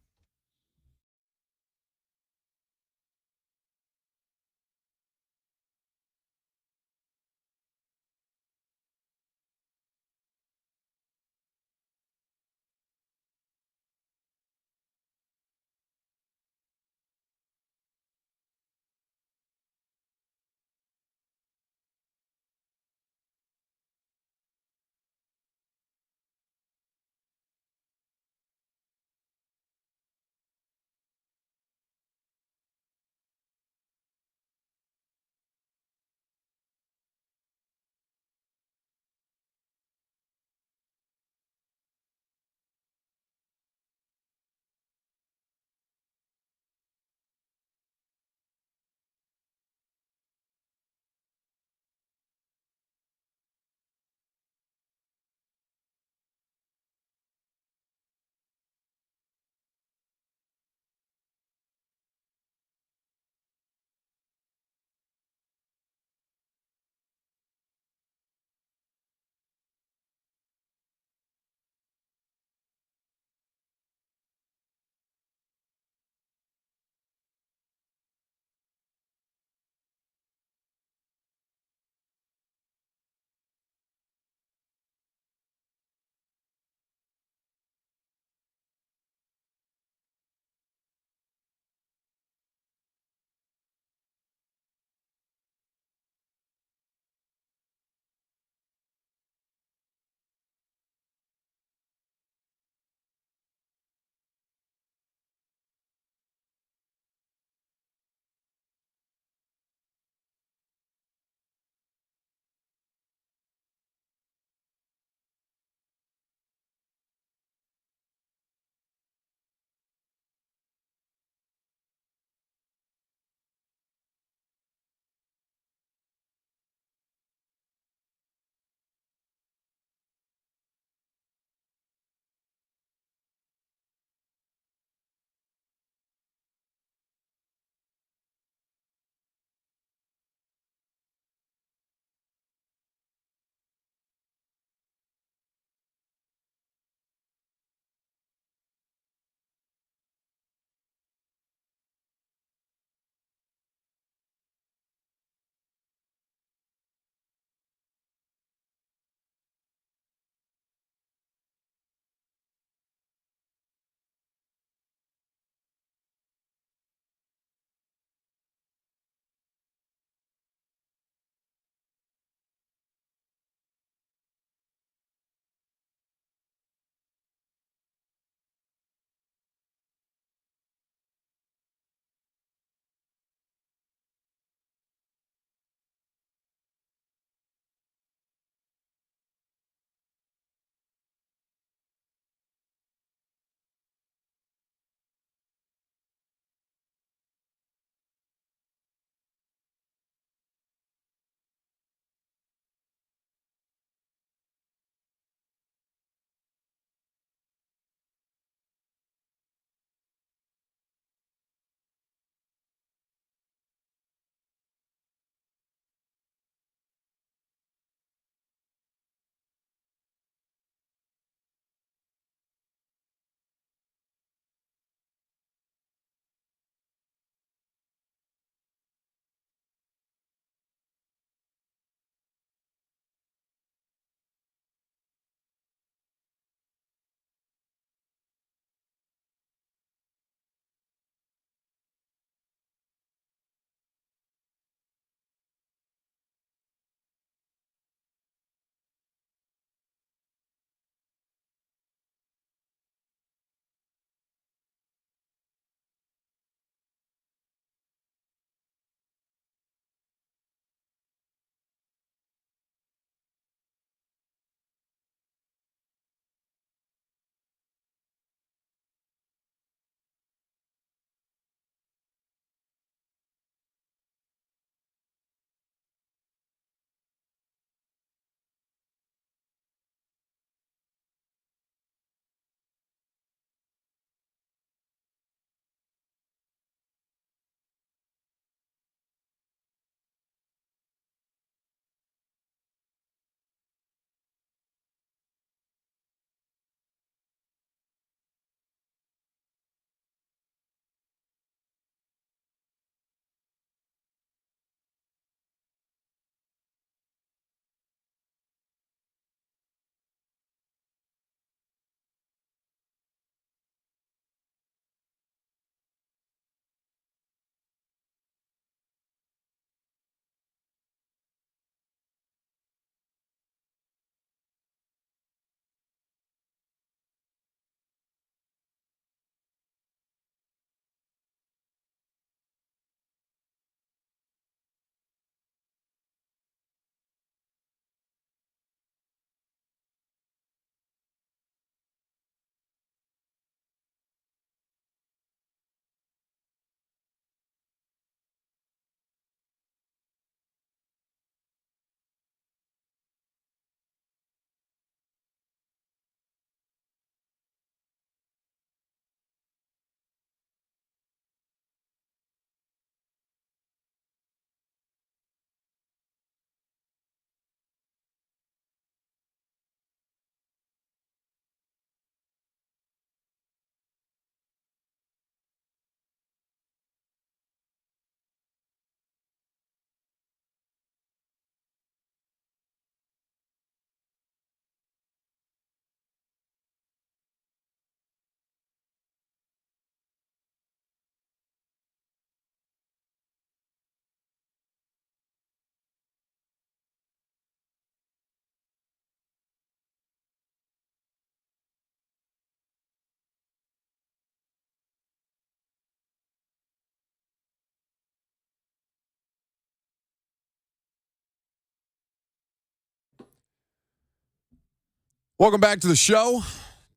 Welcome back to the show.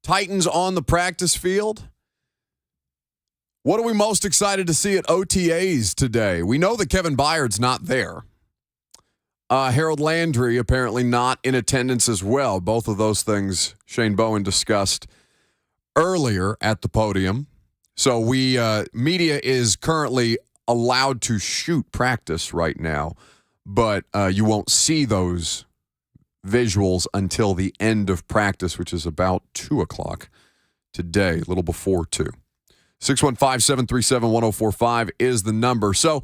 Titans on the practice field. What are we most excited to see at OTAs today? We know that Kevin Byard's not there. Harold Landry apparently not in attendance as well. Both of those things Shane Bowen discussed earlier at the podium. So media is currently allowed to shoot practice right now, but you won't see those visuals until the end of practice, which is about 2 o'clock today, a little before 2. 615-737-1045 is the number. So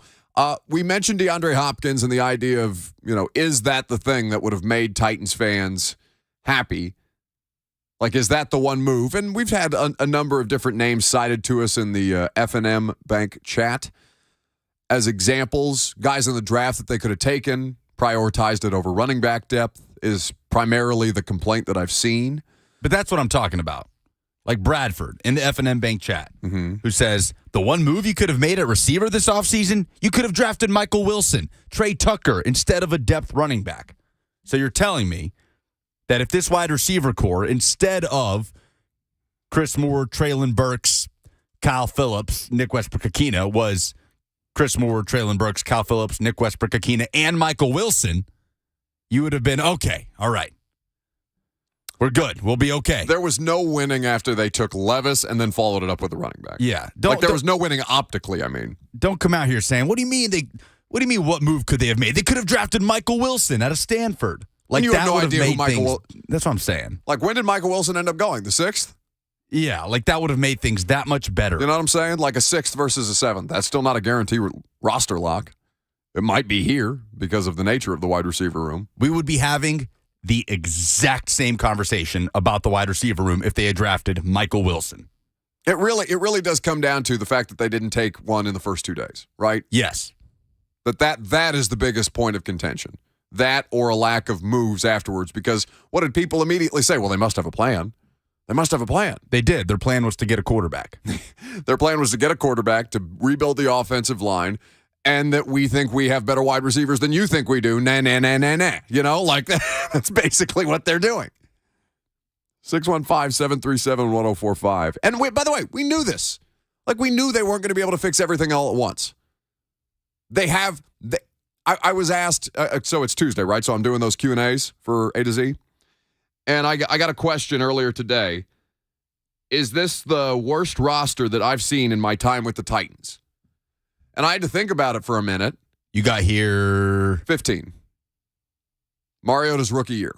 we mentioned DeAndre Hopkins and the idea of, is that the thing that would have made Titans fans happy? Like, is that the one move? And we've had a number of different names cited to us in the F&M Bank chat as examples. Guys in the draft that they could have taken, prioritized it over running back depth is primarily the complaint that I've seen. But that's what I'm talking about. Like Bradford in the F&M Bank chat, who says, the one move you could have made at receiver this offseason, you could have drafted Michael Wilson, Trey Tucker, instead of a depth running back. So you're telling me that if this wide receiver core, instead of Chris Moore, Traylon Burks, Kyle Phillips, Nick Westbrook-Akina, was Chris Moore, Traylon Burks, Kyle Phillips, Nick Westbrook-Akina, and Michael Wilson, you would have been, okay, all right. We're good. We'll be okay. There was no winning after they took Levis and then followed it up with the running back. Yeah. There was no winning optically, I mean. Don't come out here saying, what do you mean what move could they have made? They could have drafted Michael Wilson out of Stanford. Like, you have no idea who Michael That's what I'm saying. Like, when did Michael Wilson end up going? The 6th? Yeah, like that would have made things that much better. You know what I'm saying? Like a 6th versus a 7th. That's still not a guarantee roster lock. It might be here because of the nature of the wide receiver room. We would be having the exact same conversation about the wide receiver room if they had drafted Michael Wilson. It really does come down to the fact that they didn't take one in the first 2 days, right? Yes. That is the biggest point of contention. That or a lack of moves afterwards, because what did people immediately say? Well, they must have a plan. They must have a plan. They did. Their plan was to get a quarterback. Their plan was to get a quarterback, to rebuild the offensive line, and that we think we have better wide receivers than you think we do. Nah. Like that's basically what they're doing. 615-737-1045. And by the way, we knew this. Like, we knew they weren't going to be able to fix everything all at once. I was asked, so it's Tuesday, right? So I'm doing those Q&As for A to Z. And I got a question earlier today. Is this the worst roster that I've seen in my time with the Titans? And I had to think about it for a minute. You got here 15. Mariota's rookie year.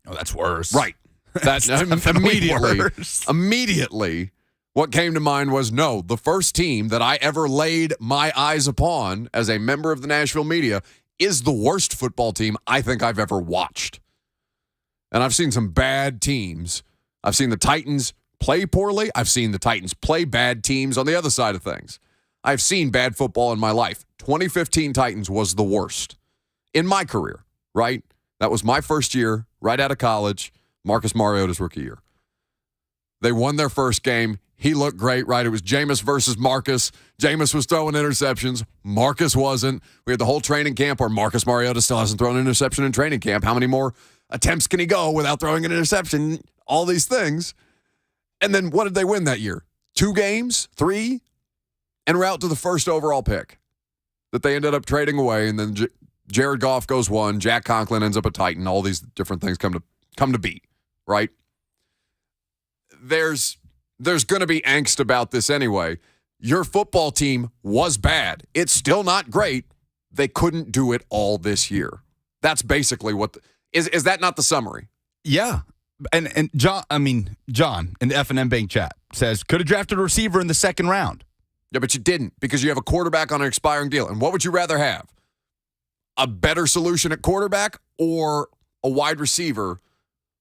Oh, that's worse. Right. That's immediately what came to mind was, no, the first team that I ever laid my eyes upon as a member of the Nashville media is the worst football team I think I've ever watched. And I've seen some bad teams. I've seen the Titans play poorly. I've seen the Titans play bad teams on the other side of things. I've seen bad football in my life. 2015 Titans was the worst in my career, right? That was my first year, right out of college, Marcus Mariota's rookie year. They won their first game. He looked great, right? It was Jameis versus Marcus. Jameis was throwing interceptions. Marcus wasn't. We had the whole training camp where Marcus Mariota still hasn't thrown an interception in training camp. How many more attempts can he go without throwing an interception? All these things. And then what did they win that year? 2 games? 3? En route to the first overall pick that they ended up trading away. And then Jared Goff goes 1. Jack Conklin ends up a Titan. All these different things come to be, right? There's going to be angst about this anyway. Your football team was bad. It's still not great. They couldn't do it all this year. That's basically what is that not the summary? Yeah. And John in the F&M Bank chat says, could have drafted a receiver in the second round. Yeah, but you didn't because you have a quarterback on an expiring deal. And what would you rather have? A better solution at quarterback or a wide receiver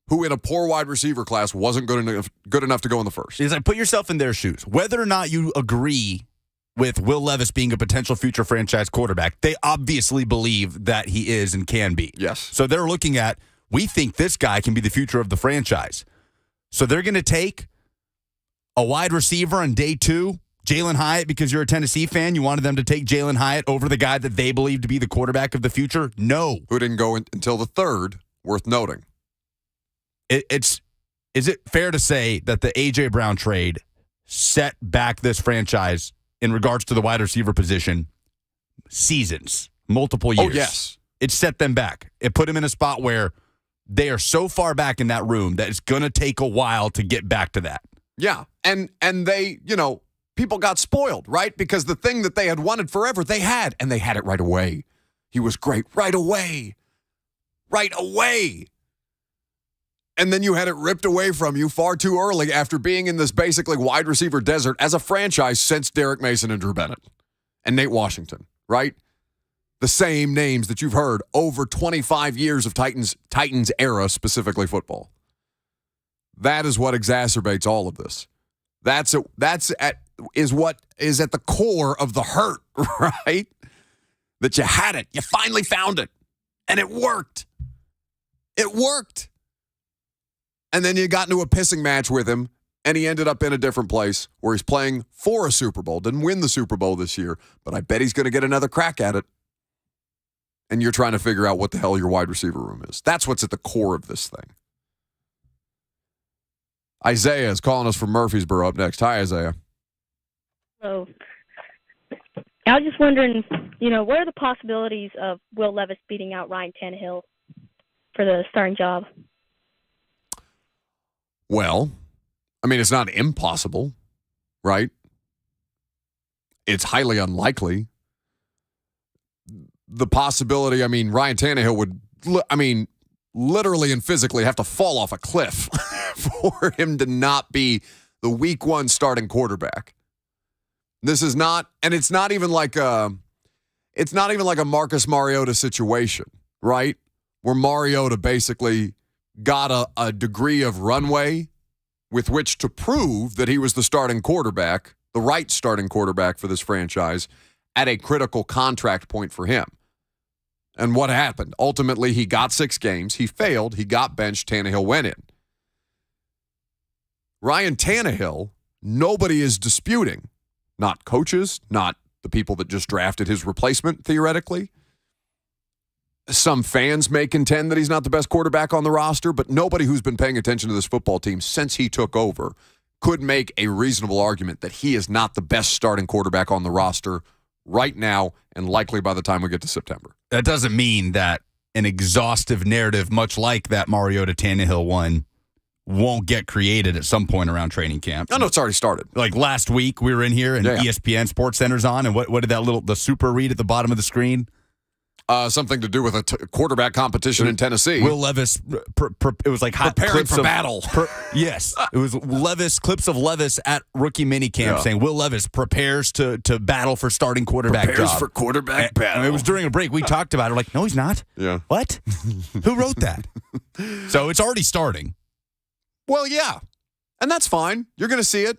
who in a poor wide receiver class wasn't good enough to go in the first? Is put yourself in their shoes. Whether or not you agree with Will Levis being a potential future franchise quarterback, they obviously believe that he is and can be. Yes. So they're looking at, we think this guy can be the future of the franchise. So they're going to take a wide receiver on day 2, Jalen Hyatt, because you're a Tennessee fan. You wanted them to take Jalen Hyatt over the guy that they believe to be the quarterback of the future? No. Who didn't go until the 3rd, worth noting. Is it fair to say that the A.J. Brown trade set back this franchise in regards to the wide receiver position seasons, multiple years? Oh, yes. It set them back. It put them in a spot where they are so far back in that room that it's going to take a while to get back to that. Yeah, and they, people got spoiled, right? Because the thing that they had wanted forever, they had, and they had it right away. He was great right away. Right away. And then you had it ripped away from you far too early after being in this basically wide receiver desert as a franchise since Derek Mason and Drew Bennett and Nate Washington, right? The same names that you've heard over 25 years of Titans era, specifically football. That is what exacerbates all of this. Is what is at the core of the hurt, right? That you had it. You finally found it. And it worked. It worked. And then you got into a pissing match with him, and he ended up in a different place where he's playing for a Super Bowl. Didn't win the Super Bowl this year, but I bet he's going to get another crack at it. And you're trying to figure out what the hell your wide receiver room is. That's what's at the core of this thing. Isaiah is calling us from Murfreesboro up next. Hi, Isaiah. So I was just wondering, what are the possibilities of Will Levis beating out Ryan Tannehill for the starting job? Well, it's not impossible, right? It's highly unlikely. The possibility, Ryan Tannehill would, literally and physically have to fall off a cliff for him to not be the week one starting quarterback. This is not, and it's not even like a Marcus Mariota situation, right? Where Mariota basically got a degree of runway with which to prove that he was the starting quarterback, the right starting quarterback for this franchise at a critical contract point for him. And what happened? Ultimately, he got 6 games. He failed. He got benched. Tannehill went in. Ryan Tannehill, nobody is disputing. Not coaches, not the people that just drafted his replacement, theoretically. Some fans may contend that he's not the best quarterback on the roster, but nobody who's been paying attention to this football team since he took over could make a reasonable argument that he is not the best starting quarterback on the roster right now and likely by the time we get to September. That doesn't mean that an exhaustive narrative, much like that Mariota Tannehill one, won't get created at some point around training camp. I know it's already started. Like last week, we were in here and ESPN Sports Center's on, and what did the super read at the bottom of the screen? Something to do with a quarterback competition in Tennessee. Will Levis, it was like hot preparing clips for battle. Yes, it was clips of Levis at rookie minicamp saying Will Levis prepares to battle for starting quarterback prepares job. for quarterback battle. It was during a break. We talked about it. We're like, no, he's not. Yeah. What? Who wrote that? So it's already starting. Well, yeah. And that's fine. You're going to see it.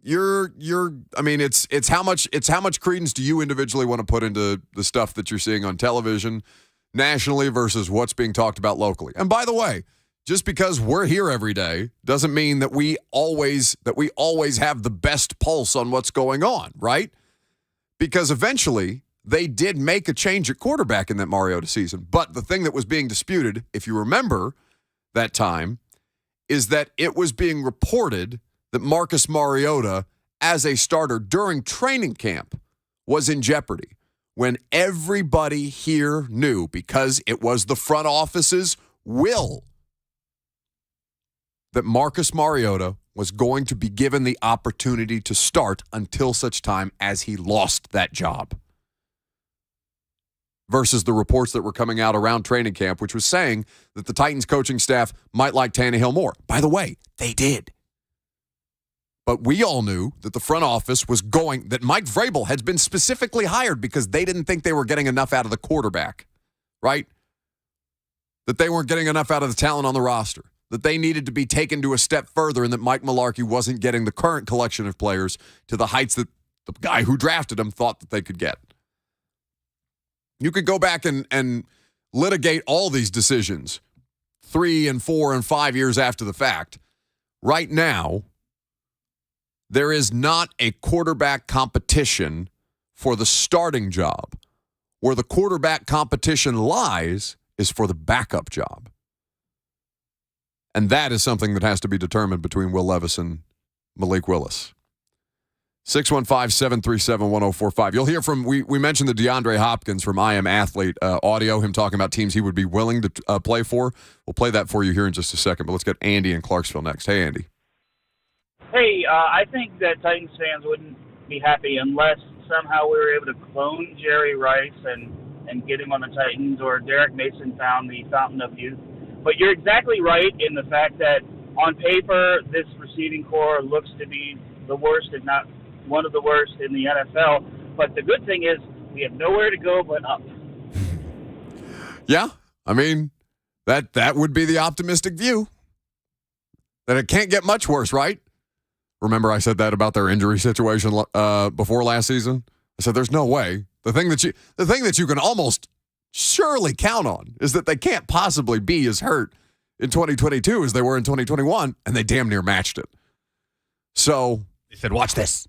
It's how much credence do you individually want to put into the stuff that you're seeing on television nationally versus what's being talked about locally. And by the way, just because we're here every day doesn't mean that we always have the best pulse on what's going on, right? Because eventually they did make a change at quarterback in that Mariota season. But the thing that was being disputed, if you remember that time, is that it was being reported that Marcus Mariota, as a starter during training camp, was in jeopardy when everybody here knew, because it was the front office's will, that Marcus Mariota was going to be given the opportunity to start until such time as he lost that job. Versus the reports that were coming out around training camp, which was saying that the Titans coaching staff might like Tannehill more. By the way, they did. But we all knew that the front office was that Mike Vrabel had been specifically hired because they didn't think they were getting enough out of the quarterback, right? That they weren't getting enough out of the talent on the roster, that they needed to be taken to a step further, and that Mike Mularkey wasn't getting the current collection of players to the heights that the guy who drafted him thought that they could get. You could go back and litigate all these decisions 3 and 4 and 5 years after the fact. Right now, there is not a quarterback competition for the starting job. Where the quarterback competition lies is for the backup job. And that is something that has to be determined between Will Levis and Malik Willis. 615-737-1045. You'll hear from, we mentioned the DeAndre Hopkins from I Am Athlete audio, him talking about teams he would be willing to play for. We'll play that for you here in just a second, but let's get Andy in Clarksville next. Hey, Andy. Hey, I think that Titans fans wouldn't be happy unless somehow we were able to clone Jerry Rice and get him on the Titans, or Derek Mason found the fountain of youth. But you're exactly right in the fact that on paper, this receiving core looks to be the worst, if not one of the worst in the NFL. But the good thing is we have nowhere to go but up. Yeah, I mean, that would be the optimistic view. That it can't get much worse, right? Remember I said that about their injury situation before last season? I said there's no way. The thing that you can almost surely count on is that they can't possibly be as hurt in 2022 as they were in 2021, and they damn near matched it. So they said, watch this.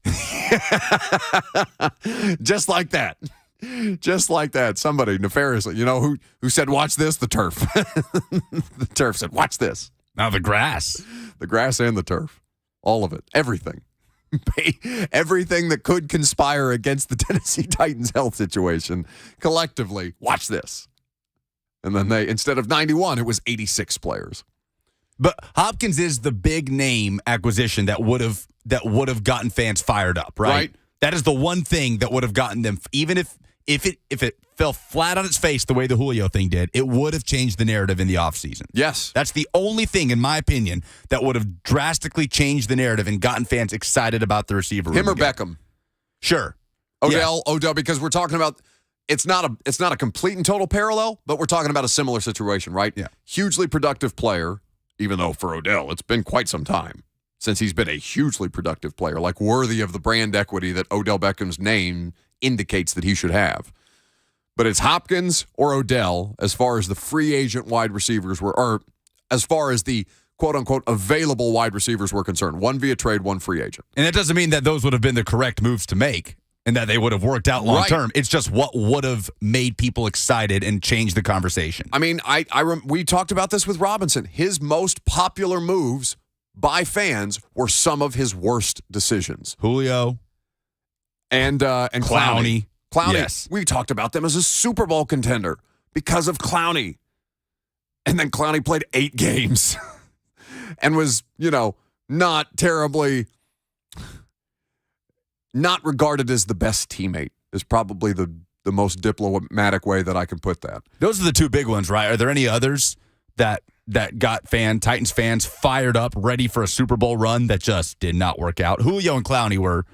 Just like that. Just like that. Somebody nefariously, who said, watch this? The turf. The turf said, watch this. Now the grass. The grass and the turf. All of it. Everything. Everything that could conspire against the Tennessee Titans health situation collectively. Watch this. And then instead of 91, it was 86 players. But Hopkins is the big name acquisition that would have gotten fans fired up, right? That is the one thing that would have gotten them, even if it fell flat on its face the way the Julio thing did, it would have changed the narrative in the offseason. Yes. That's the only thing, in my opinion, that would have drastically changed the narrative and gotten fans excited about the receiver. Him or Beckham? Sure. Odell, because we're talking about, it's not a complete and total parallel, but we're talking about a similar situation, right? Yeah. Hugely productive player, even though for Odell, it's been quite some time since he's been a hugely productive player, like worthy of the brand equity that Odell Beckham's name indicates that he should have. But it's Hopkins or Odell as far as the free agent wide receivers were, or as far as the quote-unquote available wide receivers were concerned. One via trade, one free agent. And that doesn't mean that those would have been the correct moves to make and that they would have worked out long-term. Right. It's just what would have made people excited and changed the conversation. I mean, we talked about this with Robinson. His most popular moves by fans were some of his worst decisions. Julio. And Clowney. Clowney, yes. We talked about them as a Super Bowl contender because of Clowney. And then Clowney played 8 games and was, not regarded as the best teammate is probably the most diplomatic way that I can put that. Those are the two big ones, right? Are there any others that got Titans fans fired up, ready for a Super Bowl run that just did not work out? Julio and Clowney were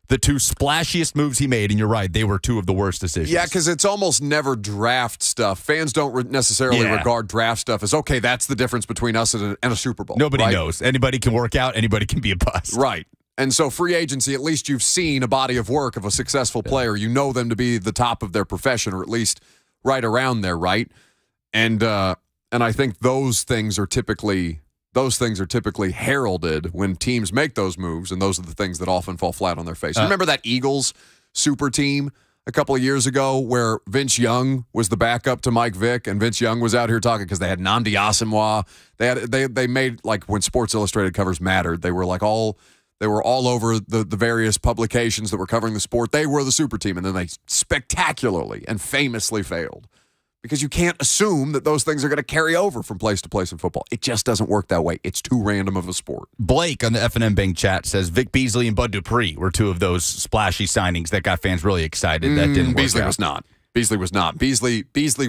the two splashiest moves he made, and you're right, they were two of the worst decisions. Yeah, because it's almost never draft stuff. Fans don't necessarily regard draft stuff as, okay, that's the difference between us and a Super Bowl. Nobody knows. Anybody can work out. Anybody can be a bust. Right. And so free agency, at least you've seen a body of work of a successful player. You know them to be the top of their profession, or at least right around there, right? And I think those things are typically heralded when teams make those moves, and those are the things that often fall flat on their face. Remember that Eagles super team a couple of years ago where Vince Young was the backup to Mike Vick, and Vince Young was out here talking because they had Nnamdi Asomugha. They made, like, when Sports Illustrated covers mattered, they were all over the various publications that were covering the sport. They were the super team, and then they spectacularly and famously failed. Because you can't assume that those things are going to carry over from place to place in football. It just doesn't work that way. It's too random of a sport. Blake on the F&M Bang chat says Vic Beasley and Bud Dupree were two of those splashy signings that got fans really excited. That didn't work Beasley out. was not. Beasley was not. Beasley,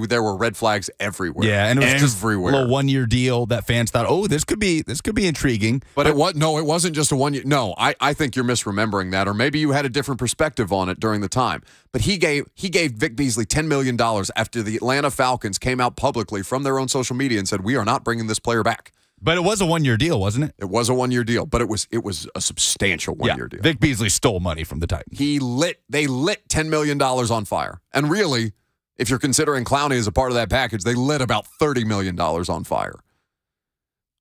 there were red flags everywhere. Yeah, and it was everywhere. Just a little one-year deal that fans thought, oh, this could be intriguing. But it wasn't just a 1 year. No, I think you're misremembering that, or maybe you had a different perspective on it during the time. But he gave Vic Beasley $10 million after the Atlanta Falcons came out publicly from their own social media and said, we are not bringing this player back. But it was a 1 year deal, wasn't it? It was a 1 year deal, but it was a substantial 1 year deal. Vic Beasley stole money from the Titans. They lit $10 million on fire. And really, if you're considering Clowney as a part of that package, they lit about $30 million on fire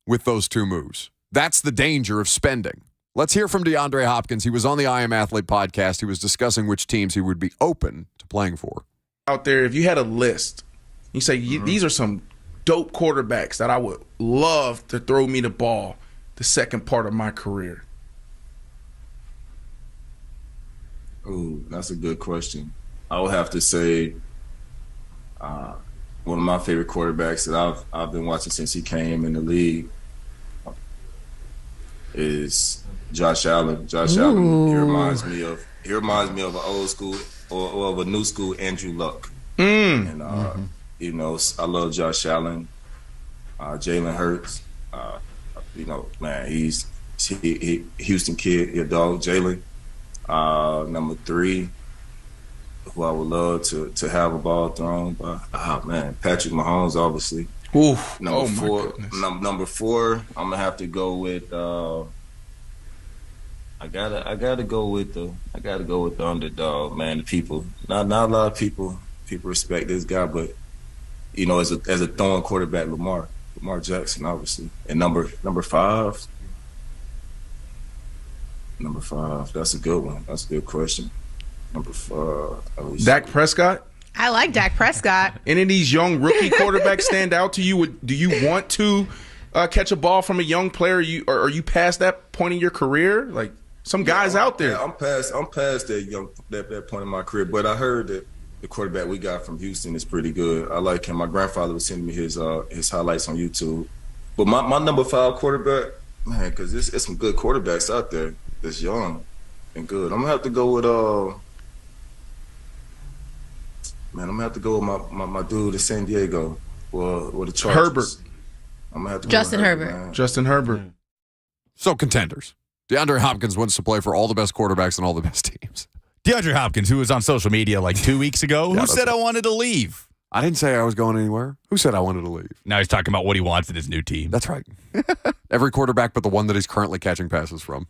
with those two moves. That's the danger of spending. Let's hear from DeAndre Hopkins. He was on the I Am Athlete podcast. He was discussing which teams he would be open to playing for. Out there, if you had a list, you say these are some dope quarterbacks that I would love to throw me the ball the second part of my career? Ooh, that's a good question. I would have to say one of my favorite quarterbacks that I've been watching since he came in the league is Josh Allen. Josh Allen, he reminds me of an old school or of a new school Andrew Luck. And you know, I love Josh Allen, Jalen Hurts. You know, man, he's Houston kid, your dog Jalen. Number 3, who I would love to have a ball thrown by. Man, Patrick Mahomes, obviously. Oof. Number 4, I'm gonna have to go with. I gotta go with the underdog, man. The people, not a lot of people respect this guy, but you know, as a throwing quarterback, Lamar Jackson, obviously, and number 5. Number 5, that's a good one. That's a good question. Number 5. Dak Prescott? I like Dak Prescott. Any of these young rookie quarterbacks stand out to you? Do you want to catch a ball from a young player? Or are you past that point in your career? Like some guys out there. Yeah, I'm past that point in my career. But I heard that the quarterback we got from Houston is pretty good. I like him. My grandfather was sending me his highlights on YouTube. But my number 5 quarterback, man, because it's some good quarterbacks out there that's young and good. I'm gonna have to go with my dude in San Diego or the Chargers. Herbert. I'm gonna have to go Justin with Herbert. man. Justin Herbert. So contenders. DeAndre Hopkins wants to play for all the best quarterbacks and all the best teams. DeAndre Hopkins, who was on social media like 2 weeks ago, who said I wanted to leave. I didn't say I was going anywhere. Who said I wanted to leave? Now he's talking about what he wants in his new team. That's right. Every quarterback but the one that he's currently catching passes from.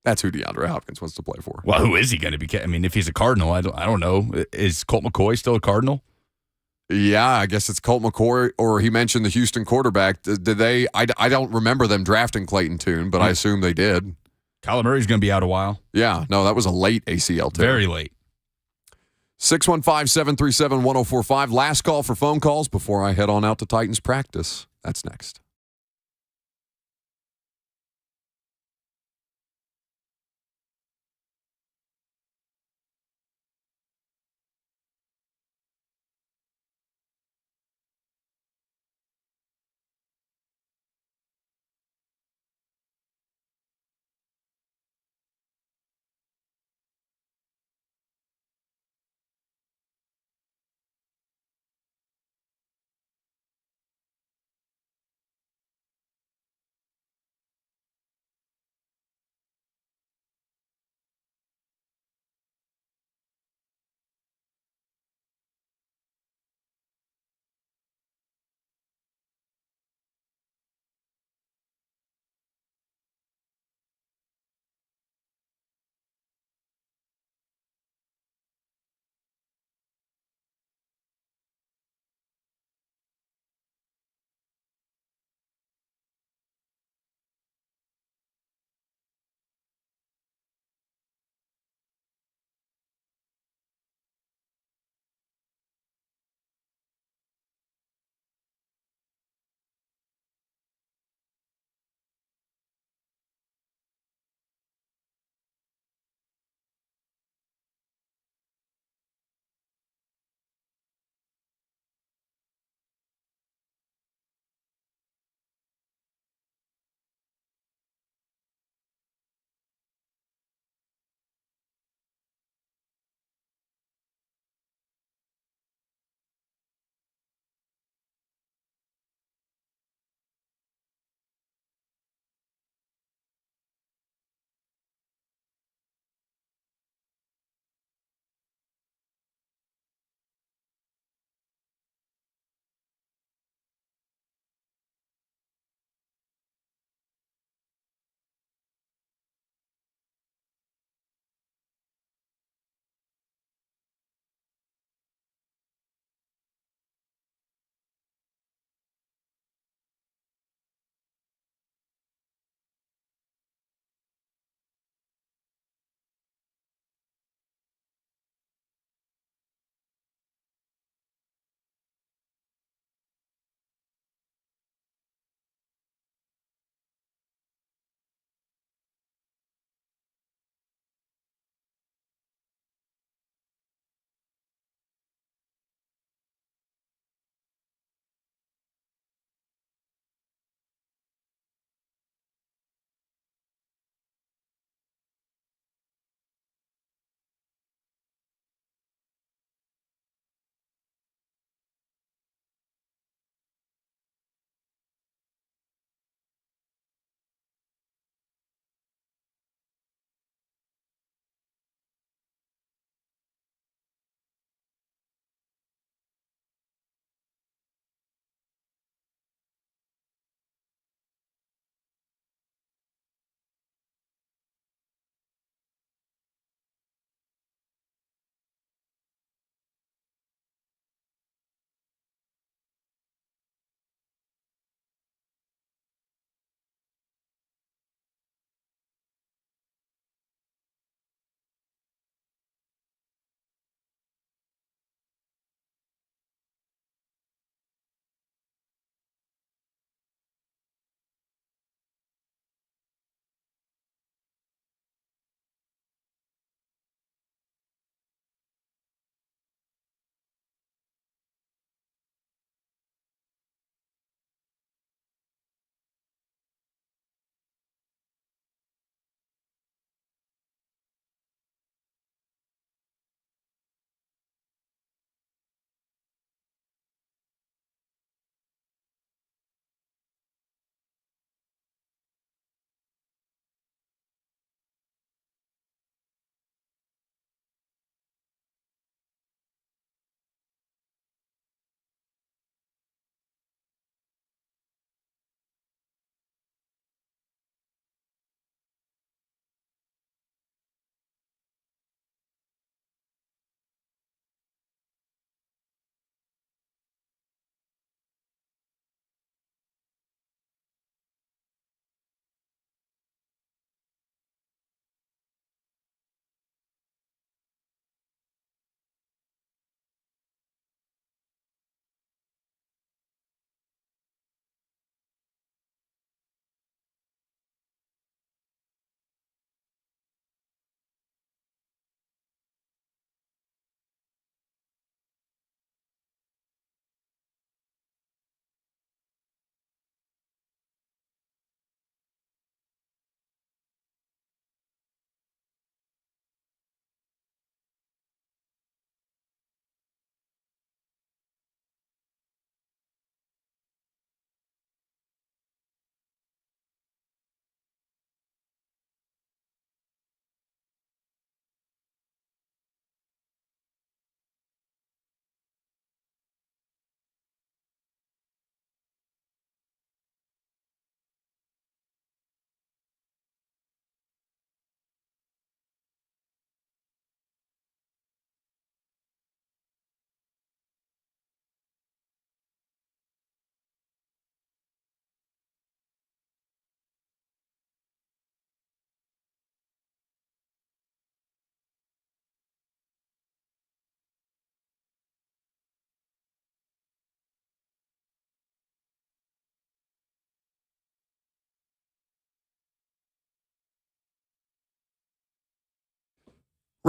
That's who DeAndre Hopkins wants to play for. Well, who is he going to be? I mean, if he's a Cardinal, I don't know. Is Colt McCoy still a Cardinal? Yeah, I guess it's Colt McCoy, or he mentioned the Houston quarterback. Did they? I don't remember them drafting Clayton Tune, but I assume they did. Kyler Murray's going to be out a while. Yeah, no, that was a late ACL tear. Very late. 615-737-1045. Last call for phone calls before I head on out to Titans practice. That's next.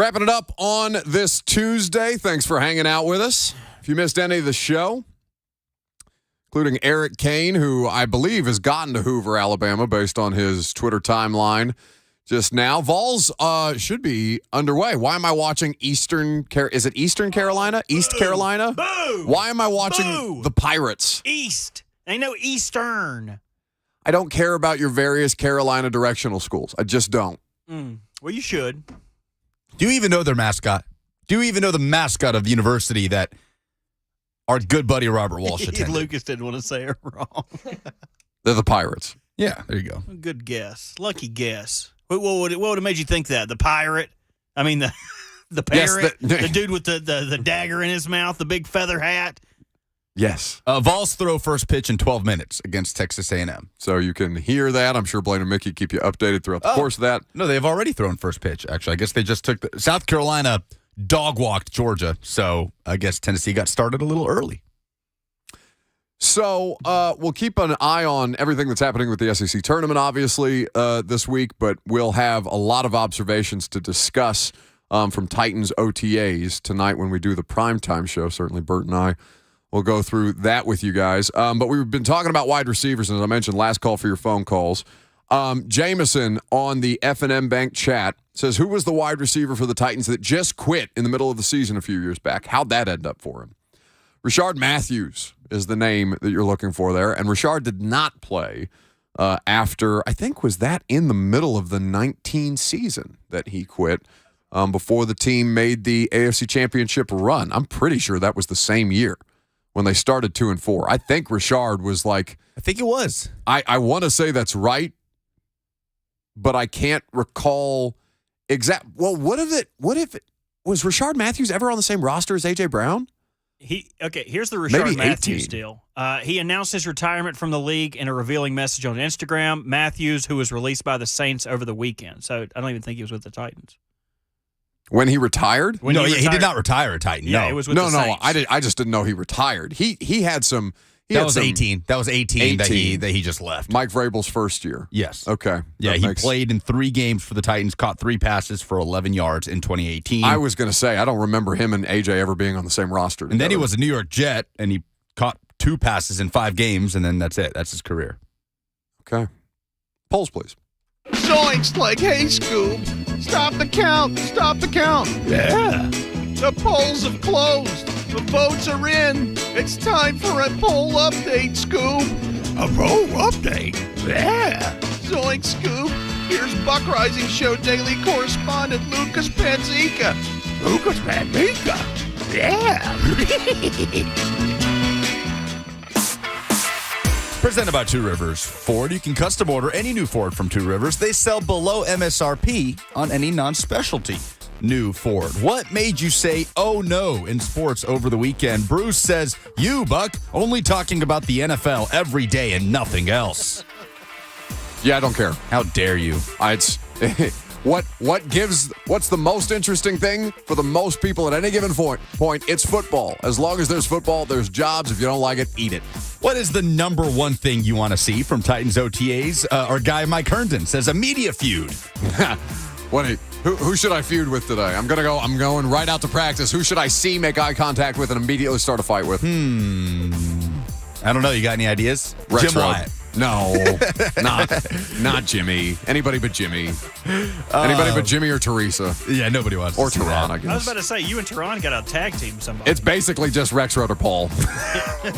Wrapping it up on this Tuesday. Thanks for hanging out with us. If you missed any of the show, including Eric Kane, who I believe has gotten to Hoover, Alabama, based on his Twitter timeline just now. Vols should be underway. Why am I watching is it Eastern Carolina? East Carolina? Boo! Why am I watching the Pirates? East. They know Eastern. I don't care about your various Carolina directional schools. I just don't. Well, you should. Do you even know their mascot? Do you even know the mascot of the university that our good buddy Robert Walsh attended? Lucas didn't want to say it wrong. They're the Pirates. Yeah, there you go. Good guess. Lucky guess. What would have made you think that? The pirate? I mean, the parrot? Yes, the dude with the dagger in his mouth, the big feather hat? Yes. Vols throw first pitch in 12 minutes against Texas A&M. So you can hear that. I'm sure Blaine and Mickey keep you updated throughout the course of that. No, they've already thrown first pitch, actually. I guess they just took South Carolina dog-walked Georgia, so I guess Tennessee got started a little early. So we'll keep an eye on everything that's happening with the SEC tournament, obviously, this week, but we'll have a lot of observations to discuss from Titans OTAs tonight when we do the primetime show. Certainly Bert and I will go through that with you guys. But we've been talking about wide receivers, and as I mentioned, last call for your phone calls. Jameson on the F&M Bank chat says, who was the wide receiver for the Titans that just quit in the middle of the season a few years back? How'd that end up for him? Rashard Matthews is the name that you're looking for there. And Rashard did not play after, I think, was that in the middle of the 19 season that he quit before the team made the AFC Championship run. I'm pretty sure that was the same year when they started 2-4. I think Rashard was like... I think it was. I want to say that's right, but I can't recall exact... Well, what if it... Was Rashard Matthews ever on the same roster as A.J. Brown? Here's the Rashard Matthews deal. He announced his retirement from the league in a revealing message on Instagram. Matthews, who was released by the Saints over the weekend. So I don't even think he was with the Titans. When he retired? He did not retire a Titan. Yeah, no, it was with the Saints. I just didn't know he retired. He had some... That was 18 that he just left. Mike Vrabel's first year. Yes. Okay. Yeah, he played in 3 games for the Titans, caught 3 passes for 11 yards in 2018. I was going to say, I don't remember him and AJ ever being on the same roster together. And then he was a New York Jet, and he caught 2 passes in 5 games, and then that's it. That's his career. Okay. Polls, please. Zoinks, like, hey, Scoob, stop the count, stop the count. Yeah. The polls have closed. The votes are in. It's time for a poll update, Scoob. A poll update? Yeah. Zoinks, Scoob. Here's Buck Rising Show daily correspondent Lucas Panzica. Lucas Panzica? Yeah. Presented by Two Rivers Ford. You can custom order any new Ford from Two Rivers. They sell below MSRP on any non-specialty new Ford. What made you say, oh no, in sports over the weekend? Bruce says, you, Buck, only talking about the NFL every day and nothing else. Yeah, I don't care. How dare you? What's the most interesting thing for the most people at any given point? It's football. As long as there's football, there's jobs. If you don't like it, eat it. What is the number one thing you want to see from Titans OTAs? Our guy Mike Herndon says a media feud. Who should I feud with today? I'm going right out to practice. Who should I see make eye contact with and immediately start a fight with? I don't know. You got any ideas? Rex Jim Rowe. Wyatt. No, not Jimmy. Anybody but Jimmy. Anybody but Jimmy or Teresa. Yeah, nobody wants or to see Tehran, that. I guess. I was about to say, you and Tehran got to tag team somebody. It's basically just Rex Rowe or Paul.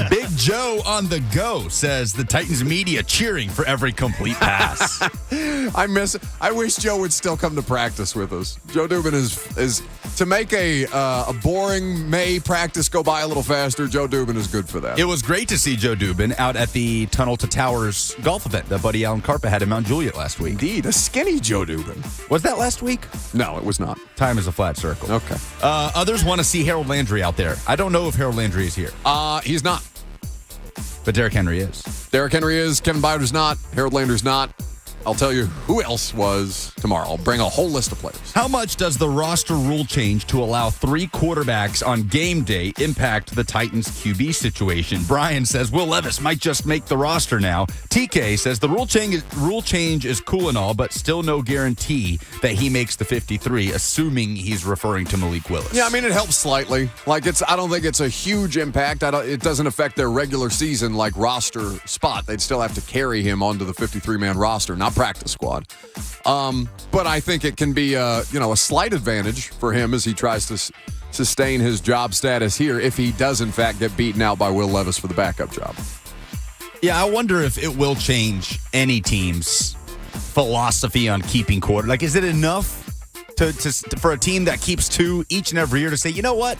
Big Joe on the go says the Titans media cheering for every complete pass. I wish Joe would still come to practice with us. Joe Dubin is to make a boring May practice go by a little faster. Joe Dubin is good for that. It was great to see Joe Dubin out at the Tunnel to Towers golf event that Buddy Allen Carpa had in Mount Juliet last week. Indeed, a skinny Joe Dubin. Was that last week? No, it was not. Time is a flat circle. Okay. Others want to see Harold Landry out there. I don't know if Harold Landry is here. He's not. But Derrick Henry is. Derrick Henry is. Kevin Byard's not. Harold Landry's not. I'll tell you who else was tomorrow. I'll bring a whole list of players. How much does the roster rule change to allow 3 quarterbacks on game day impact the Titans QB situation? Brian says Will Levis might just make the roster now. TK says the rule change is cool and all, but still no guarantee that he makes the 53, assuming he's referring to Malik Willis. Yeah, I mean, it helps slightly. Like, I don't think it's a huge impact. It doesn't affect their regular season, like, roster spot. They'd still have to carry him onto the 53-man roster, not practice squad. But I think it can be a slight advantage for him as he tries to sustain his job status here if he does, in fact, get beaten out by Will Levis for the backup job. Yeah, I wonder if it will change any team's philosophy on keeping quarter. Like, is it enough for a team that keeps 2 each and every year to say, you know what?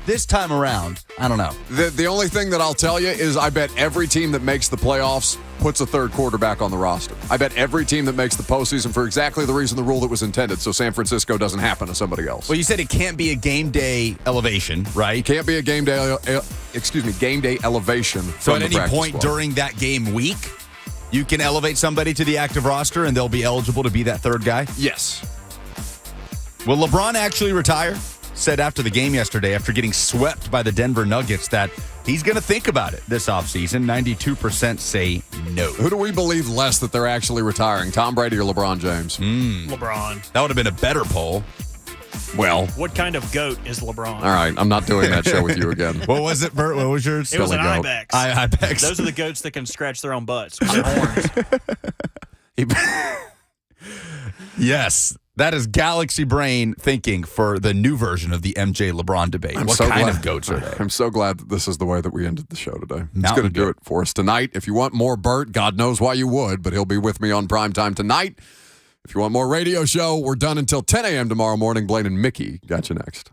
This time around, I don't know. The only thing that I'll tell you is I bet every team that makes the playoffs puts a third quarterback on the roster. I bet every team that makes the postseason for exactly the reason the rule that was intended, so San Francisco doesn't happen to somebody else. Well, you said it can't be a game day elevation, right? It can't be a game day elevation. So at any point during that game week, you can elevate somebody to the active roster and they'll be eligible to be that third guy? Yes. Will LeBron actually retire? Said after the game yesterday, after getting swept by the Denver Nuggets, that he's going to think about it this offseason. 92% say no. Who do we believe less that they're actually retiring, Tom Brady or LeBron James? LeBron. That would have been a better poll. Well. What kind of goat is LeBron? All right, I'm not doing that show with you again. What was it, Bert? What was yours? It was an goat. ibex. Ibex. Those are the goats that can scratch their own butts with their horns. Yes. That is Galaxy Brain thinking for the new version of the MJ LeBron debate. What kind of goats are they? I'm so glad that this is the way that we ended the show today. It's Mountain going to do it for us tonight. If you want more Bert, God knows why you would, but he'll be with me on primetime tonight. If you want more radio show, we're done until 10 a.m. tomorrow morning. Blaine and Mickey got you next.